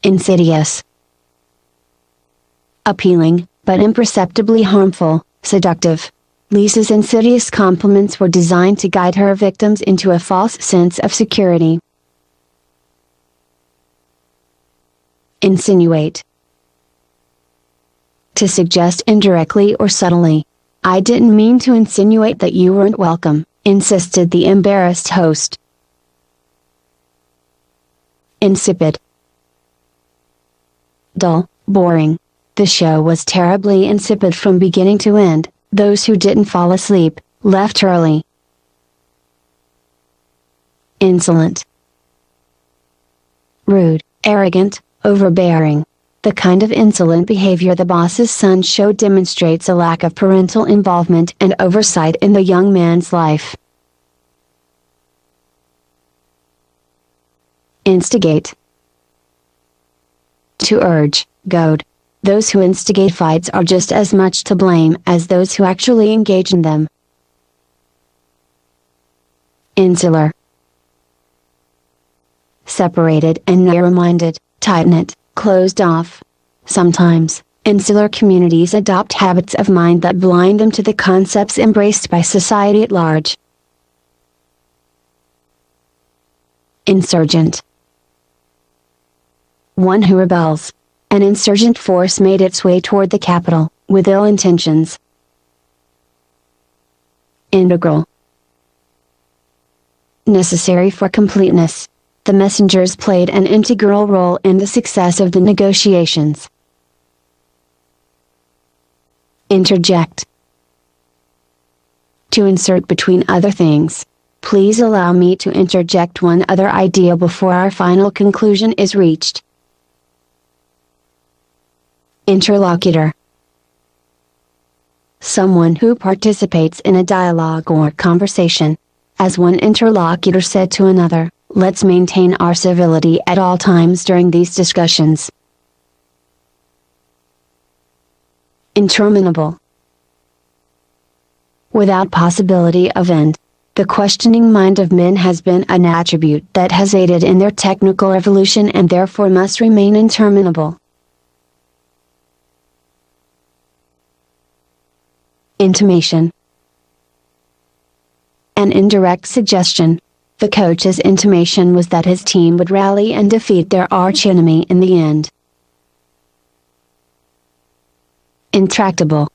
Insidious. Appealing, but imperceptibly harmful, seductive. Lisa's insidious compliments were designed to guide her victims into a false sense of security. Insinuate. To suggest indirectly or subtly. I didn't mean to insinuate that you weren't welcome, insisted the embarrassed host. Insipid. Dull, boring. The show was terribly insipid from beginning to end. Those who didn't fall asleep, left early. Insolent. Rude, arrogant, overbearing. The kind of insolent behavior the boss's son showed demonstrates a lack of parental involvement and oversight in the young man's life. Instigate. To urge, goad. Those who instigate fights are just as much to blame as those who actually engage in them. Insular. Separated and narrow-minded, tight-knit, closed off. Sometimes, insular communities adopt habits of mind that blind them to the concepts embraced by society at large. Insurgent. One who rebels. An insurgent force made its way toward the capital, with ill intentions. Integral. Necessary for completeness. The messengers played an integral role in the success of the negotiations. Interject. To insert between other things. Please allow me to interject one other idea before our final conclusion is reached. Interlocutor. Someone who participates in a dialogue or conversation. As one interlocutor said to another, let's maintain our civility at all times during these discussions. Interminable. Without possibility of end. The questioning mind of men has been an attribute that has aided in their technical evolution and therefore must remain interminable. Intimation. An indirect suggestion. The coach's intimation was that his team would rally and defeat their archenemy in the end. Intractable.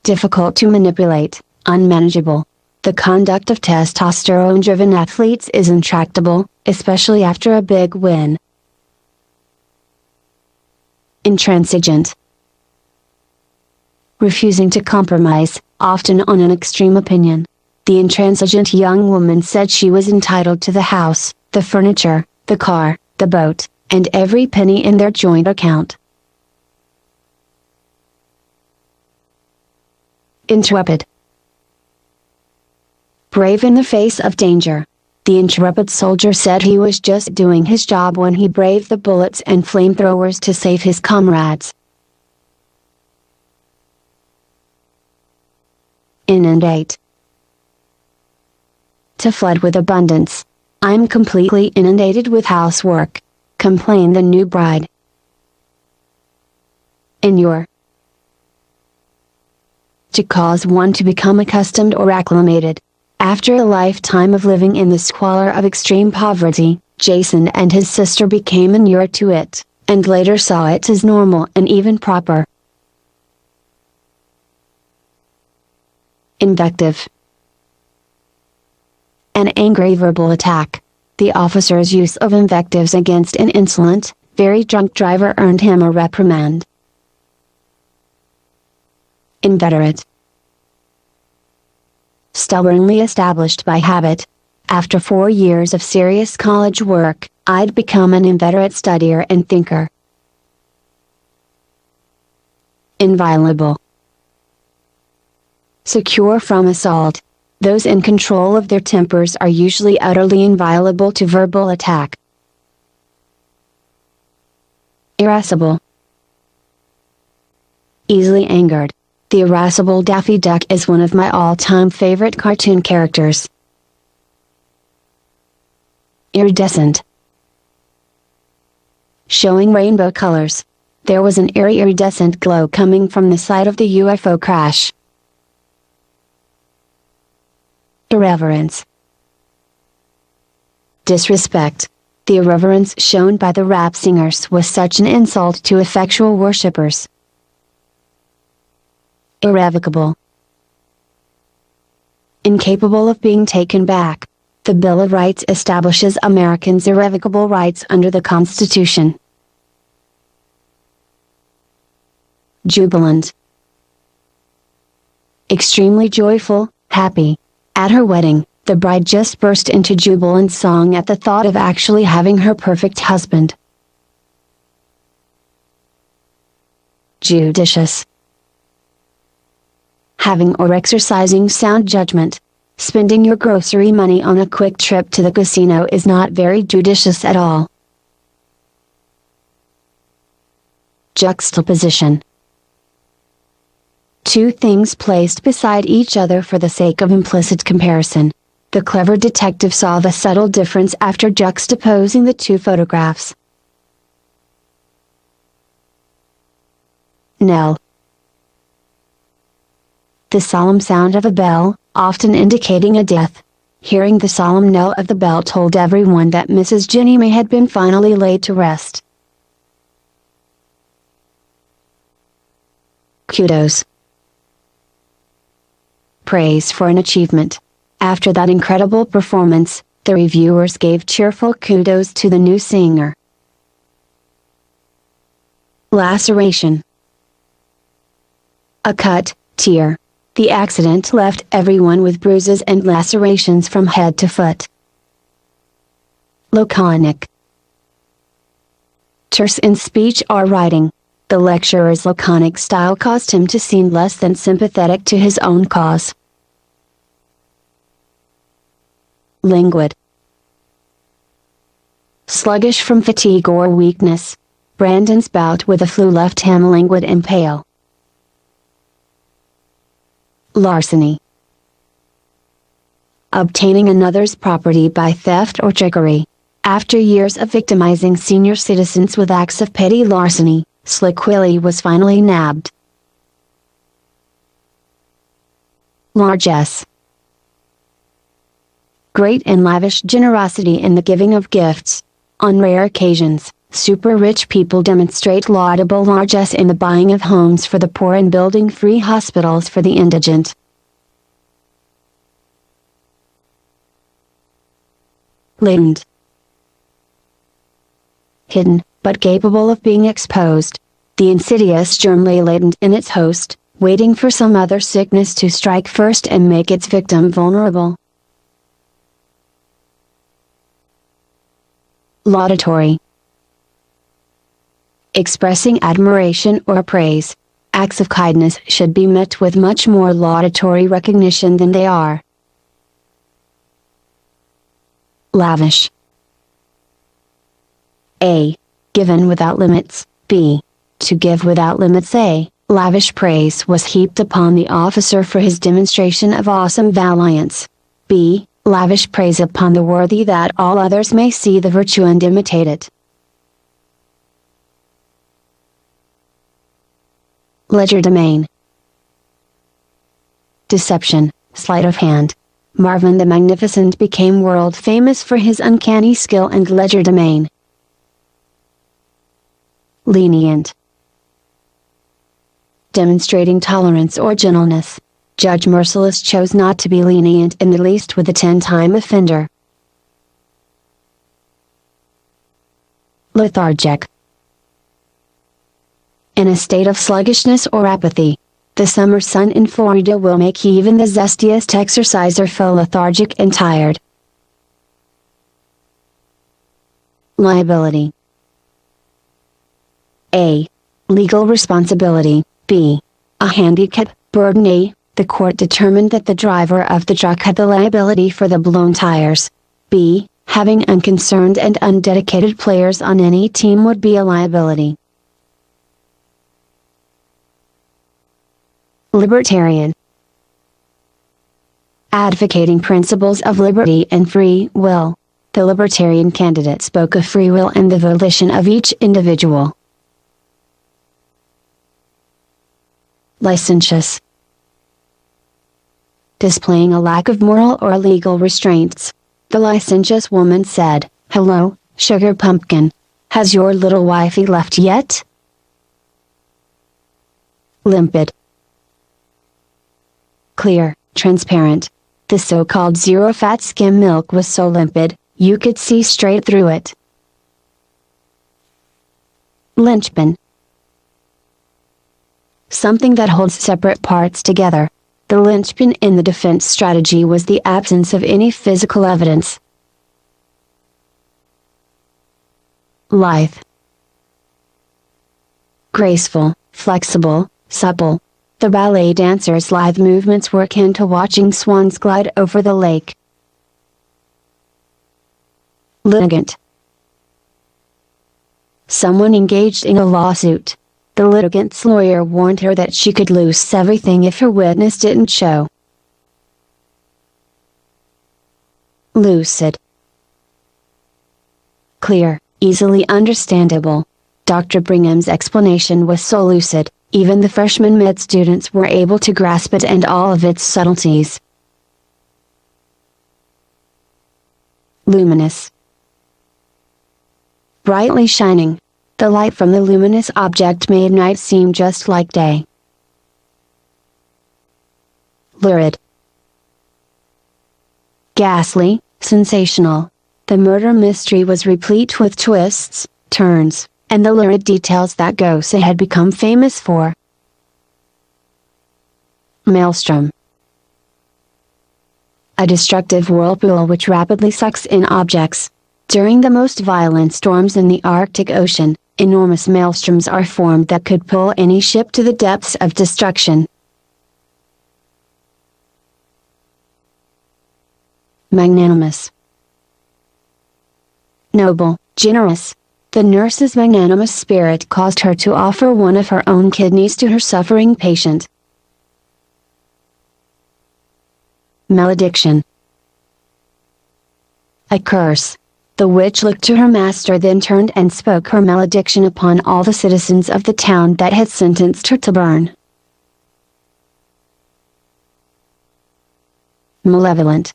Difficult to manipulate, unmanageable. The conduct of testosterone-driven athletes is intractable, especially after a big win. Intransigent. refusing to compromise, often on an extreme opinion. The intransigent young woman said she was entitled to the house, the furniture, the car, the boat, and every penny in their joint account. Intrepid. Brave in the face of danger. The intrepid soldier said he was just doing his job when he braved the bullets and flamethrowers to save his comrades. Inundate. To flood with abundance. I'm completely inundated with housework, complained the new bride. Inure. To cause one to become accustomed or acclimated. After a lifetime of living in the squalor of extreme poverty, Jason and his sister became inured to it, and later saw it as normal and even proper. Invective. An angry verbal attack. The officer's use of invectives against an insolent, very drunk driver earned him a reprimand. Inveterate. Stubbornly established by habit. After 4 years of serious college work, I'd become an inveterate studier and thinker. Inviolable. Secure from assault. Those in control of their tempers are usually utterly inviolable to verbal attack. Irascible. Easily angered. The irascible Daffy Duck is one of my all-time favorite cartoon characters. Iridescent. Showing rainbow colors. There was an eerie iridescent glow coming from the site of the UFO crash. Irreverence. Disrespect. The irreverence shown by the rap singers was such an insult to effectual worshippers. Irrevocable. Incapable of being taken back. The Bill of Rights establishes Americans' irrevocable rights under the Constitution. Jubilant. Extremely joyful, happy. At her wedding, the bride just burst into jubilant song at the thought of actually having her perfect husband. Judicious. Having or exercising sound judgment. Spending your grocery money on a quick trip to the casino is not very judicious at all. Juxtaposition. Two things placed beside each other for the sake of implicit comparison. The clever detective saw the subtle difference after juxtaposing the two photographs. Knell. The solemn sound of a bell, often indicating a death. Hearing the solemn knell of the bell told everyone that Mrs. Jenny May had been finally laid to rest. Kudos. Praise for an achievement. After that incredible performance, the reviewers gave cheerful kudos to the new singer. Laceration. A cut, tear. The accident left everyone with bruises and lacerations from head to foot. Laconic. Terse in speech or writing. The lecturer's laconic style caused him to seem less than sympathetic to his own cause. Languid. Sluggish from fatigue or weakness. Brandon's bout with the flu left him languid and pale. Larceny. Obtaining another's property by theft or trickery. After years of victimizing senior citizens with acts of petty larceny, Slick Willie was finally nabbed. Largesse. Great and lavish generosity in the giving of gifts. On rare occasions, super rich people demonstrate laudable largesse in the buying of homes for the poor and building free hospitals for the indigent. Latent. Hidden, but capable of being exposed. The insidious germ lay latent in its host, waiting for some other sickness to strike first and make its victim vulnerable. Laudatory. Expressing admiration or praise. Acts of kindness should be met with much more laudatory recognition than they are. Lavish. A. Given without limits. B. To give without limits. A. Lavish praise was heaped upon the officer for his demonstration of awesome valiance. B. Lavish praise upon the worthy that all others may see the virtue and imitate it. Legerdemain. Deception, sleight of hand. Marvin the Magnificent became world famous for his uncanny skill and legerdemain. Lenient. Demonstrating tolerance or gentleness. Judge Merciless chose not to be lenient in the least with a 10-time offender. Lethargic. In a state of sluggishness or apathy. The summer sun in Florida will make even the zestiest exerciser feel lethargic and tired. Liability. A. Legal responsibility. B. A handicap, burden. A. The court determined that the driver of the truck had the liability for the blown tires. B. Having unconcerned and undedicated players on any team would be a liability. Libertarian. Advocating principles of liberty and free will. The libertarian candidate spoke of free will and the volition of each individual. Licentious. Displaying a lack of moral or legal restraints. The licentious woman said, "Hello, sugar pumpkin. Has your little wifey left yet?" Limpid. Clear, transparent. The so-called zero-fat skim milk was so limpid, you could see straight through it. Linchpin. Something that holds separate parts together. The linchpin in the defense strategy was the absence of any physical evidence. Lithe. Graceful, flexible, supple. The ballet dancer's lithe movements were akin to watching swans glide over the lake. Litigant. Someone engaged in a lawsuit. The litigant's lawyer warned her that she could lose everything if her witness didn't show. Lucid. Clear, easily understandable. Dr. Bringham's explanation was so lucid, even the freshman med students were able to grasp it and all of its subtleties. Luminous. Brightly shining. The light from the luminous object made night seem just like day. Lurid. Ghastly, sensational. The murder mystery was replete with twists, turns, and the lurid details that Gosse had become famous for. Maelstrom. A destructive whirlpool which rapidly sucks in objects. During the most violent storms in the Arctic Ocean, enormous maelstroms are formed that could pull any ship to the depths of destruction. Magnanimous. Noble, generous. The nurse's magnanimous spirit caused her to offer one of her own kidneys to her suffering patient. Malediction. A curse. The witch looked to her master, then turned and spoke her malediction upon all the citizens of the town that had sentenced her to burn. Malevolent.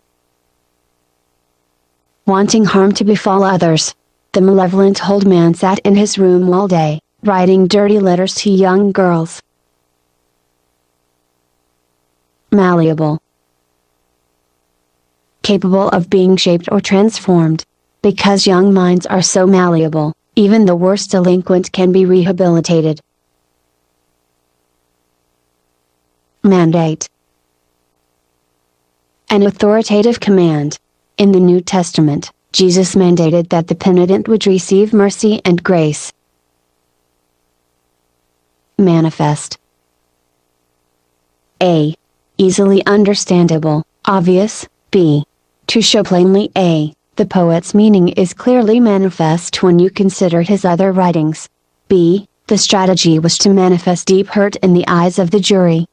Wanting harm to befall others. The malevolent old man sat in his room all day, writing dirty letters to young girls. Malleable. Capable of being shaped or transformed. Because young minds are so malleable, even the worst delinquent can be rehabilitated. Mandate. An authoritative command. In the New Testament, Jesus mandated that the penitent would receive mercy and grace. Manifest. A. Easily understandable, obvious. B. To show plainly. A. The poet's meaning is clearly manifest when you consider his other writings. B. The strategy was to manifest deep hurt in the eyes of the jury.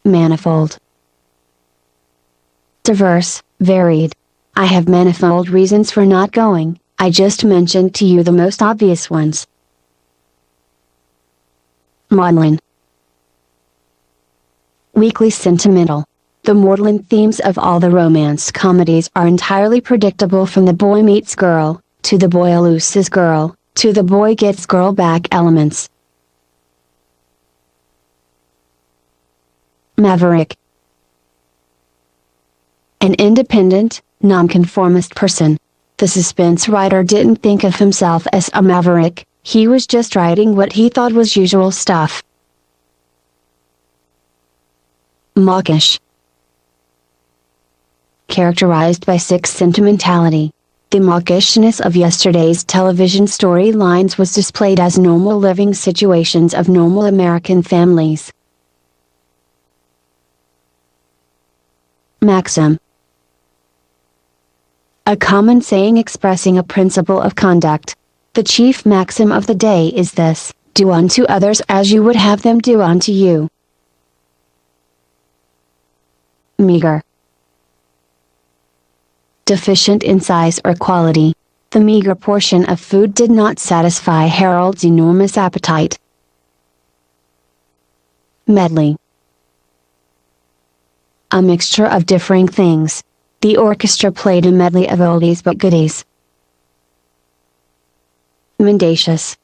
Manifold. Diverse, varied. I have manifold reasons for not going, I just mentioned to you the most obvious ones. Maudlin. Weakly sentimental. The maudlin themes of all the romance comedies are entirely predictable, from the boy meets girl, to the boy loses girl, to the boy gets girl back elements. Maverick. An independent, nonconformist person. The suspense writer didn't think of himself as a maverick, he was just writing what he thought was usual stuff. Mawkish. Characterized by sick sentimentality. The mawkishness of yesterday's television storylines was displayed as normal living situations of normal American families. Maxim. A common saying expressing a principle of conduct. The chief maxim of the day is this: do unto others as you would have them do unto you. Meager. Deficient in size or quality. The meager portion of food did not satisfy Harold's enormous appetite. Medley. A mixture of differing things. The orchestra played a medley of oldies but goodies. Mendacious.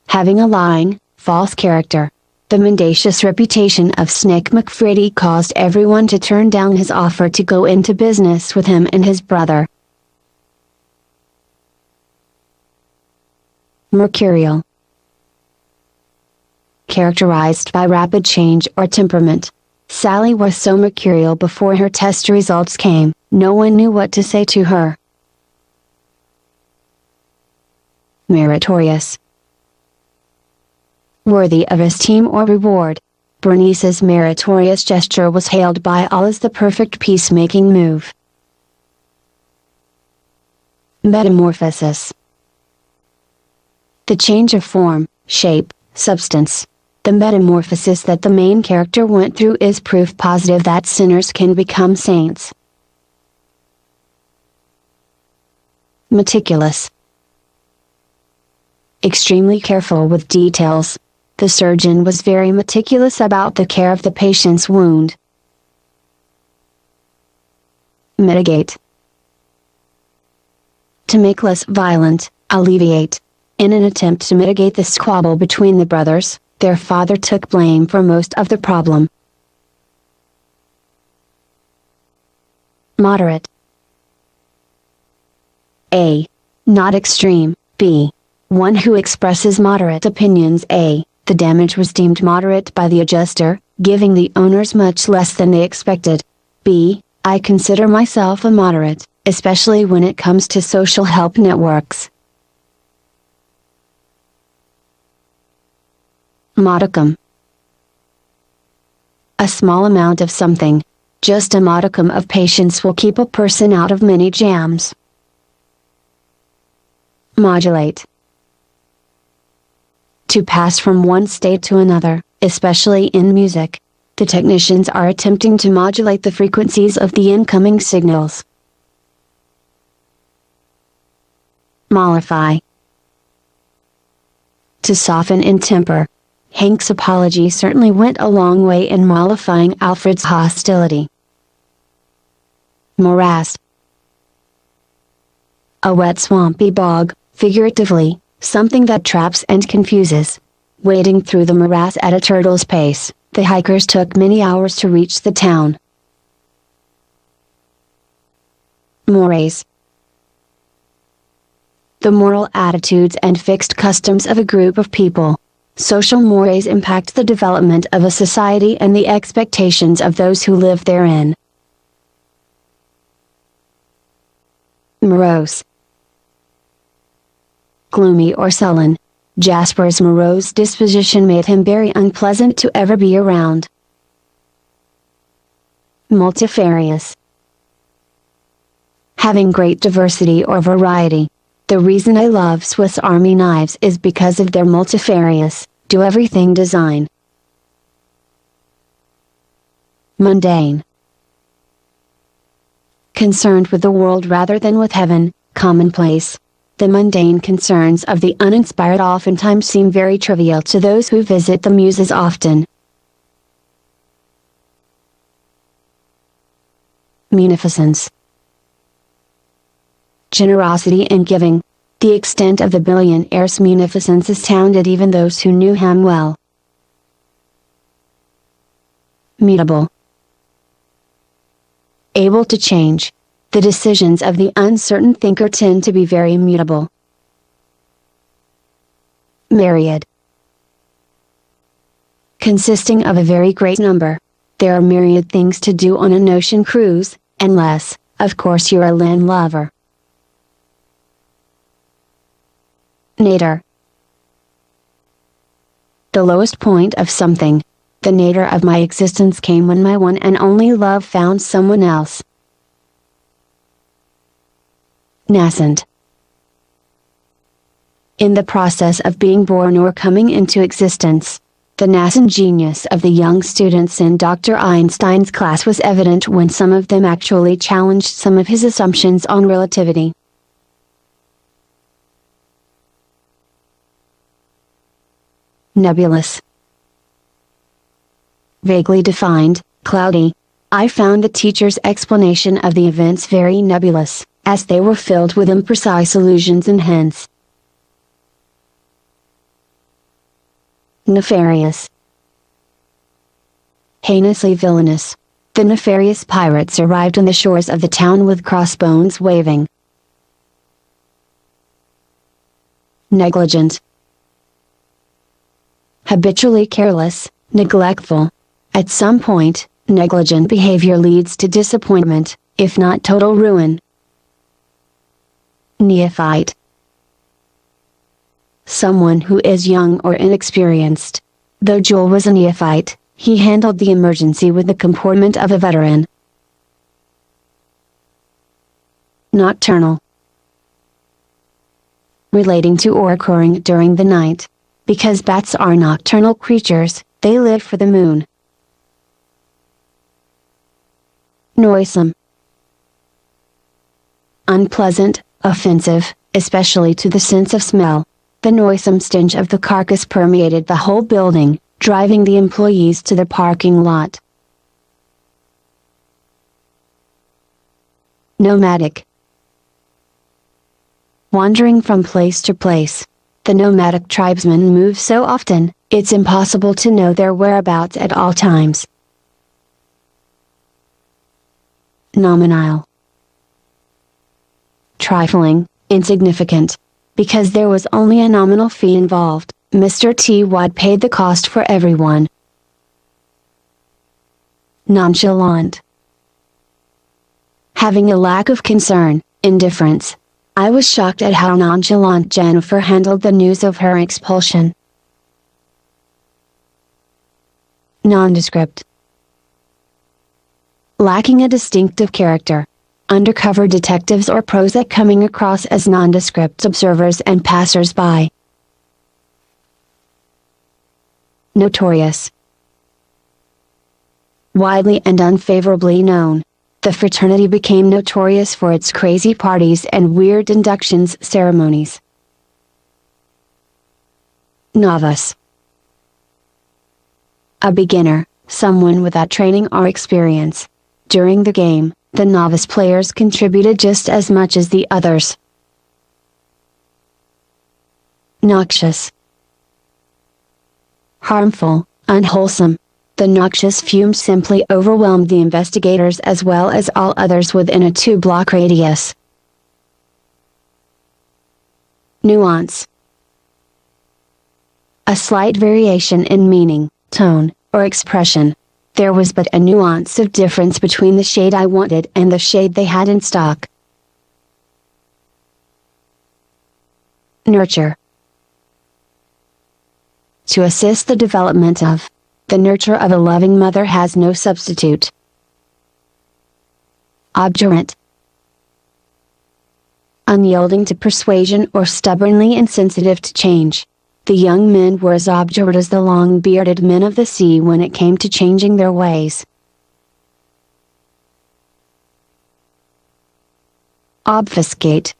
Having a lying, false character. The mendacious reputation of Snake McFreddy caused everyone to turn down his offer to go into business with him and his brother. Mercurial. Characterized by rapid change or temperament. Sally was so mercurial before her test results came, no one knew what to say to her. Meritorious. Worthy of esteem or reward. Bernice's meritorious gesture was hailed by all as the perfect peacemaking move. Metamorphosis. The change of form, shape, substance. The metamorphosis that the main character went through is proof positive that sinners can become saints. Meticulous. Extremely careful with details. The surgeon was very meticulous about the care of the patient's wound. Mitigate. To make less violent, alleviate. In an attempt to mitigate the squabble between the brothers, their father took blame for most of the problem. Moderate. A. Not extreme. B. One who expresses moderate opinions. A. The damage was deemed moderate by the adjuster, giving the owners much less than they expected. B. I consider myself a moderate, especially when it comes to social help networks. Modicum. A small amount of something. Just a modicum of patience will keep a person out of many jams. Modulate. To pass from one state to another, especially in music. The technicians are attempting to modulate the frequencies of the incoming signals. Mollify. To soften in temper. Hank's apology certainly went a long way in mollifying Alfred's hostility. Morass. A wet swampy bog, figuratively, something that traps and confuses. Wading through the morass at a turtle's pace, the hikers took many hours to reach the town. Mores. The moral attitudes and fixed customs of a group of people. social mores impact the development of a society and the expectations of those who live therein. Morose. Gloomy or sullen. Jasper's morose disposition made him very unpleasant to ever be around. Multifarious. Having great diversity or variety. The reason I love Swiss Army knives is because of their multifarious, do-everything design. Mundane. Concerned with the world rather than with heaven, commonplace. The mundane concerns of the uninspired oftentimes seem very trivial to those who visit the muses often. Munificence. Generosity and giving. The extent of the billionaire's munificence astounded even those who knew him well. Mutable. Able to change. The decisions of the uncertain thinker tend to be very mutable. Myriad. Consisting of a very great number. There are myriad things to do on an ocean cruise, unless, of course, you're a land lover. Nadir. The lowest point of something. The nadir of my existence came when my one and only love found someone else. Nascent. In the process of being born or coming into existence. The nascent genius of the young students in Dr. Einstein's class was evident when some of them actually challenged some of his assumptions on relativity. Nebulous. Vaguely defined, cloudy. I found the teacher's explanation of the events very nebulous, as they were filled with imprecise allusions and hints. Nefarious. Heinously villainous. The nefarious pirates arrived on the shores of the town with crossbones waving. Negligent. Habitually careless, neglectful. At some point, negligent behavior leads to disappointment, if not total ruin. Neophyte. Someone who is young or inexperienced. Though Joel was a neophyte, he handled the emergency with the comportment of a veteran. Nocturnal. Relating to or occurring during the night. Because bats are nocturnal creatures, they live for the moon. Noisome. Unpleasant, offensive, especially to the sense of smell. The noisome stench of the carcass permeated the whole building, driving the employees to the parking lot. Nomadic. Wandering from place to place. The nomadic tribesmen move so often, it's impossible to know their whereabouts at all times. Nominal. Trifling, insignificant. Because there was only a nominal fee involved, Mr. T. Watt paid the cost for everyone. Nonchalant. Having a lack of concern, indifference. I was shocked at how nonchalant Jennifer handled the news of her expulsion. Nondescript. Lacking a distinctive character. Undercover detectives or pros coming across as nondescript observers and passers-by. Notorious. Widely and unfavorably known. The fraternity became notorious for its crazy parties and weird inductions ceremonies. Novice. A beginner, someone without training or experience. During the game, the novice players contributed just as much as the others. Noxious. Harmful, unwholesome. The noxious fumes simply overwhelmed the investigators as well as all others within a 2-block radius. Nuance. a slight variation in meaning, tone, or expression. There was but a nuance of difference between the shade I wanted and the shade they had in stock. Nurture. To assist the development of. The nurture of a loving mother has no substitute. Obdurate. Unyielding to persuasion or stubbornly insensitive to change. The young men were as obdurate as the long-bearded men of the sea when it came to changing their ways. Obfuscate.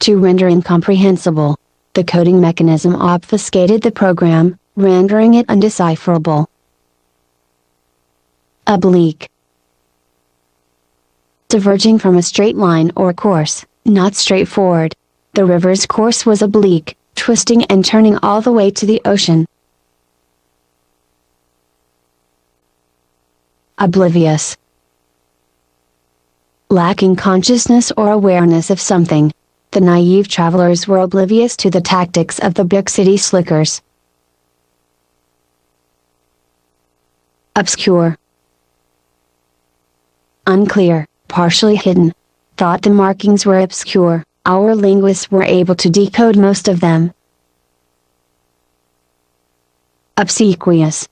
To render incomprehensible. The coding mechanism obfuscated the program, rendering it undecipherable. Oblique. Diverging from a straight line or course, not straightforward. The river's course was oblique, twisting and turning all the way to the ocean. Oblivious. Lacking consciousness or awareness of something. The naive travelers were oblivious to the tactics of the big city slickers. Obscure. Unclear, partially hidden. Thought the markings were obscure, our linguists were able to decode most of them. Obsequious.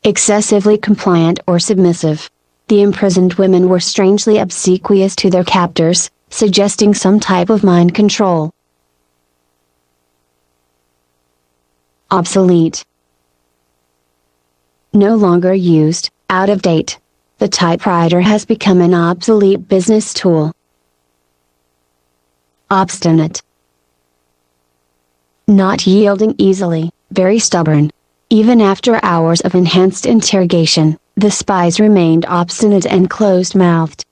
Excessively compliant or submissive. The imprisoned women were strangely obsequious to their captors, suggesting some type of mind control. Obsolete. No longer used, out of date. The typewriter has become an obsolete business tool. Obstinate. Not yielding easily, very stubborn. Even after hours of enhanced interrogation, the spies remained obstinate and closed-mouthed.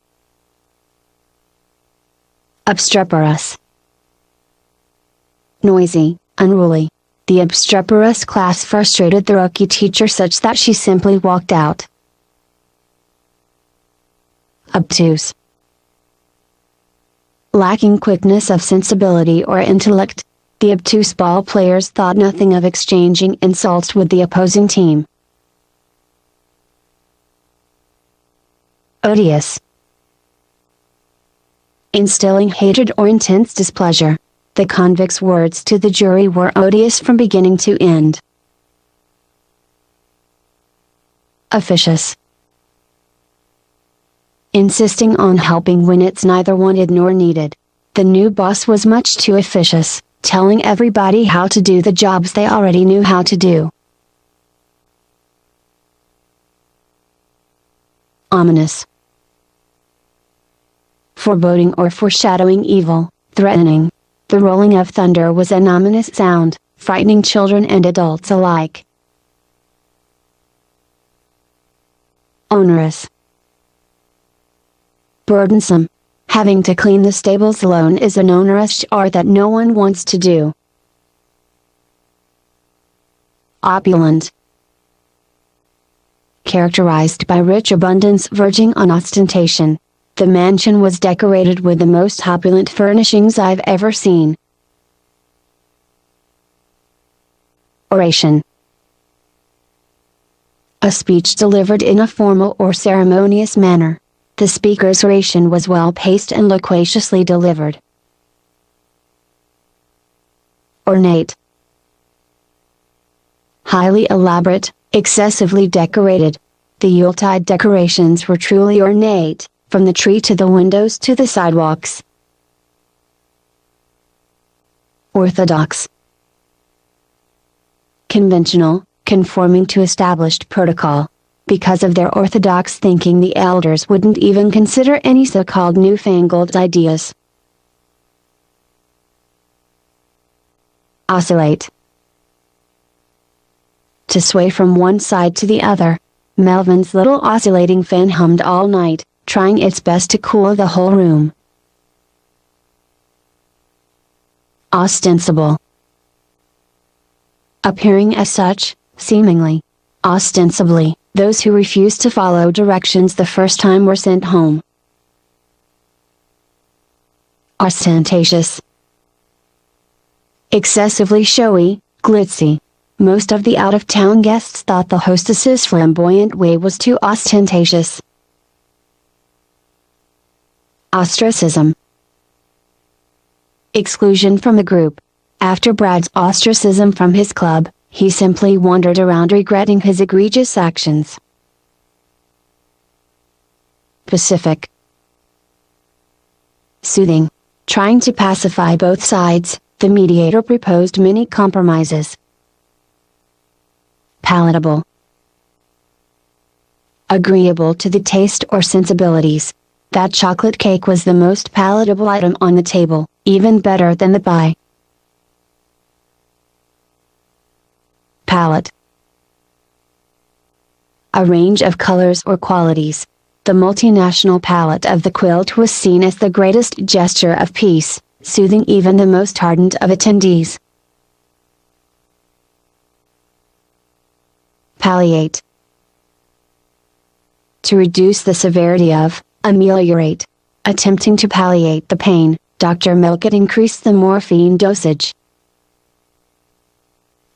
Obstreperous. Noisy, unruly. The obstreperous class frustrated the rookie teacher such that she simply walked out. Obtuse. Lacking quickness of sensibility or intellect. The obtuse ball players thought nothing of exchanging insults with the opposing team. Odious. Instilling hatred or intense displeasure. The convict's words to the jury were odious from beginning to end. Officious. Insisting on helping when it's neither wanted nor needed. The new boss was much too officious, telling everybody how to do the jobs they already knew how to do. Ominous. Foreboding or foreshadowing evil, threatening. The rolling of thunder was an ominous sound, frightening children and adults alike. Onerous. Burdensome. Having to clean the stables alone is an onerous chore that no one wants to do. Opulent. Characterized by rich abundance verging on ostentation. The mansion was decorated with the most opulent furnishings I've ever seen. Oration. A speech delivered in a formal or ceremonious manner. The speaker's oration was well-paced and loquaciously delivered. Ornate. Highly elaborate, excessively decorated. The Yuletide decorations were truly ornate, from the tree to the windows to the sidewalks. Orthodox. Conventional, conforming to established protocol. Because of their orthodox thinking, the elders wouldn't even consider any so-called newfangled ideas. Oscillate. To sway from one side to the other. Melvin's little oscillating fan hummed all night, trying its best to cool the whole room. Ostensible. Appearing as such, seemingly. Ostensibly, those who refused to follow directions the first time were sent home. Ostentatious. excessively showy, glitzy. Most of the out-of-town guests thought the hostess's flamboyant way was too ostentatious. Ostracism. Exclusion from the group. After Brad's ostracism from his club, he simply wandered around regretting his egregious actions. Pacific. Soothing. Trying to pacify both sides, the mediator proposed many compromises. Palatable. Agreeable to the taste or sensibilities. That chocolate cake was the most palatable item on the table, even better than the pie. Palette. A range of colors or qualities. The multinational palette of the quilt was seen as the greatest gesture of peace, soothing even the most hardened of attendees. Palliate. To reduce the severity of, ameliorate. Attempting to palliate the pain, Dr. Melkett increased the morphine dosage.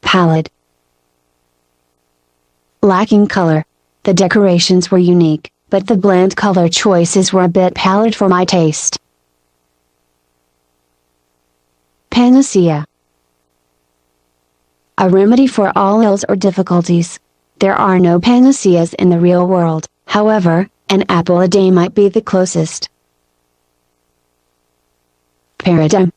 Pallid. Lacking color. The decorations were unique, but the bland color choices were a bit pallid for my taste. Panacea. A remedy for all ills or difficulties. There are no panaceas in the real world, however, an apple a day might be the closest. Paradigm.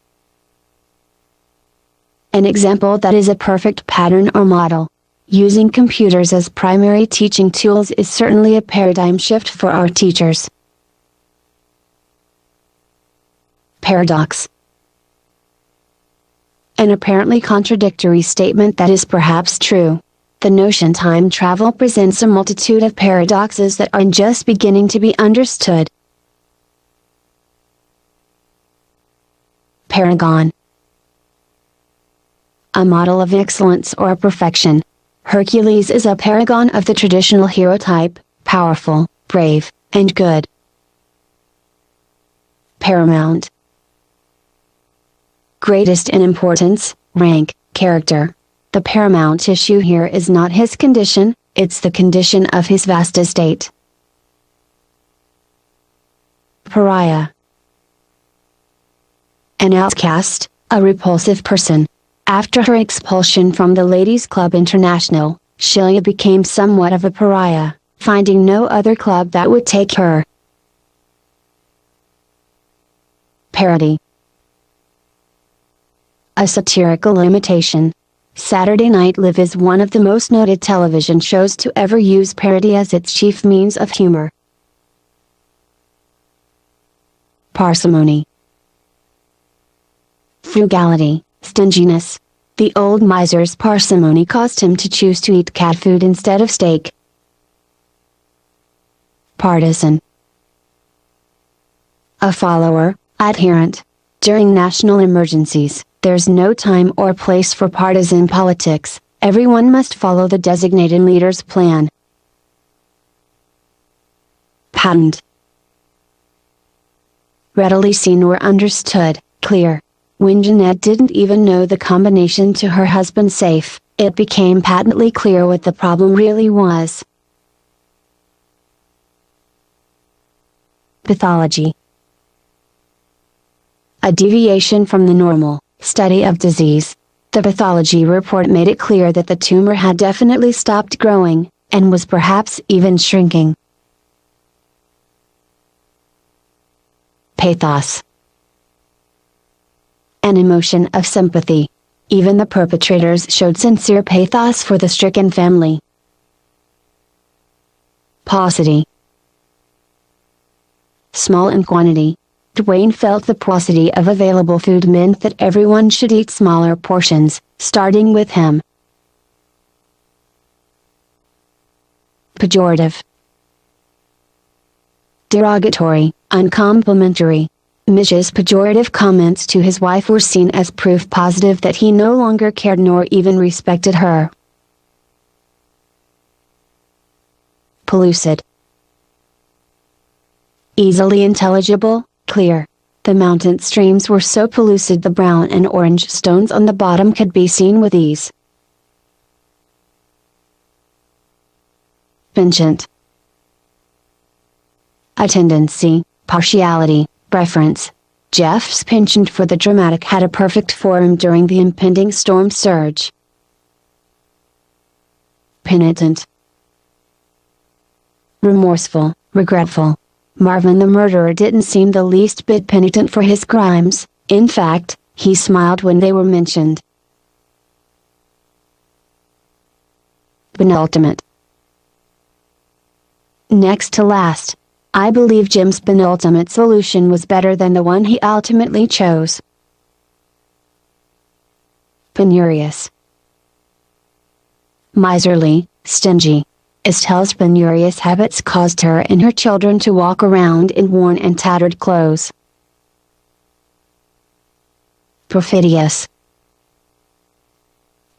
An example that is a perfect pattern or model. Using computers as primary teaching tools is certainly a paradigm shift for our teachers. Paradox. An apparently contradictory statement that is perhaps true. The notion time travel presents a multitude of paradoxes that are just beginning to be understood. Paragon. A model of excellence or perfection. Hercules is a paragon of the traditional hero type, powerful, brave, and good. Paramount. Greatest in importance, rank, character. The paramount issue here is not his condition, it's the condition of his vast estate. Pariah. An outcast, a repulsive person. After her expulsion from the Ladies' Club International, Sheila became somewhat of a pariah, finding no other club that would take her. Parody. A satirical imitation. Saturday Night Live is one of the most noted television shows to ever use parody as its chief means of humor. Parsimony. Frugality, stinginess. The old miser's parsimony caused him to choose to eat cat food instead of steak. Partisan. A follower, adherent. During national emergencies, there's no time or place for partisan politics, everyone must follow the designated leader's plan. Patent. Readily seen or understood, clear. When Jeanette didn't even know the combination to her husband's safe, it became patently clear what the problem really was. Pathology. A deviation from the normal study of disease. The pathology report made it clear that the tumor had definitely stopped growing, and was perhaps even shrinking. Pathos. An emotion of sympathy. Even the perpetrators showed sincere pathos for the stricken family. Paucity. Small in quantity. Dwayne felt the paucity of available food meant that everyone should eat smaller portions, starting with him. Pejorative. Derogatory, uncomplimentary. Mitch's pejorative comments to his wife were seen as proof positive that he no longer cared nor even respected her. Pellucid. Easily intelligible, clear. The The mountain streams were so pellucid the brown and orange stones on the bottom could be seen with ease. Penchant. A tendency, partiality, preference. Jeff's penchant for the dramatic had a perfect forum during the impending storm surge. Penitent. Remorseful, regretful. Marvin the murderer didn't seem the least bit penitent for his crimes, in fact, he smiled when they were mentioned. Penultimate. Next to last. I believe Jim's penultimate solution was better than the one he ultimately chose. Penurious. Miserly, stingy. Estelle's penurious habits caused her and her children to walk around in worn and tattered clothes. Perfidious.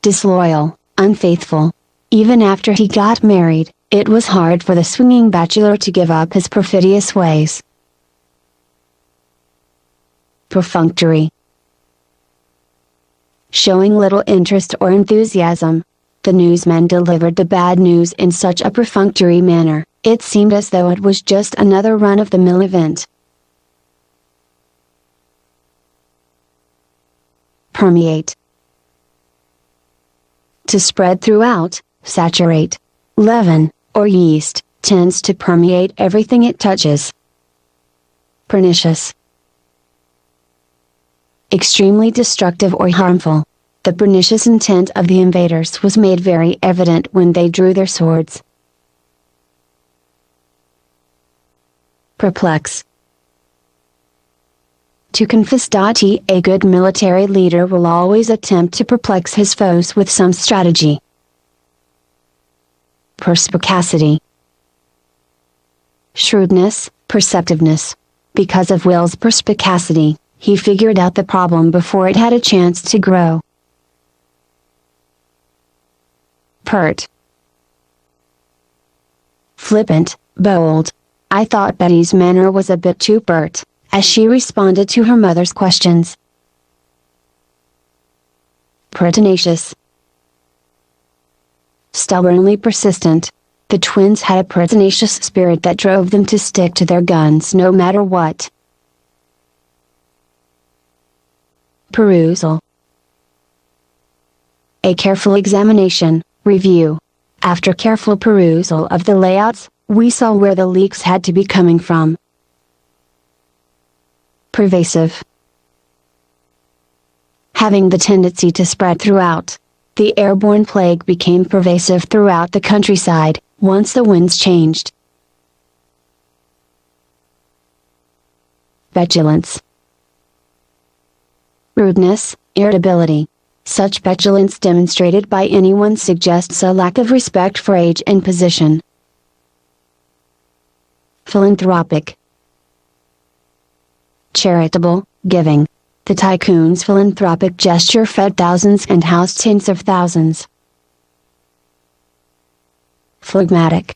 Disloyal, unfaithful. Even after he got married, it was hard for the swinging bachelor to give up his perfidious ways. Perfunctory. Showing little interest or enthusiasm. The newsman delivered the bad news in such a perfunctory manner, it seemed as though it was just another run-of-the-mill event. Permeate. To spread throughout, saturate. Leaven, or yeast, tends to permeate everything it touches. Pernicious. Extremely destructive or harmful. The pernicious intent of the invaders was made very evident when they drew their swords. Perplex. To confess. A good military leader will always attempt to perplex his foes with some strategy. Perspicacity. Shrewdness, perceptiveness. Because of Will's perspicacity, he figured out the problem before it had a chance to grow. Pert. Flippant, bold. I thought Betty's manner was a bit too pert, as she responded to her mother's questions. Pertinacious. Stubbornly persistent. The twins had a pertinacious spirit that drove them to stick to their guns no matter what. Perusal. A careful examination, review. After careful perusal of the layouts, we saw where the leaks had to be coming from. Pervasive. Having the tendency to spread throughout. The airborne plague became pervasive throughout the countryside, once the winds changed. Petulance. Rudeness, irritability. Such petulance demonstrated by anyone suggests a lack of respect for age and position. Philanthropic. Charitable, giving. The tycoon's philanthropic gesture fed thousands and housed tens of thousands. Phlegmatic.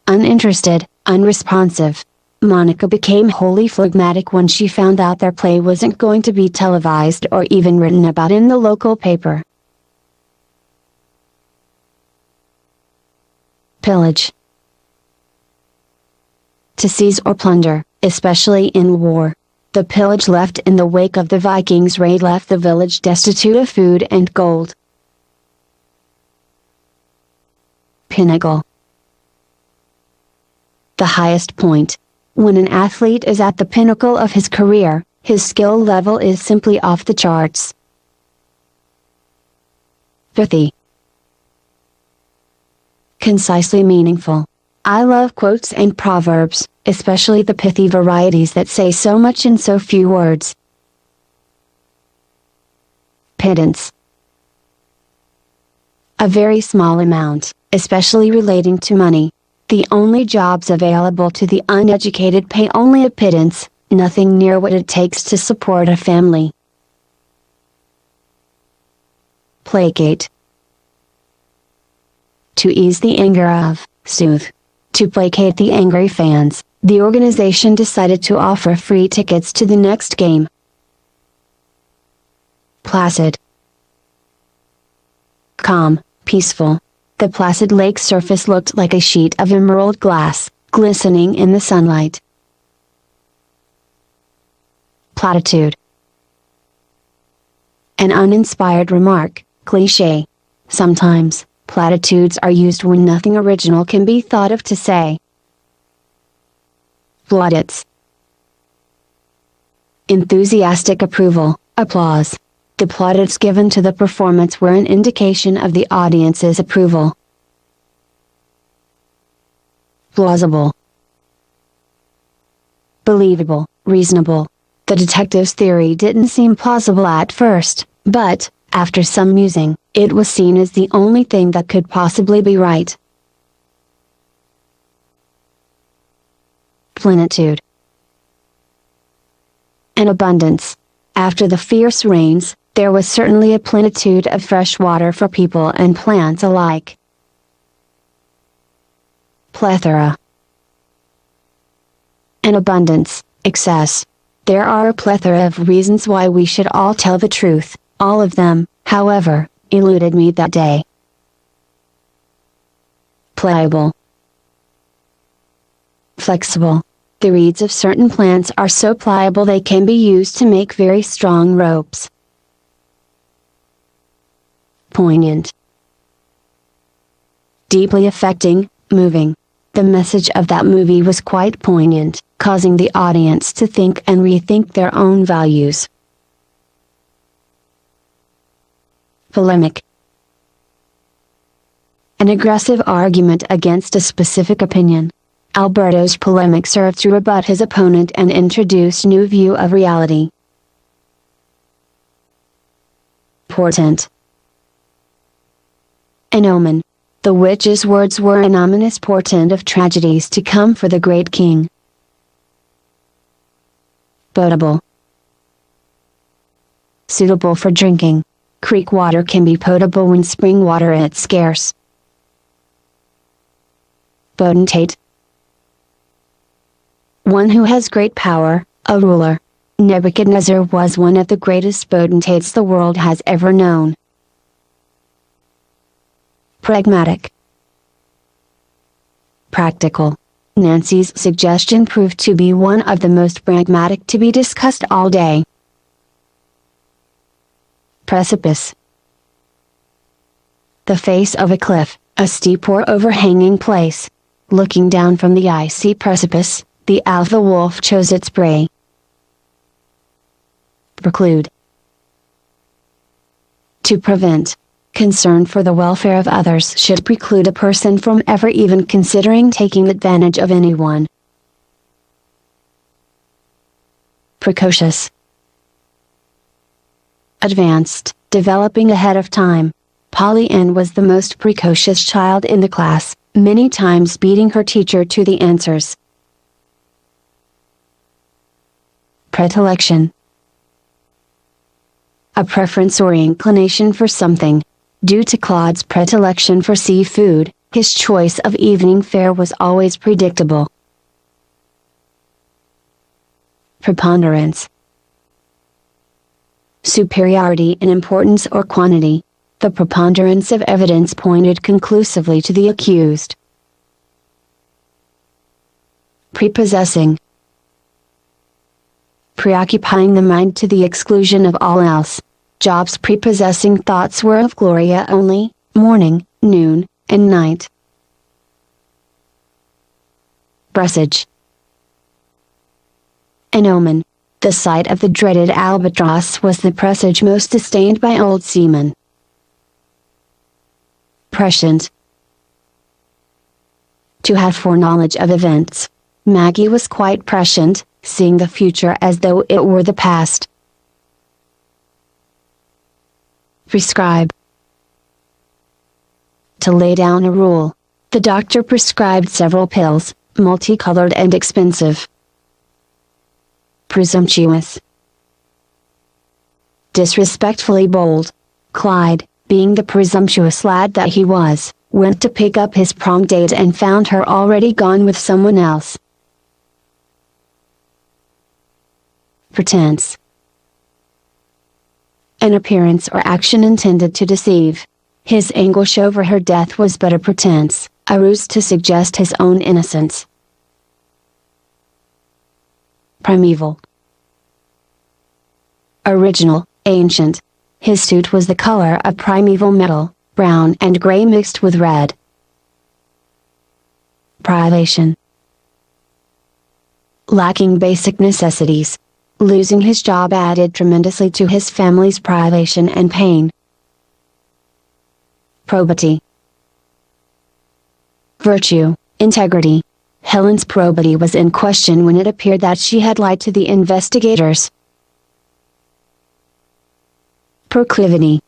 Uninterested, unresponsive. Monica became wholly phlegmatic when she found out their play wasn't going to be televised or even written about in the local paper. Pillage. To seize or plunder, especially in war. The pillage left in the wake of the Vikings' raid left the village destitute of food and gold. Pinnacle. The highest point. When an athlete is at the pinnacle of his career, his skill level is simply off the charts. Pithy. Concisely meaningful. I love quotes and proverbs, especially the pithy varieties that say so much in so few words. Pittance. A very small amount, especially relating to money. The only jobs available to the uneducated pay only a pittance, nothing near what it takes to support a family. Placate. To ease the anger of, soothe. To placate the angry fans, the organization decided to offer free tickets to the next game. Placid. Calm, peaceful. The placid lake surface looked like a sheet of emerald glass, glistening in the sunlight. Platitude. An uninspired remark, cliché. Sometimes, platitudes are used when nothing original can be thought of to say. Plaudits. Enthusiastic approval, applause. The plaudits given to the performance were an indication of the audience's approval. Plausible. Believable, reasonable. The detective's theory didn't seem plausible at first, but, after some musing, it was seen as the only thing that could possibly be right. Plenitude. An abundance. After the fierce rains, there was certainly a plenitude of fresh water for people and plants alike. Plethora. An abundance, excess. There are a plethora of reasons why we should all tell the truth. All of them, however, eluded me that day. Pliable. Flexible. The reeds of certain plants are so pliable they can be used to make very strong ropes. Poignant. Deeply affecting, moving. The message of that movie was quite poignant, causing the audience to think and rethink their own values. Polemic. An aggressive argument against a specific opinion. Alberto's polemic served to rebut his opponent and introduce new view of reality. Portent. An omen. The witch's words were an ominous portent of tragedies to come for the great king. Potable. Suitable for drinking. Creek water can be potable when spring water is scarce. Potentate. One who has great power, a ruler. Nebuchadnezzar was one of the greatest potentates the world has ever known. Pragmatic. Practical. Nancy's suggestion proved to be one of the most pragmatic to be discussed all day. Precipice. The face of a cliff, a steep or overhanging place. Looking down from the icy precipice, the alpha wolf chose its prey. Preclude. To prevent. Concern for the welfare of others should preclude a person from ever even considering taking advantage of anyone. Precocious. Advanced, developing ahead of time. Polly Ann was the most precocious child in the class, many times beating her teacher to the answers. Predilection. A preference or inclination for something. Due to Claude's predilection for seafood, his choice of evening fare was always predictable. Preponderance. Superiority in importance or quantity. The preponderance of evidence pointed conclusively to the accused. Prepossessing. Preoccupying the mind to the exclusion of all else. Job's prepossessing thoughts were of Gloria only, morning, noon, and night. Presage. An omen. The sight of the dreaded albatross was the presage most disdained by old seamen. Prescient. To have foreknowledge of events. Maggie was quite prescient, seeing the future as though it were the past. Prescribe. To lay down a rule. The doctor prescribed several pills, multicolored and expensive. Presumptuous. Disrespectfully bold. Clyde, being the presumptuous lad that he was, went to pick up his prom date and found her already gone with someone else. pretense. An appearance or action intended to deceive. His anguish over her death was but a pretense, a ruse to suggest his own innocence. Primeval. Original, ancient. His suit was the color of primeval metal, brown and gray mixed with red. Privation. Lacking basic necessities. Losing his job added tremendously to his family's privation and pain. Probity. Virtue, integrity. Helen's probity was in question when it appeared that she had lied to the investigators. Proclivity.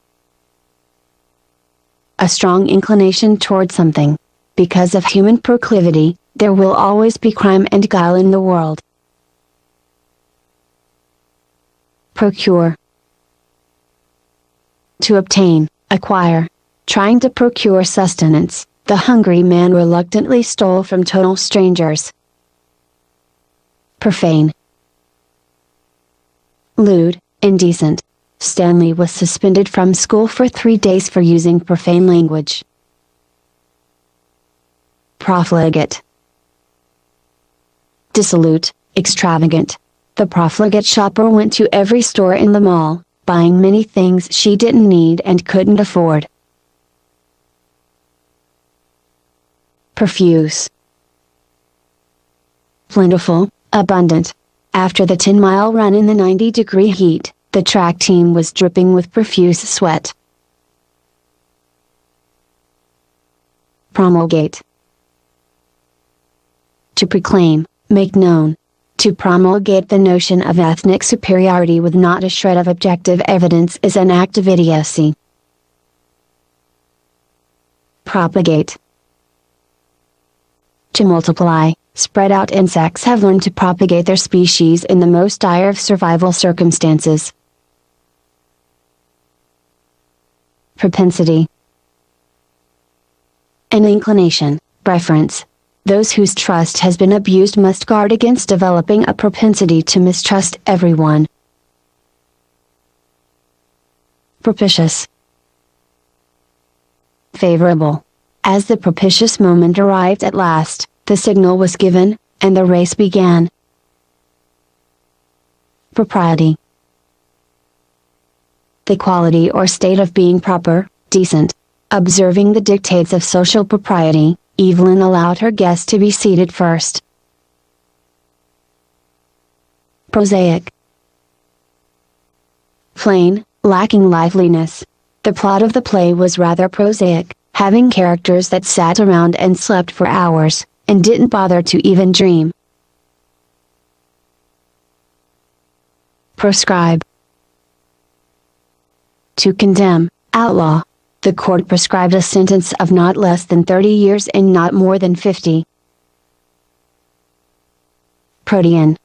A strong inclination toward something. Because of human proclivity, there will always be crime and guile in the world. Procure. To obtain, acquire. Trying to procure sustenance, the hungry man reluctantly stole from total strangers. Profane. Lewd, indecent. Stanley was suspended from school for 3 days for using profane language. Profligate. Dissolute, extravagant. The profligate shopper went to every store in the mall, buying many things she didn't need and couldn't afford. Profuse. Plentiful, abundant. After the 10-mile run in the 90-degree heat, the track team was dripping with profuse sweat. Promulgate. To proclaim, make known. To promulgate the notion of ethnic superiority with not a shred of objective evidence is an act of idiocy. Propagate. To multiply, spread out. Insects have learned to propagate their species in the most dire of survival circumstances. Propensity. An inclination, preference. Those whose trust has been abused must guard against developing a propensity to mistrust everyone. Propitious. Favorable. As the propitious moment arrived at last, the signal was given, and the race began. Propriety. The quality or state of being proper, decent. Observing the dictates of social propriety, Evelyn allowed her guest to be seated first. Prosaic. Plain, lacking liveliness. The plot of the play was rather prosaic, having characters that sat around and slept for hours, and didn't bother to even dream. Proscribe. To condemn, outlaw. The court prescribed a sentence of not less than 30 years and not more than 50. Protean.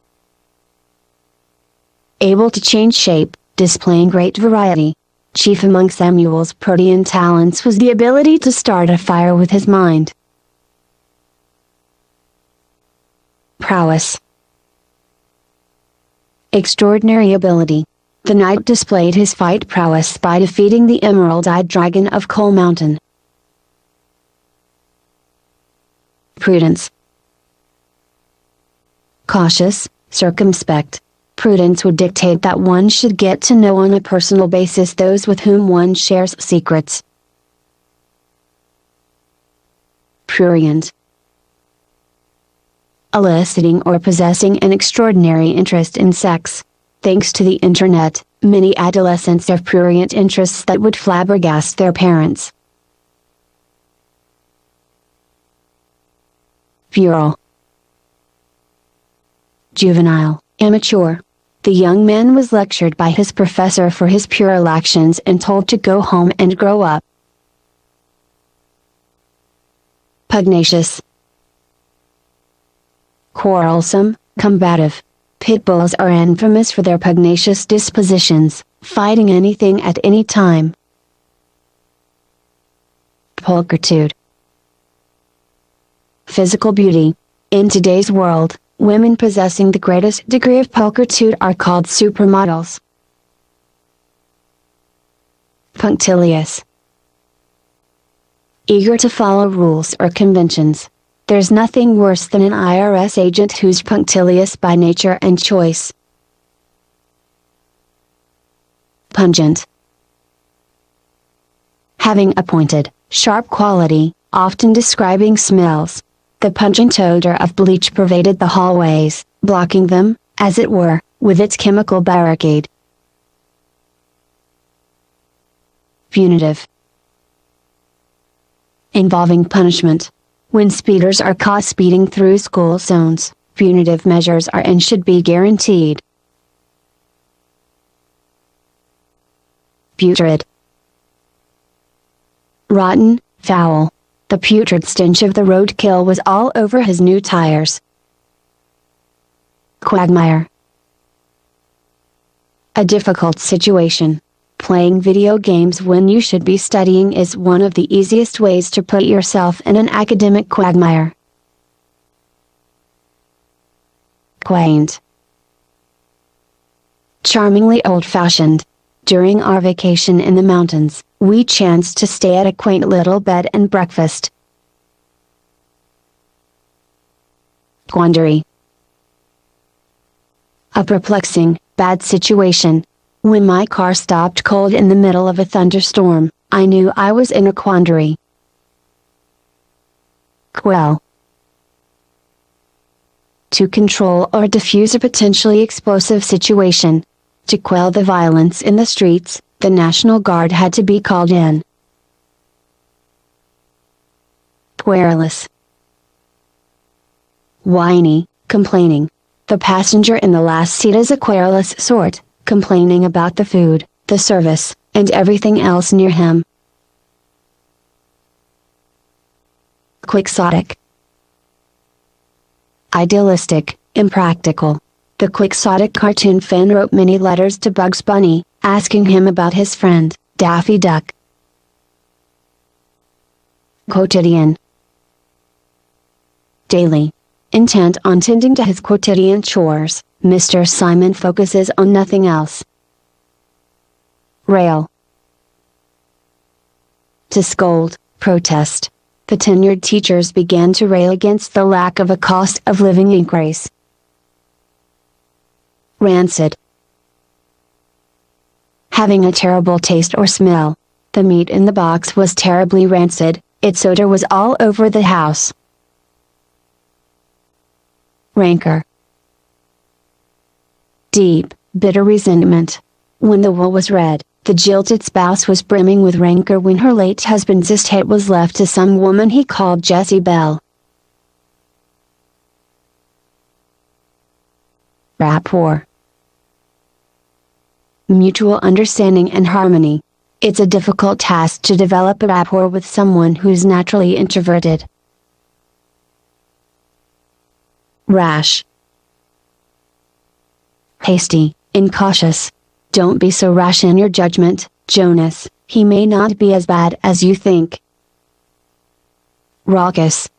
Able to change shape, displaying great variety. Chief among Samuel's protean talents was the ability to start a fire with his mind. Prowess. Extraordinary ability. The knight displayed his fight prowess by defeating the emerald-eyed dragon of Coal Mountain. Prudence. Cautious, circumspect. Prudence would dictate that one should get to know on a personal basis those with whom one shares secrets. Prurient. Eliciting or possessing an extraordinary interest in sex. Thanks to the internet, many adolescents have prurient interests that would flabbergast their parents. Puerile. Juvenile, immature. The young man was lectured by his professor for his puerile actions and told to go home and grow up. Pugnacious. Quarrelsome, combative. Pit bulls are infamous for their pugnacious dispositions, fighting anything at any time. Pulchritude. Physical beauty. In today's world, Women possessing the greatest degree of pulchritude are called supermodels. Punctilious. Eager to follow rules or conventions. There's nothing worse than an IRS agent who's punctilious by nature and choice. Pungent. Having a pointed, sharp quality, often describing smells. The pungent odor of bleach pervaded the hallways, blocking them, as it were, with its chemical barricade. Punitive. Involving punishment. When speeders are caught speeding through school zones, punitive measures are and should be guaranteed. Putrid. Rotten, foul. The putrid stench of the roadkill was all over his new tires. Quagmire. A difficult situation. Playing video games when you should be studying is one of the easiest ways to put yourself in an academic quagmire. Quaint. Charmingly old-fashioned. During our vacation in the mountains, we chanced to stay at a quaint little bed and breakfast. Quandary. A perplexing, bad situation. When my car stopped cold in the middle of a thunderstorm, I knew I was in a quandary. Quell. To control or diffuse a potentially explosive situation. To quell the violence in the streets, the National Guard had to be called in. Querulous. Whiny, complaining. The passenger in the last seat is a querulous sort, complaining about the food, the service, and everything else near him. Quixotic. Idealistic, impractical. The Quixotic cartoon fan wrote many letters to Bugs Bunny, asking him about his friend, Daffy Duck. Quotidian. Daily. Intent on tending to his quotidian chores, Mr. Simon focuses on nothing else. Rail. To scold, protest. The tenured teachers began to rail against the lack of a cost of living increase. Rancid. Having a terrible taste or smell. The meat in the box was terribly rancid, its odor was all over the house. Rancor. Deep, bitter resentment. When the will was read, the jilted spouse was brimming with rancor when her late husband's estate was left to some woman he called Jessie Bell. Rapport. Mutual understanding and harmony. It's a difficult task to develop a rapport with someone who's naturally introverted. Rash. Hasty, incautious. Don't be so rash in your judgment, Jonas, he may not be as bad as you think. Raucous.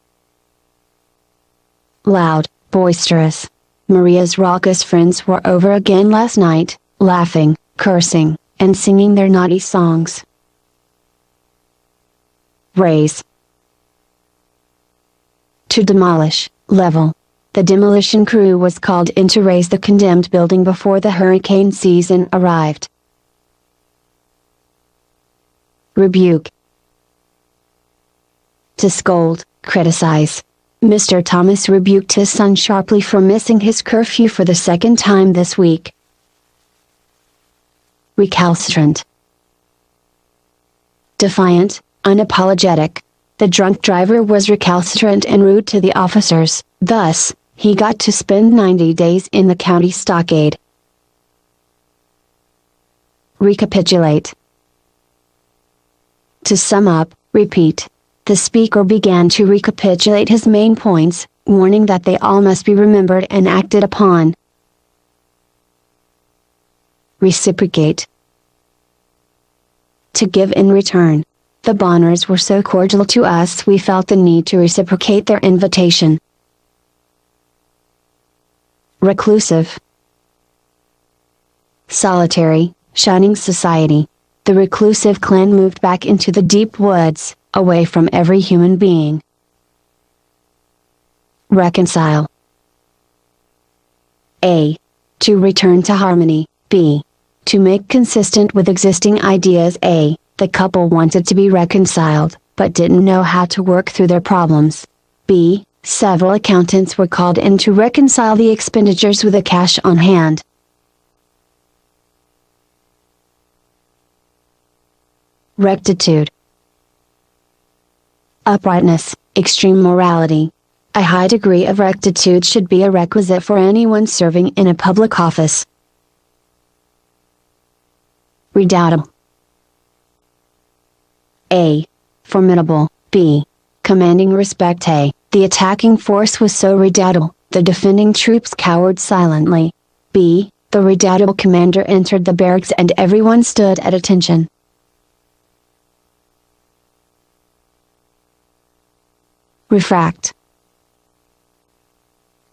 Loud, boisterous. Maria's raucous friends were over again last night, laughing, cursing, and singing their naughty songs. Raise. To demolish, level. The demolition crew was called in to raise the condemned building before the hurricane season arrived. Rebuke. To scold, criticize. Mr. Thomas rebuked his son sharply for missing his curfew for the second time this week. Recalcitrant. Defiant, unapologetic. The drunk driver was recalcitrant and rude to the officers, thus, he got to spend 90 days in the county stockade. Recapitulate. To sum up, repeat. The speaker began to recapitulate his main points, warning that they all must be remembered and acted upon. Reciprocate. To give in return. The Bonners were so cordial to us we felt the need to reciprocate their invitation. Reclusive. Solitary, shunning society. The reclusive clan moved back into the deep woods, away from every human being. Reconcile. A. To return to harmony. B. To make consistent with existing ideas. A. The couple wanted to be reconciled, but didn't know how to work through their problems. B. Several accountants were called in to reconcile the expenditures with the cash on hand. Rectitude. Uprightness, extreme morality. A high degree of rectitude should be a requisite for anyone serving in a public office. Redoubtable. A. Formidable. B. Commanding respect. A. The attacking force was so redoubtable, the defending troops cowered silently. B. The redoubtable commander entered the barracks and everyone stood at attention. Refract.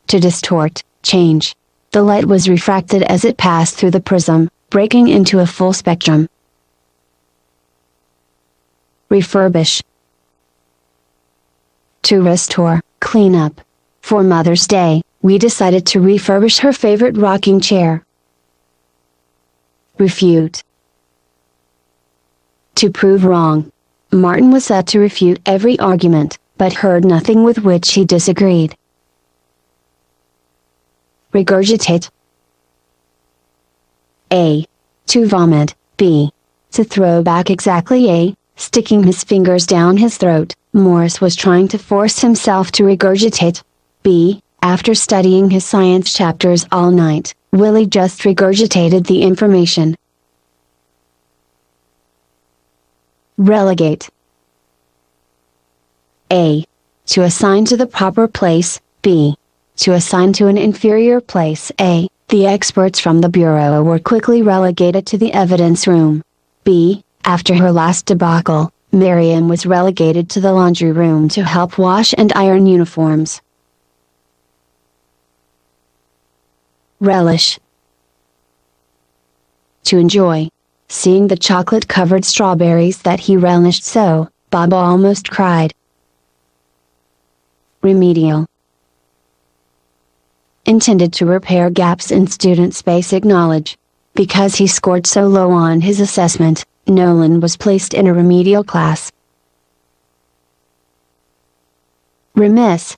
To distort, change. The light was refracted as it passed through the prism, breaking into a full spectrum. Refurbish. To restore, clean up. For Mother's Day, we decided to refurbish her favorite rocking chair. Refute. To prove wrong. Martin was set to refute every argument, but heard nothing with which he disagreed. Regurgitate. A. To vomit. B. To throw back. Exactly. A. Sticking his fingers down his throat, Morris was trying to force himself to regurgitate. B. After studying his science chapters all night, Willie just regurgitated the information. Relegate. A. To assign to the proper place. B. To assign to an inferior place. A. The experts from the bureau were quickly relegated to the evidence room. B. After her last debacle, Miriam was relegated to the laundry room to help wash and iron uniforms. Relish. To enjoy. Seeing the chocolate-covered strawberries that he relished so, Bob almost cried. Remedial. Intended to repair gaps in students' basic knowledge. Because he scored so low on his assessment, Nolan was placed in a remedial class. Remiss.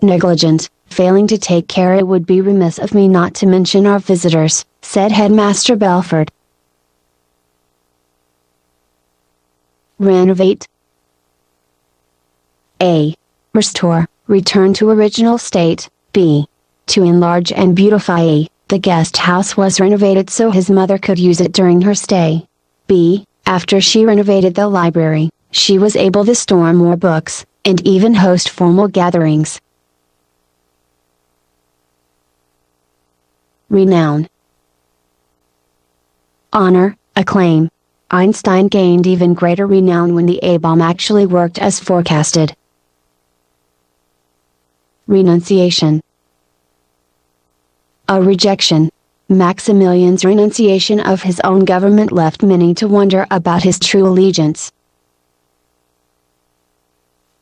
Negligent, failing to take care. It would be remiss of me not to mention our visitors, said Headmaster Belford. Renovate. A. Restore, return to original state. B. To enlarge and beautify. A. The guest house was renovated so his mother could use it during her stay. B. After she renovated the library, she was able to store more books, and even host formal gatherings. Renown. Honor, acclaim. Einstein gained even greater renown when the A-bomb actually worked as forecasted. Renunciation. A rejection. Maximilian's renunciation of his own government left many to wonder about his true allegiance.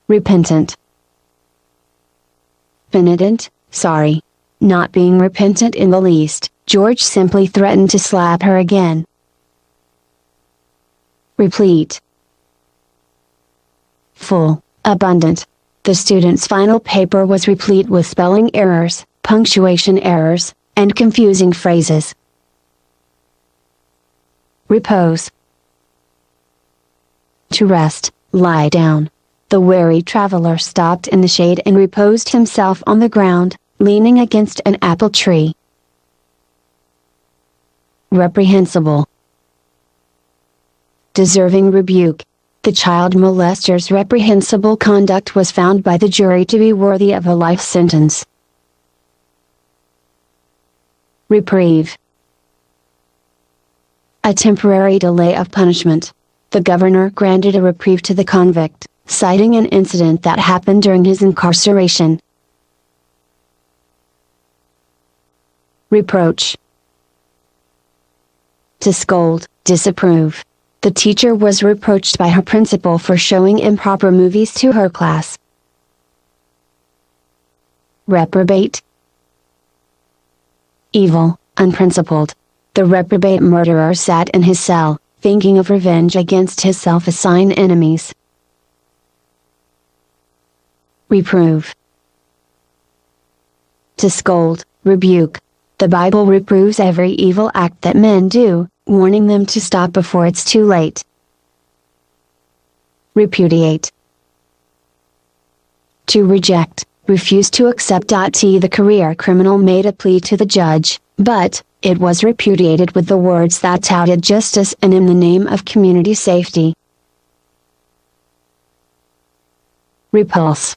Repentant. Penitent, sorry. Not being repentant in the least, George simply threatened to slap her again. Replete. Full, abundant. The student's final paper was replete with spelling errors, punctuation errors, and confusing phrases. Repose. To rest, lie down. The weary traveler stopped in the shade and reposed himself on the ground, leaning against an apple tree. Reprehensible. Deserving rebuke. The child molester's reprehensible conduct was found by the jury to be worthy of a life sentence. Reprieve. A temporary delay of punishment. The governor granted a reprieve to the convict, citing an incident that happened during his incarceration. Reproach. To scold, disapprove. The teacher was reproached by her principal for showing improper movies to her class. Reprobate. Evil, unprincipled. The reprobate murderer sat in his cell, thinking of revenge against his self-assigned enemies. Reprove. To scold, rebuke. The Bible reproves every evil act that men do, warning them to stop before it's too late. Repudiate. To reject, refuse to accept. The career criminal made a plea to the judge, but it was repudiated with the words that touted justice and in the name of community safety. Repulse.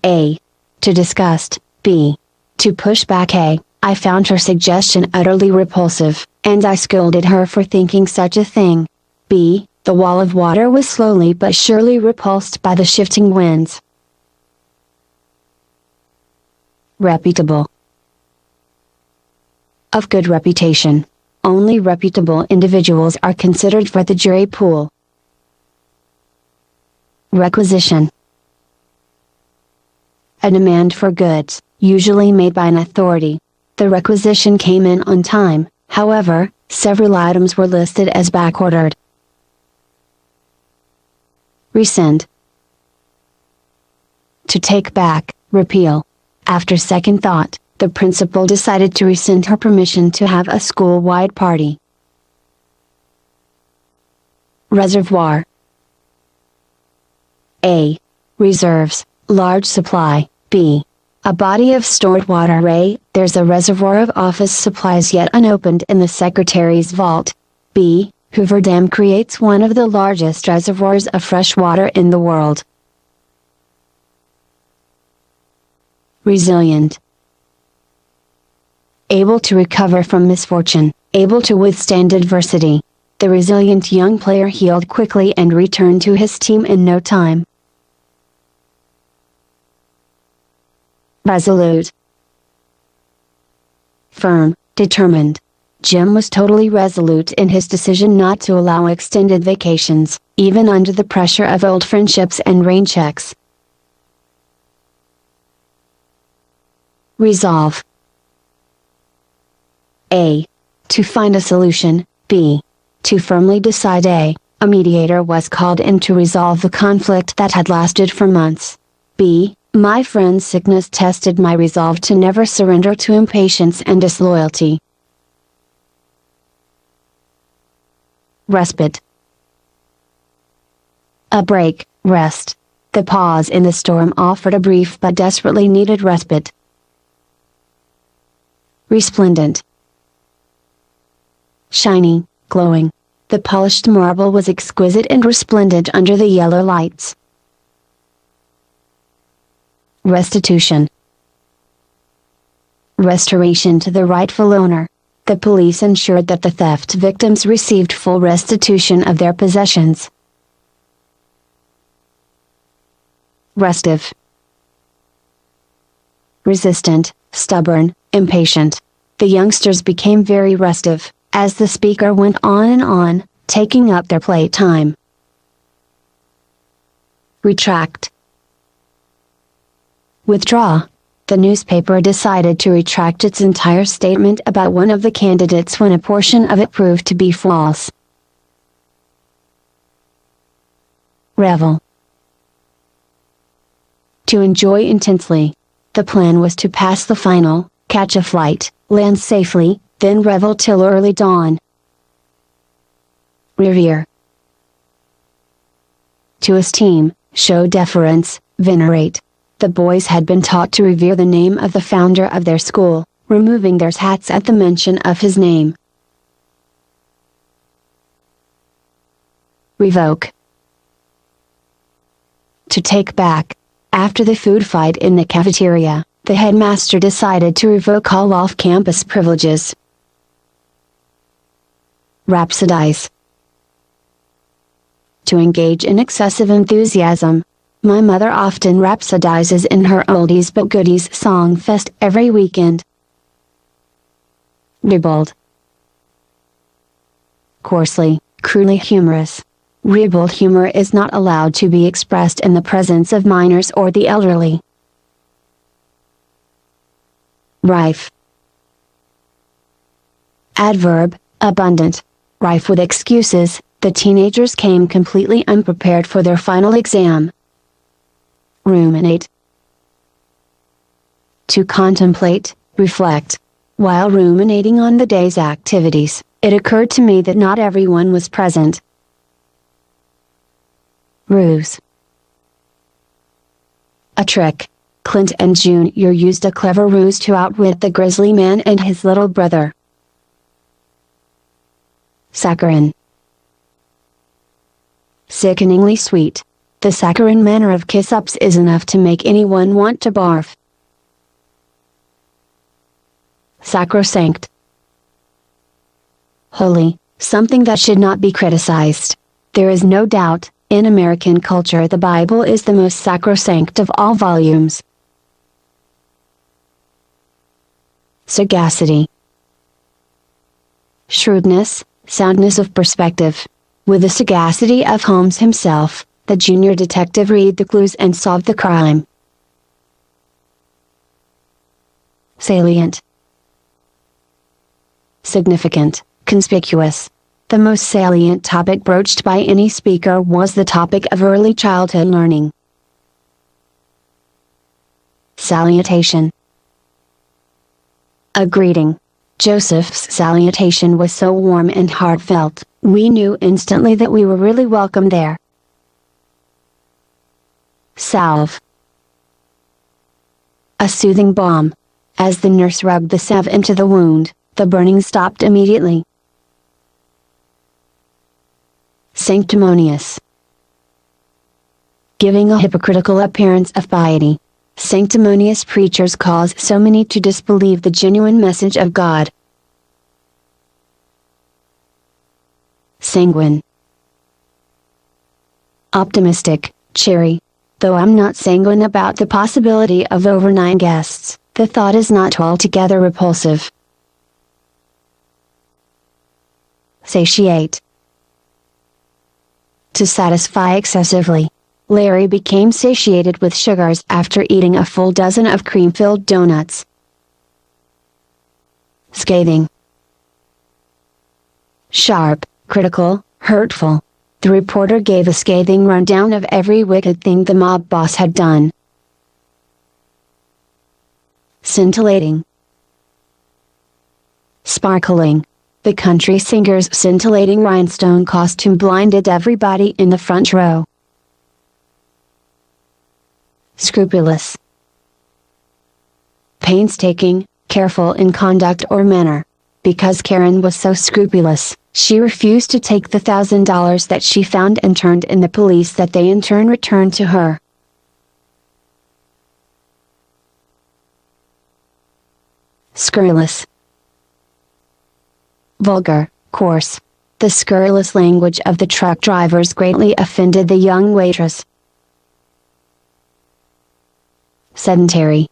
A. To disgust. B. To push back. A. I found her suggestion utterly repulsive, and I scolded her for thinking such a thing. B. The wall of water was slowly but surely repulsed by the shifting winds. Reputable. Of good reputation. Only reputable individuals are considered for the jury pool. Requisition. A demand for goods, usually made by an authority. The requisition came in on time, however, several items were listed as backordered. Rescind. To take back, repeal. After second thought, the principal decided to rescind her permission to have a school-wide party. Reservoir. A. Reserves, large supply. B. A body of stored water. A. There's a reservoir of office supplies yet unopened in the secretary's vault. B. Hoover Dam creates one of the largest reservoirs of fresh water in the world. Resilient. Able to recover from misfortune, able to withstand adversity. The resilient young player healed quickly and returned to his team in no time. Resolute. Firm, determined. Jim was totally resolute in his decision not to allow extended vacations, even under the pressure of old friendships and rain checks. Resolve. A. To find a solution. B. To firmly decide. A mediator was called in to resolve the conflict that had lasted for months. B. My friend's sickness tested my resolve to never surrender to impatience and disloyalty. Respite. A break, rest. The pause in the storm offered a brief but desperately needed respite. Resplendent. Shiny, glowing. The polished marble was exquisite and resplendent under the yellow lights. Restitution. Restoration to the rightful owner. The police ensured that the theft victims received full restitution of their possessions. Restive. Resistant, stubborn, impatient. The youngsters became very restive, as the speaker went on and on, taking up their playtime. Retract. Withdraw. The newspaper decided to retract its entire statement about one of the candidates when a portion of it proved to be false. Revel. To enjoy intensely. The plan was to pass the final, catch a flight, land safely, then revel till early dawn. Revere. To esteem, show deference, venerate. The boys had been taught to revere the name of the founder of their school, removing their hats at the mention of his name. Revoke. To take back. After the food fight in the cafeteria, the headmaster decided to revoke all off-campus privileges. Rhapsodize. To engage in excessive enthusiasm. My mother often rhapsodizes in her oldies but goodies song fest every weekend. Ribald. Coarsely, cruelly humorous. Ribald humor is not allowed to be expressed in the presence of minors or the elderly. Rife. Adverb, abundant. Rife with excuses, the teenagers came completely unprepared for their final exam. Ruminate. To contemplate, reflect. While ruminating on the day's activities, it occurred to me that not everyone was present. Ruse. A trick. Clint and Junior used a clever ruse to outwit the grizzly man and his little brother. Saccharine. Sickeningly sweet. The saccharine manner of kiss-ups is enough to make anyone want to barf. Sacrosanct. Holy, something that should not be criticized. There is no doubt, in American culture the Bible is the most sacrosanct of all volumes. Sagacity. Shrewdness, soundness of perspective. With the sagacity of Holmes himself, the junior detective read the clues and solved the crime. Salient. Significant, conspicuous. The most salient topic broached by any speaker was the topic of early childhood learning. Salutation. A greeting. Joseph's salutation was so warm and heartfelt, we knew instantly that we were really welcome there. Salve. A soothing balm. As the nurse rubbed the salve into the wound, the burning stopped immediately. Sanctimonious. Giving a hypocritical appearance of piety. Sanctimonious preachers cause so many to disbelieve the genuine message of God. Sanguine. Optimistic, cheery. Though I'm not sanguine about the possibility of over 9 guests, the thought is not altogether repulsive. Satiate. To satisfy excessively. Larry became satiated with sugars after eating a full dozen of cream-filled donuts. Scathing. Sharp, critical, hurtful. The reporter gave a scathing rundown of every wicked thing the mob boss had done. Scintillating. Sparkling. The country singer's scintillating rhinestone costume blinded everybody in the front row. Scrupulous. Painstaking, careful in conduct or manner. Because Karen was so scrupulous, she refused to take the $1,000 that she found and turned in the police that they in turn returned to her. Scurrilous. Vulgar, coarse. The scurrilous language of the truck drivers greatly offended the young waitress. Sedentary.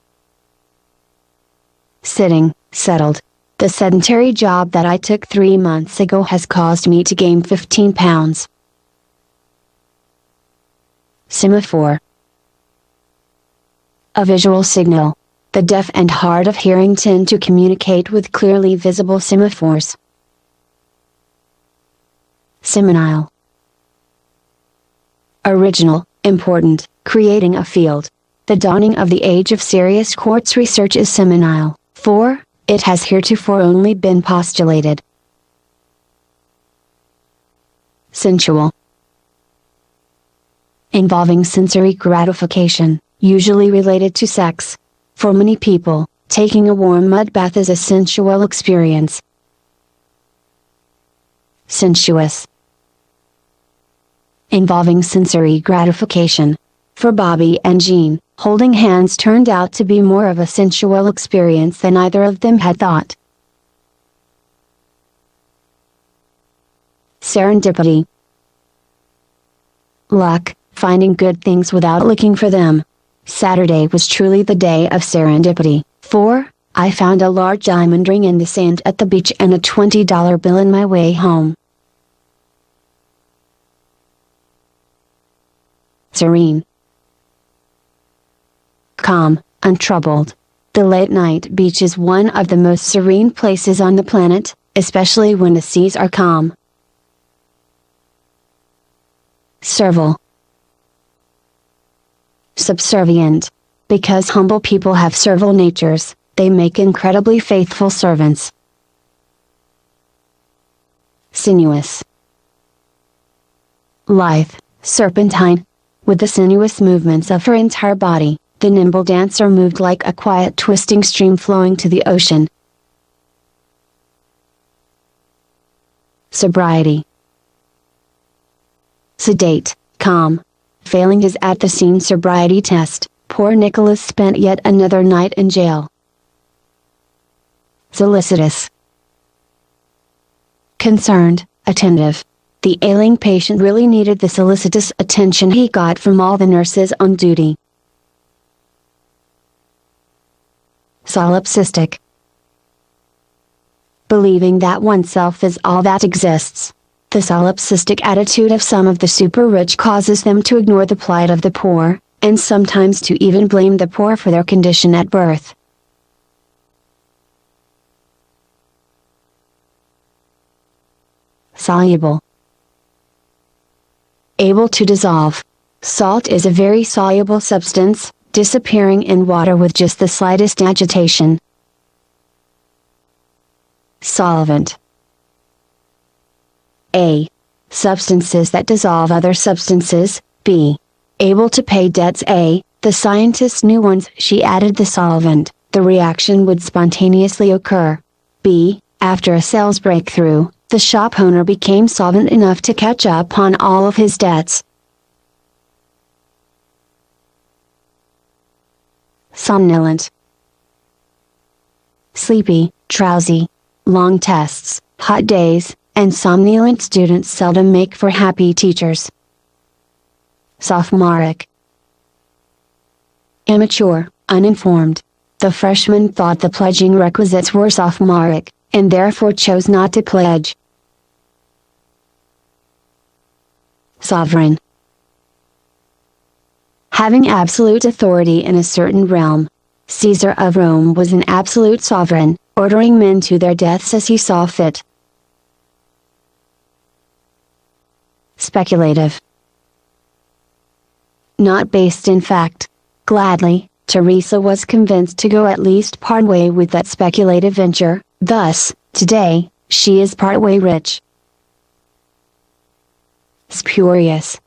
Sitting, settled. The sedentary job that I took 3 months ago has caused me to gain 15 pounds. Semaphore. A visual signal. The deaf and hard of hearing tend to communicate with clearly visible semaphores. Seminile. Original, important, creating a field. The dawning of the age of serious quartz research is seminile, for it has heretofore only been postulated. Sensual. Involving sensory gratification, usually related to sex. For many people, taking a warm mud bath is a sensual experience. Sensuous. Involving sensory gratification. For Bobby and Jean, holding hands turned out to be more of a sensual experience than either of them had thought. Serendipity. Luck, finding good things without looking for them. Saturday was truly the day of serendipity, for I found a large diamond ring in the sand at the beach and a $20 bill in my way home. Serene, calm, untroubled. The late-night beach is one of the most serene places on the planet, especially when the seas are calm. Servile, subservient. Because humble people have servile natures, they make incredibly faithful servants. Sinuous, lithe, serpentine. With the sinuous movements of her entire body, the nimble dancer moved like a quiet twisting stream flowing to the ocean. Sobriety, sedate, calm. Failing his at the scene sobriety test, poor Nicholas spent yet another night in jail. Solicitous, concerned, attentive. The ailing patient really needed the solicitous attention he got from all the nurses on duty. Solipsistic, believing that oneself is all that exists. The solipsistic attitude of some of the super-rich causes them to ignore the plight of the poor, and sometimes to even blame the poor for their condition at birth. Soluble, able to dissolve. Salt is a very soluble substance, disappearing in water with just the slightest agitation. Solvent. A. Substances that dissolve other substances. B. Able to pay debts. A. The scientist knew once she added the solvent, the reaction would spontaneously occur. B. After a sales breakthrough, the shop owner became solvent enough to catch up on all of his debts. Somnolent. Sleepy, drowsy. Long tests, hot days, and somnolent students seldom make for happy teachers. Sophomoric. Immature, uninformed. The freshman thought the pledging requisites were sophomoric, and therefore chose not to pledge. Sovereign. Having absolute authority in a certain realm. Caesar of Rome was an absolute sovereign, ordering men to their deaths as he saw fit. Speculative. Not based in fact. Gladly, Teresa was convinced to go at least partway with that speculative venture, thus, today, she is partway rich. Spurious.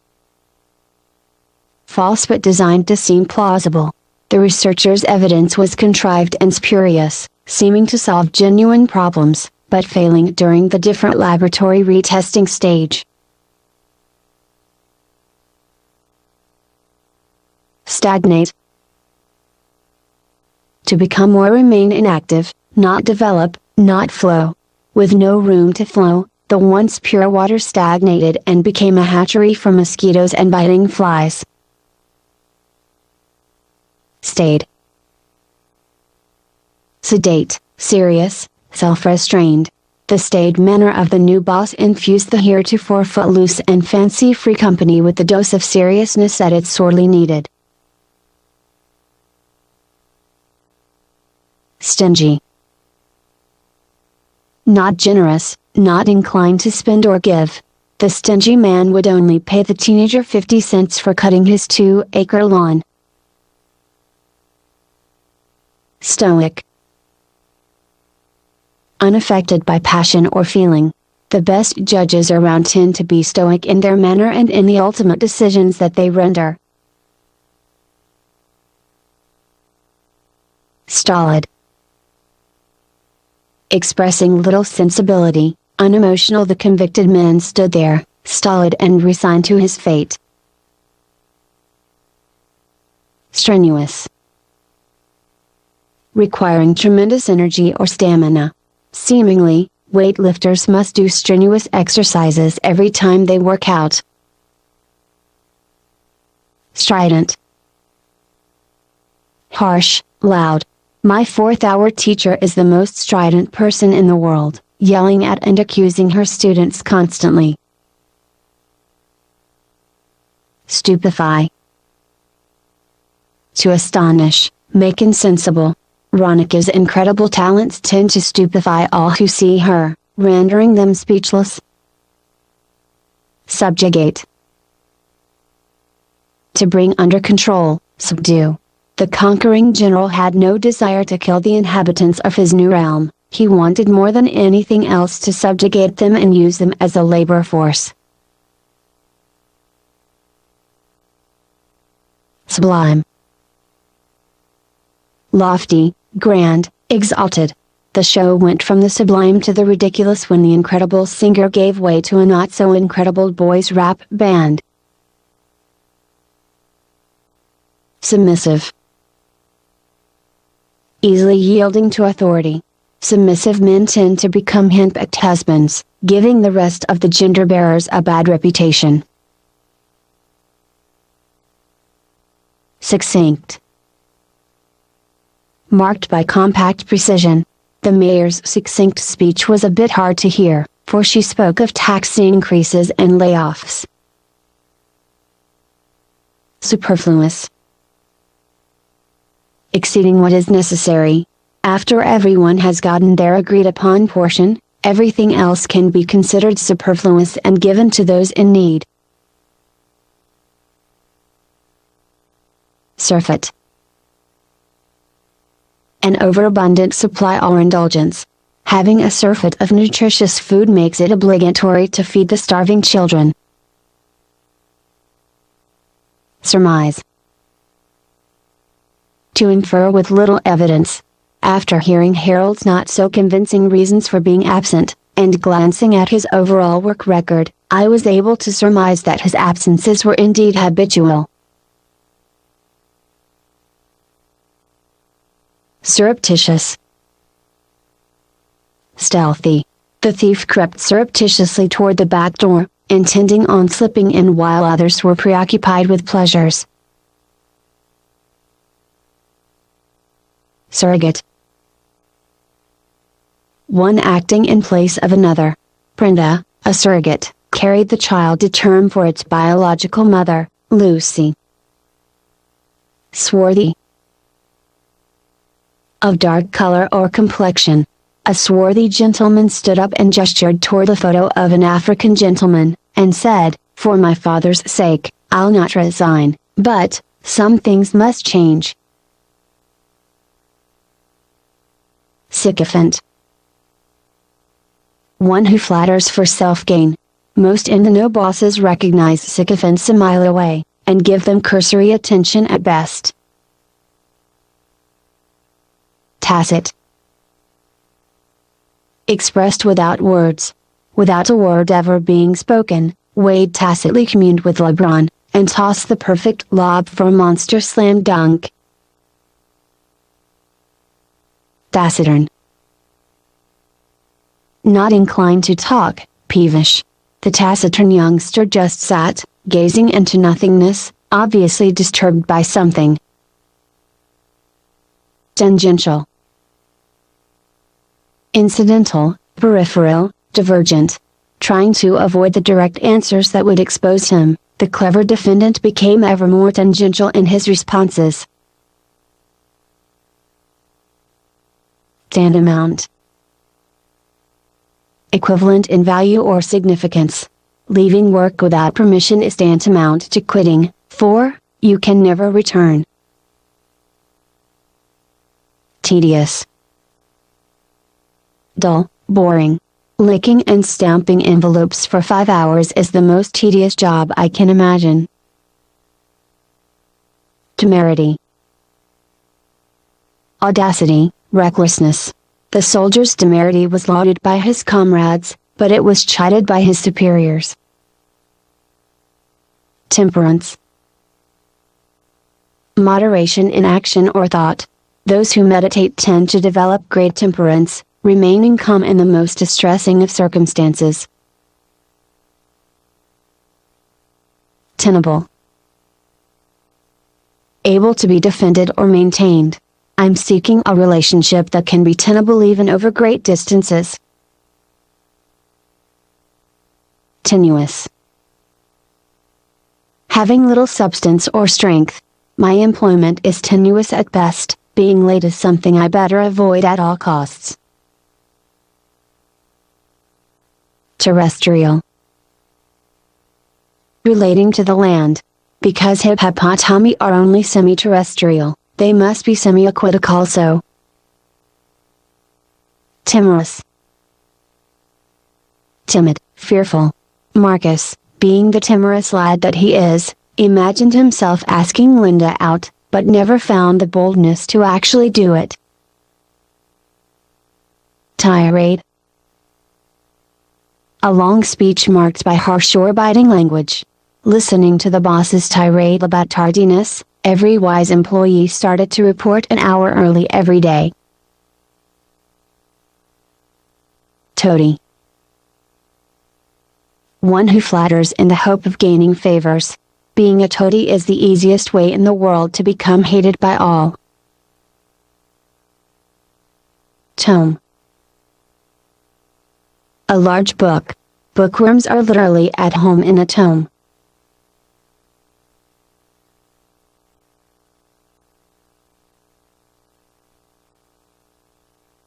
False but designed to seem plausible. The researcher's evidence was contrived and spurious, seeming to solve genuine problems, but failing during the different laboratory retesting stage. Stagnate. To become or remain inactive, not develop, not flow. With no room to flow, the once pure water stagnated and became a hatchery for mosquitoes and biting flies. Staid. Sedate, serious, self-restrained. The staid manner of the new boss infused the heretofore footloose and fancy-free company with the dose of seriousness that it sorely needed. Stingy. Not generous, not inclined to spend or give. The stingy man would only pay the teenager 50 cents for cutting his 2-acre lawn. Stoic. Unaffected by passion or feeling. The best judges around tend to be stoic in their manner and in the ultimate decisions that they render. Stolid. Expressing little sensibility, unemotional, the convicted man stood there, stolid and resigned to his fate. Strenuous. Requiring tremendous energy or stamina. Seemingly, weightlifters must do strenuous exercises every time they work out. strident, harsh, loud. My fourth-hour teacher is the most strident person in the world, yelling at and accusing her students constantly. Stupefy, to astonish, make insensible. Ronika's incredible talents tend to stupefy all who see her, rendering them speechless. Subjugate, to bring under control, subdue. The conquering general had no desire to kill the inhabitants of his new realm, he wanted more than anything else to subjugate them and use them as a labor force. Sublime, lofty, grand, exalted. The show went from the sublime to the ridiculous when the incredible singer gave way to a not-so-incredible boys' rap band. Submissive, easily yielding to authority. Submissive men tend to become henpecked husbands, giving the rest of the gender bearers a bad reputation. Succinct, marked by compact precision. The mayor's succinct speech was a bit hard to hear, for she spoke of tax increases and layoffs. Superfluous, exceeding what is necessary. After everyone has gotten their agreed upon portion, everything else can be considered superfluous and given to those in need. Surfeit, an overabundant supply or indulgence. Having a surfeit of nutritious food makes it obligatory to feed the starving children. Surmise, to infer with little evidence. After hearing Harold's not so convincing reasons for being absent, and glancing at his overall work record, I was able to surmise that his absences were indeed habitual. Surreptitious, stealthy. The thief crept surreptitiously toward the back door, intending on slipping in while others were preoccupied with pleasures. Surrogate, one acting in place of another. Brenda, a surrogate, carried the child to term for its biological mother, Lucy. Swarthy, of dark color or complexion. A swarthy gentleman stood up and gestured toward the photo of an African gentleman, and said, "For my father's sake, I'll not resign, but, some things must change." Sycophant, one who flatters for self-gain. Most in-the-know bosses recognize sycophants a mile away, and give them cursory attention at best. Tacit, expressed without words. Without a word ever being spoken, Wade tacitly communed with LeBron, and tossed the perfect lob for a monster slam dunk. Taciturn, not inclined to talk, peevish. The taciturn youngster just sat, gazing into nothingness, obviously disturbed by something. Tangential, incidental, peripheral, divergent. Trying to avoid the direct answers that would expose him, the clever defendant became ever more tangential in his responses. Tantamount, equivalent in value or significance. Leaving work without permission is tantamount to quitting, for, you can never return. Tedious, dull, boring. Licking and stamping envelopes for 5 hours is the most tedious job I can imagine. Temerity, audacity, recklessness. The soldier's temerity was lauded by his comrades, but it was chided by his superiors. Temperance, moderation in action or thought. Those who meditate tend to develop great temperance, remaining calm in the most distressing of circumstances. Tenable, able to be defended or maintained. I'm seeking a relationship that can be tenable even over great distances. Tenuous. Having little substance or strength. My employment is tenuous at best, being late is something I better avoid at all costs. Terrestrial. Relating to the land. Because hippopotami are only semi-terrestrial, they must be semi-aquatic also. Timorous. Timid, fearful. Marcus, being the timorous lad that he is, imagined himself asking Linda out, but never found the boldness to actually do it. Tirade. A long speech marked by harsh or biting language. Listening to the boss's tirade about tardiness, every wise employee started to report an hour early every day. Toady. One who flatters in the hope of gaining favors. Being a toady is the easiest way in the world to become hated by all. Tome. A large book. Bookworms are literally at home in a tome.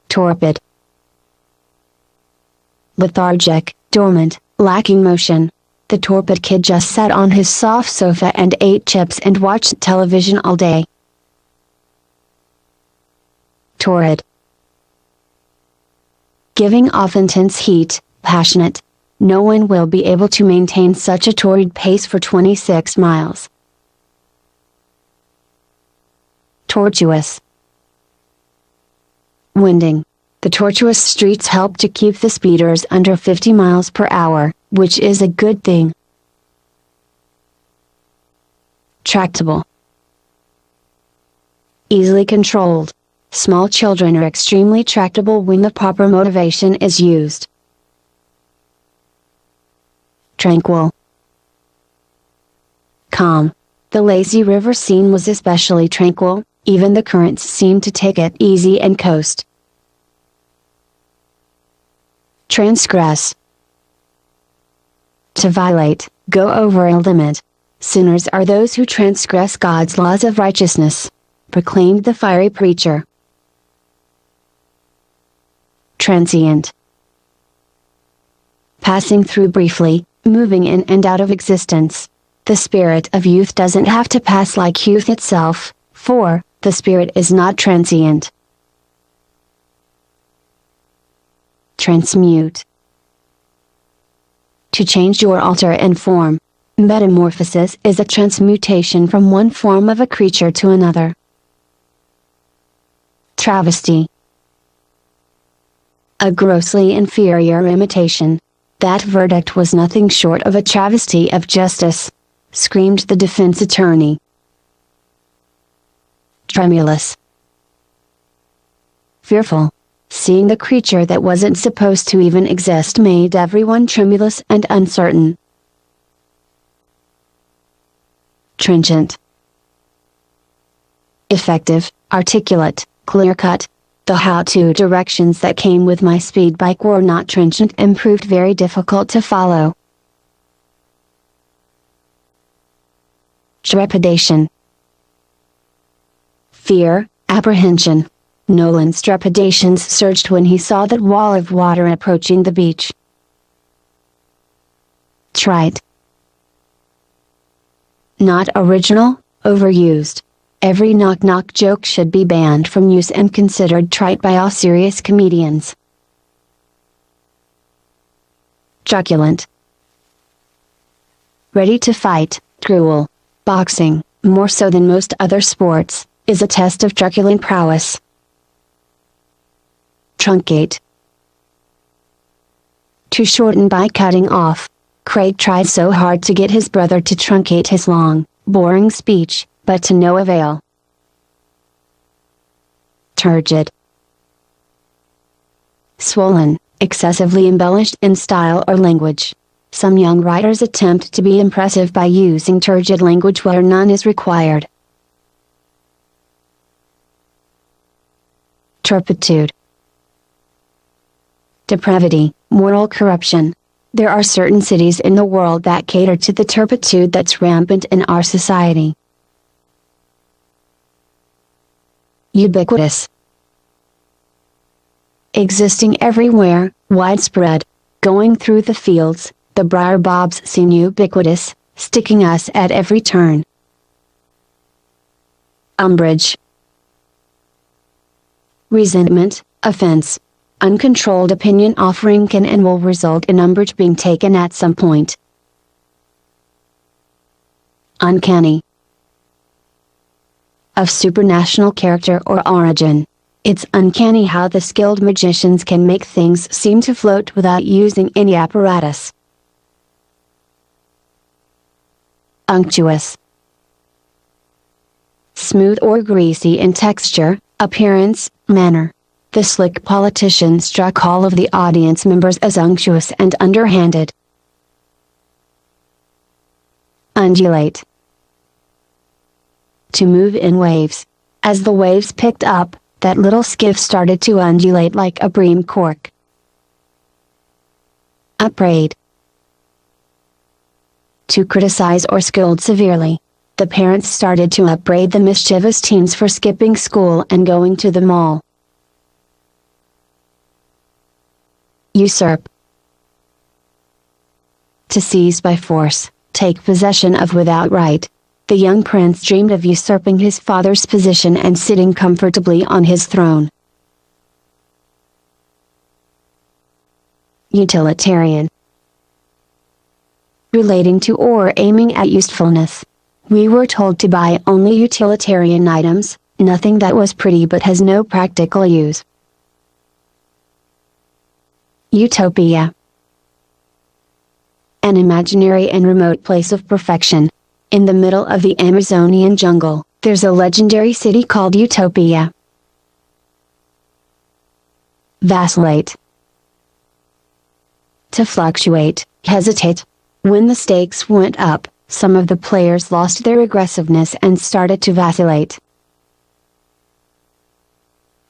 Torpid. Lethargic, dormant, lacking motion. The torpid kid just sat on his soft sofa and ate chips and watched television all day. Torrid. Giving off intense heat, passionate. No one will be able to maintain such a torrid pace for 26 miles. Tortuous. Winding. The tortuous streets help to keep the speeders under 50 miles per hour, which is a good thing. Tractable. Easily controlled. Small children are extremely tractable when the proper motivation is used. Tranquil. Calm. The lazy river scene was especially tranquil, even the currents seemed to take it easy and coast. Transgress. To violate, go over a limit. Sinners are those who transgress God's laws of righteousness, proclaimed the fiery preacher. Transient. Passing through briefly, moving in and out of existence. The spirit of youth doesn't have to pass like youth itself, for the spirit is not transient. Transmute. To change or alter in form. Metamorphosis is a transmutation from one form of a creature to another. Travesty. A grossly inferior imitation. That verdict was nothing short of a travesty of justice, screamed the defense attorney. Tremulous. Fearful. Seeing the creature that wasn't supposed to even exist made everyone tremulous and uncertain. Trenchant. Effective, articulate, clear-cut. The how-to directions that came with my speed bike were not trenchant and proved very difficult to follow. Trepidation. Fear, apprehension. Nolan's trepidations surged when he saw that wall of water approaching the beach. Trite. Not original, overused. Every knock-knock joke should be banned from use and considered trite by all serious comedians. Truculent. Ready to fight, cruel. Boxing, more so than most other sports, is a test of truculent prowess. Truncate. To shorten by cutting off. Craig tried so hard to get his brother to truncate his long, boring speech, but to no avail. Turgid. Swollen, excessively embellished in style or language. Some young writers attempt to be impressive by using turgid language where none is required. turpitude, depravity, moral corruption. There are certain cities in the world that cater to the turpitude that's rampant in our society. Ubiquitous, existing everywhere, widespread, going through the fields, the briar bobs seem ubiquitous, sticking us at every turn. Umbrage, resentment, offense, uncontrolled opinion offering can and will result in umbrage being taken at some point. Uncanny, of supernational character or origin. It's uncanny how the skilled magicians can make things seem to float without using any apparatus. Unctuous, smooth or greasy in texture, appearance, manner. The slick politician struck all of the audience members as unctuous and underhanded. Undulate, to move in waves. As the waves picked up, that little skiff started to undulate like a bream cork. Upbraid, to criticize or scold severely. The parents started to upbraid the mischievous teens for skipping school and going to the mall. Usurp, to seize by force, take possession of without right. The young prince dreamed of usurping his father's position and sitting comfortably on his throne. Utilitarian, relating to or aiming at usefulness. We were told to buy only utilitarian items, nothing that was pretty but has no practical use. Utopia, an imaginary and remote place of perfection. In the middle of the Amazonian jungle, there's a legendary city called Utopia. Vacillate, to fluctuate, hesitate. When the stakes went up, some of the players lost their aggressiveness and started to vacillate.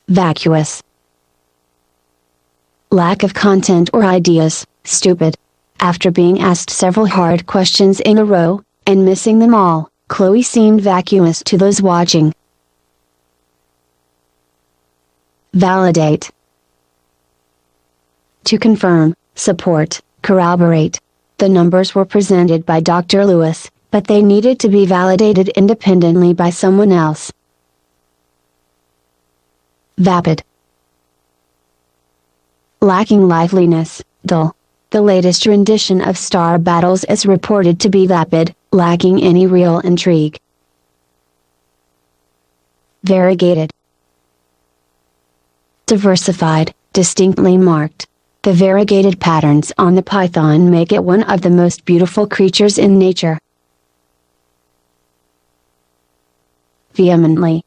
Vacuous, lack of content or ideas, stupid. After being asked several hard questions in a row, and missing them all, Chloe seemed vacuous to those watching. Validate, to confirm, support, corroborate. The numbers were presented by Dr. Lewis, but they needed to be validated independently by someone else. Vapid, lacking liveliness, dull. The latest rendition of Star Battles is reported to be vapid, lacking any real intrigue. Variegated, diversified, distinctly marked. The variegated patterns on the python make it one of the most beautiful creatures in nature. Vehemently,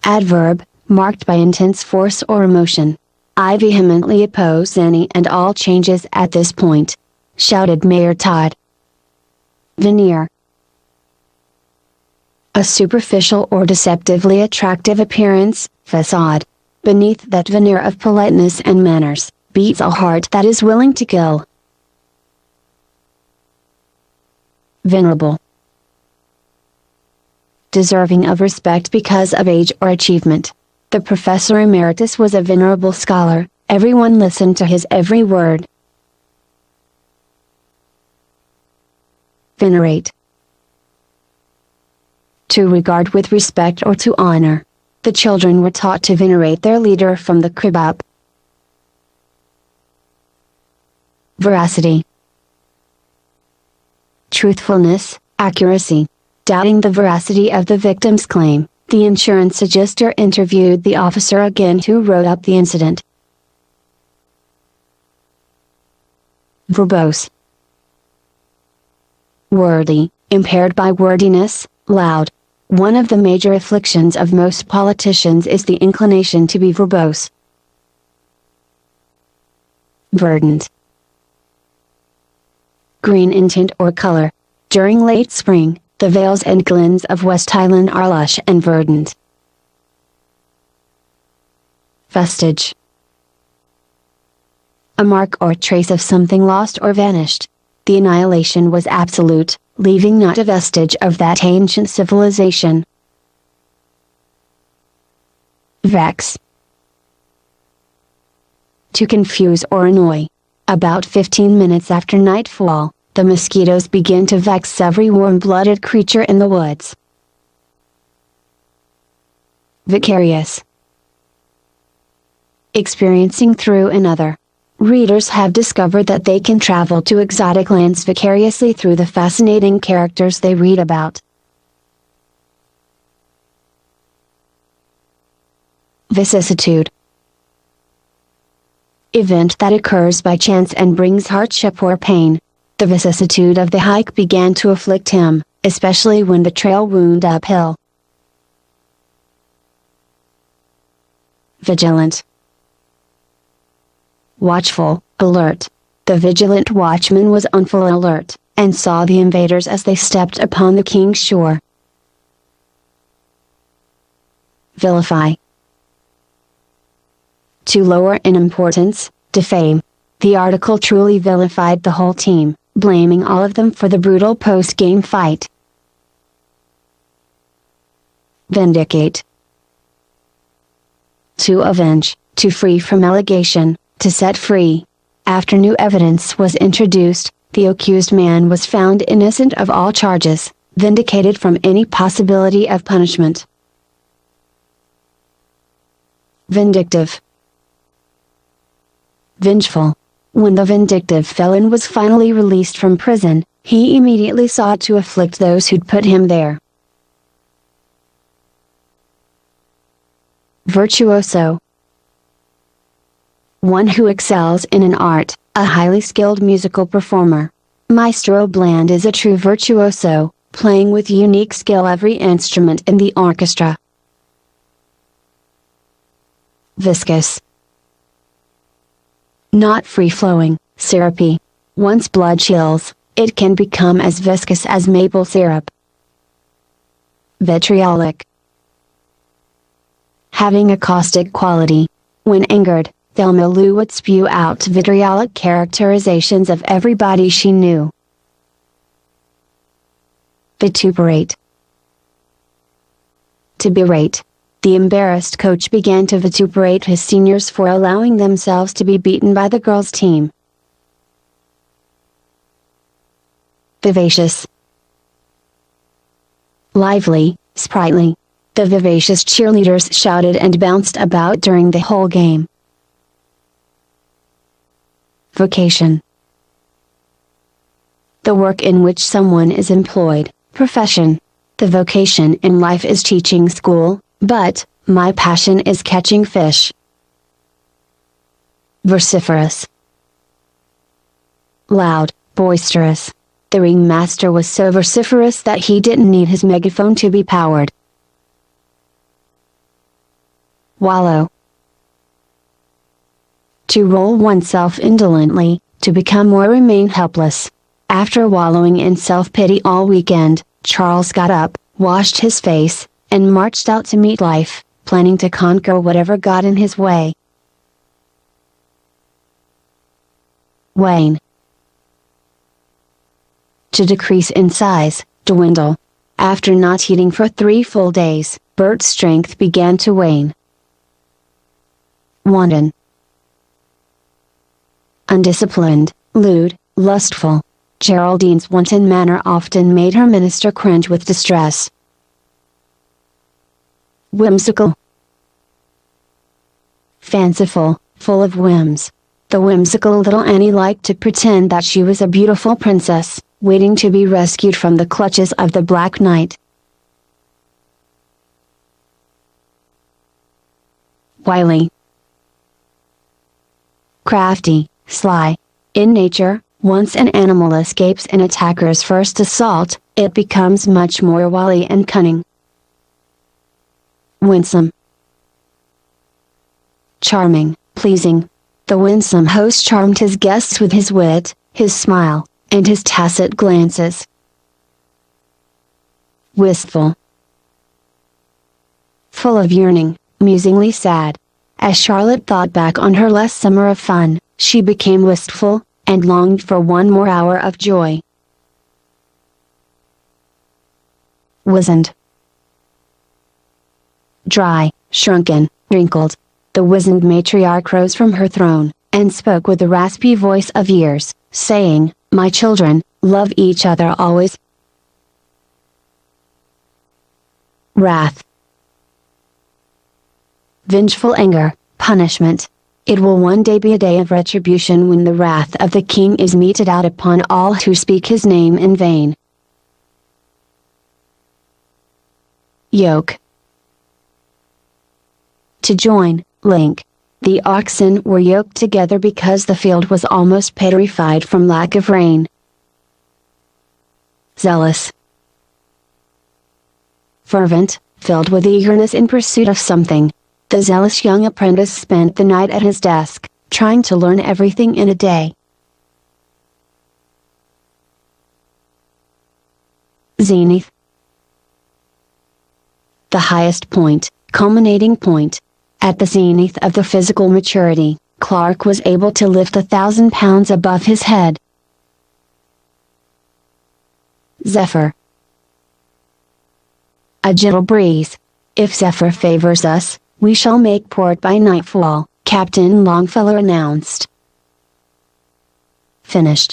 adverb, marked by intense force or emotion. I vehemently oppose any and all changes at this point, shouted Mayor Todd. Veneer, a superficial or deceptively attractive appearance, facade. Beneath that veneer of politeness and manners, beats a heart that is willing to kill. Venerable, deserving of respect because of age or achievement. The professor emeritus was a venerable scholar, everyone listened to his every word. Venerate, to regard with respect or to honor. The children were taught to venerate their leader from the crib up. Veracity, truthfulness, accuracy. Doubting the veracity of the victim's claim, the insurance adjuster interviewed the officer again who wrote up the incident. Verbose, wordy, impaired by wordiness, loud. One of the major afflictions of most politicians is the inclination to be verbose. Verdant, green in tint or color. During late spring, the vales and glens of West Highland are lush and verdant. vestige. A mark or trace of something lost or vanished. The annihilation was absolute, leaving not a vestige of that ancient civilization. Vex. To confuse or annoy. About 15 minutes after nightfall, the mosquitoes begin to vex every warm-blooded creature in the woods. Vicarious. Experiencing through another. Readers have discovered that they can travel to exotic lands vicariously through the fascinating characters they read about. Vicissitude. Event that occurs by chance and brings hardship or pain. The vicissitude of the hike began to afflict him, especially when the trail wound uphill. Vigilant. Watchful, alert. The vigilant watchman was on full alert, and saw the invaders as they stepped upon the king's shore. Vilify. To lower in importance, defame. The article truly vilified the whole team, blaming all of them for the brutal post-game fight. Vindicate. To avenge, to free from allegation, to set free. After new evidence was introduced, the accused man was found innocent of all charges, vindicated from any possibility of punishment. Vindictive. Vengeful. When the vindictive felon was finally released from prison, he immediately sought to afflict those who'd put him there. Virtuoso. One who excels in an art, a highly skilled musical performer. Maestro Bland is a true virtuoso, playing with unique skill every instrument in the orchestra. Viscous. Not free-flowing, syrupy. Once blood chills, it can become as viscous as maple syrup. Vitriolic. Having a caustic quality. When angered, Thelma Lou would spew out vitriolic characterizations of everybody she knew. Vituperate. To berate. The embarrassed coach began to vituperate his seniors for allowing themselves to be beaten by the girls' team. Vivacious. Lively, sprightly. The vivacious cheerleaders shouted and bounced about during the whole game. Vocation. The work in which someone is employed, profession. The vocation in life is teaching school, but my passion is catching fish. Vociferous. Loud, boisterous. The ringmaster was so vociferous that he didn't need his megaphone to be powered. Wallow. To roll oneself indolently, to become or remain helpless. After wallowing in self-pity all weekend, Charles got up, washed his face, and marched out to meet life, planning to conquer whatever got in his way. Wane. To decrease in size, dwindle. After not eating for 3 full days, Bert's strength began to wane. Wanton. Undisciplined, lewd, lustful. Geraldine's wanton manner often made her minister cringe with distress. Whimsical. Fanciful, full of whims. The whimsical little Annie liked to pretend that she was a beautiful princess, waiting to be rescued from the clutches of the Black Knight. Wily. Crafty, sly. In nature, once an animal escapes an attacker's first assault, it becomes much more wily and cunning. Winsome. Charming, pleasing. The winsome host charmed his guests with his wit, his smile, and his tacit glances. Wistful. Full of yearning, musingly sad. As Charlotte thought back on her last summer of fun, she became wistful, and longed for one more hour of joy. Wizened. Dry, shrunken, wrinkled. The wizened matriarch rose from her throne, and spoke with the raspy voice of years, saying, "My children, love each other always." Wrath. Vengeful anger, punishment. It will one day be a day of retribution when the wrath of the king is meted out upon all who speak his name in vain. Yoke. To join, link. The oxen were yoked together because the field was almost petrified from lack of rain. Zealous. Fervent, filled with eagerness in pursuit of something. The zealous young apprentice spent the night at his desk, trying to learn everything in a day. Zenith. The highest point, culminating point. At the zenith of the physical maturity, Clark was able to lift 1,000 pounds above his head. Zephyr. A gentle breeze. If Zephyr favors us, we shall make port by nightfall, Captain Longfellow announced. Finished.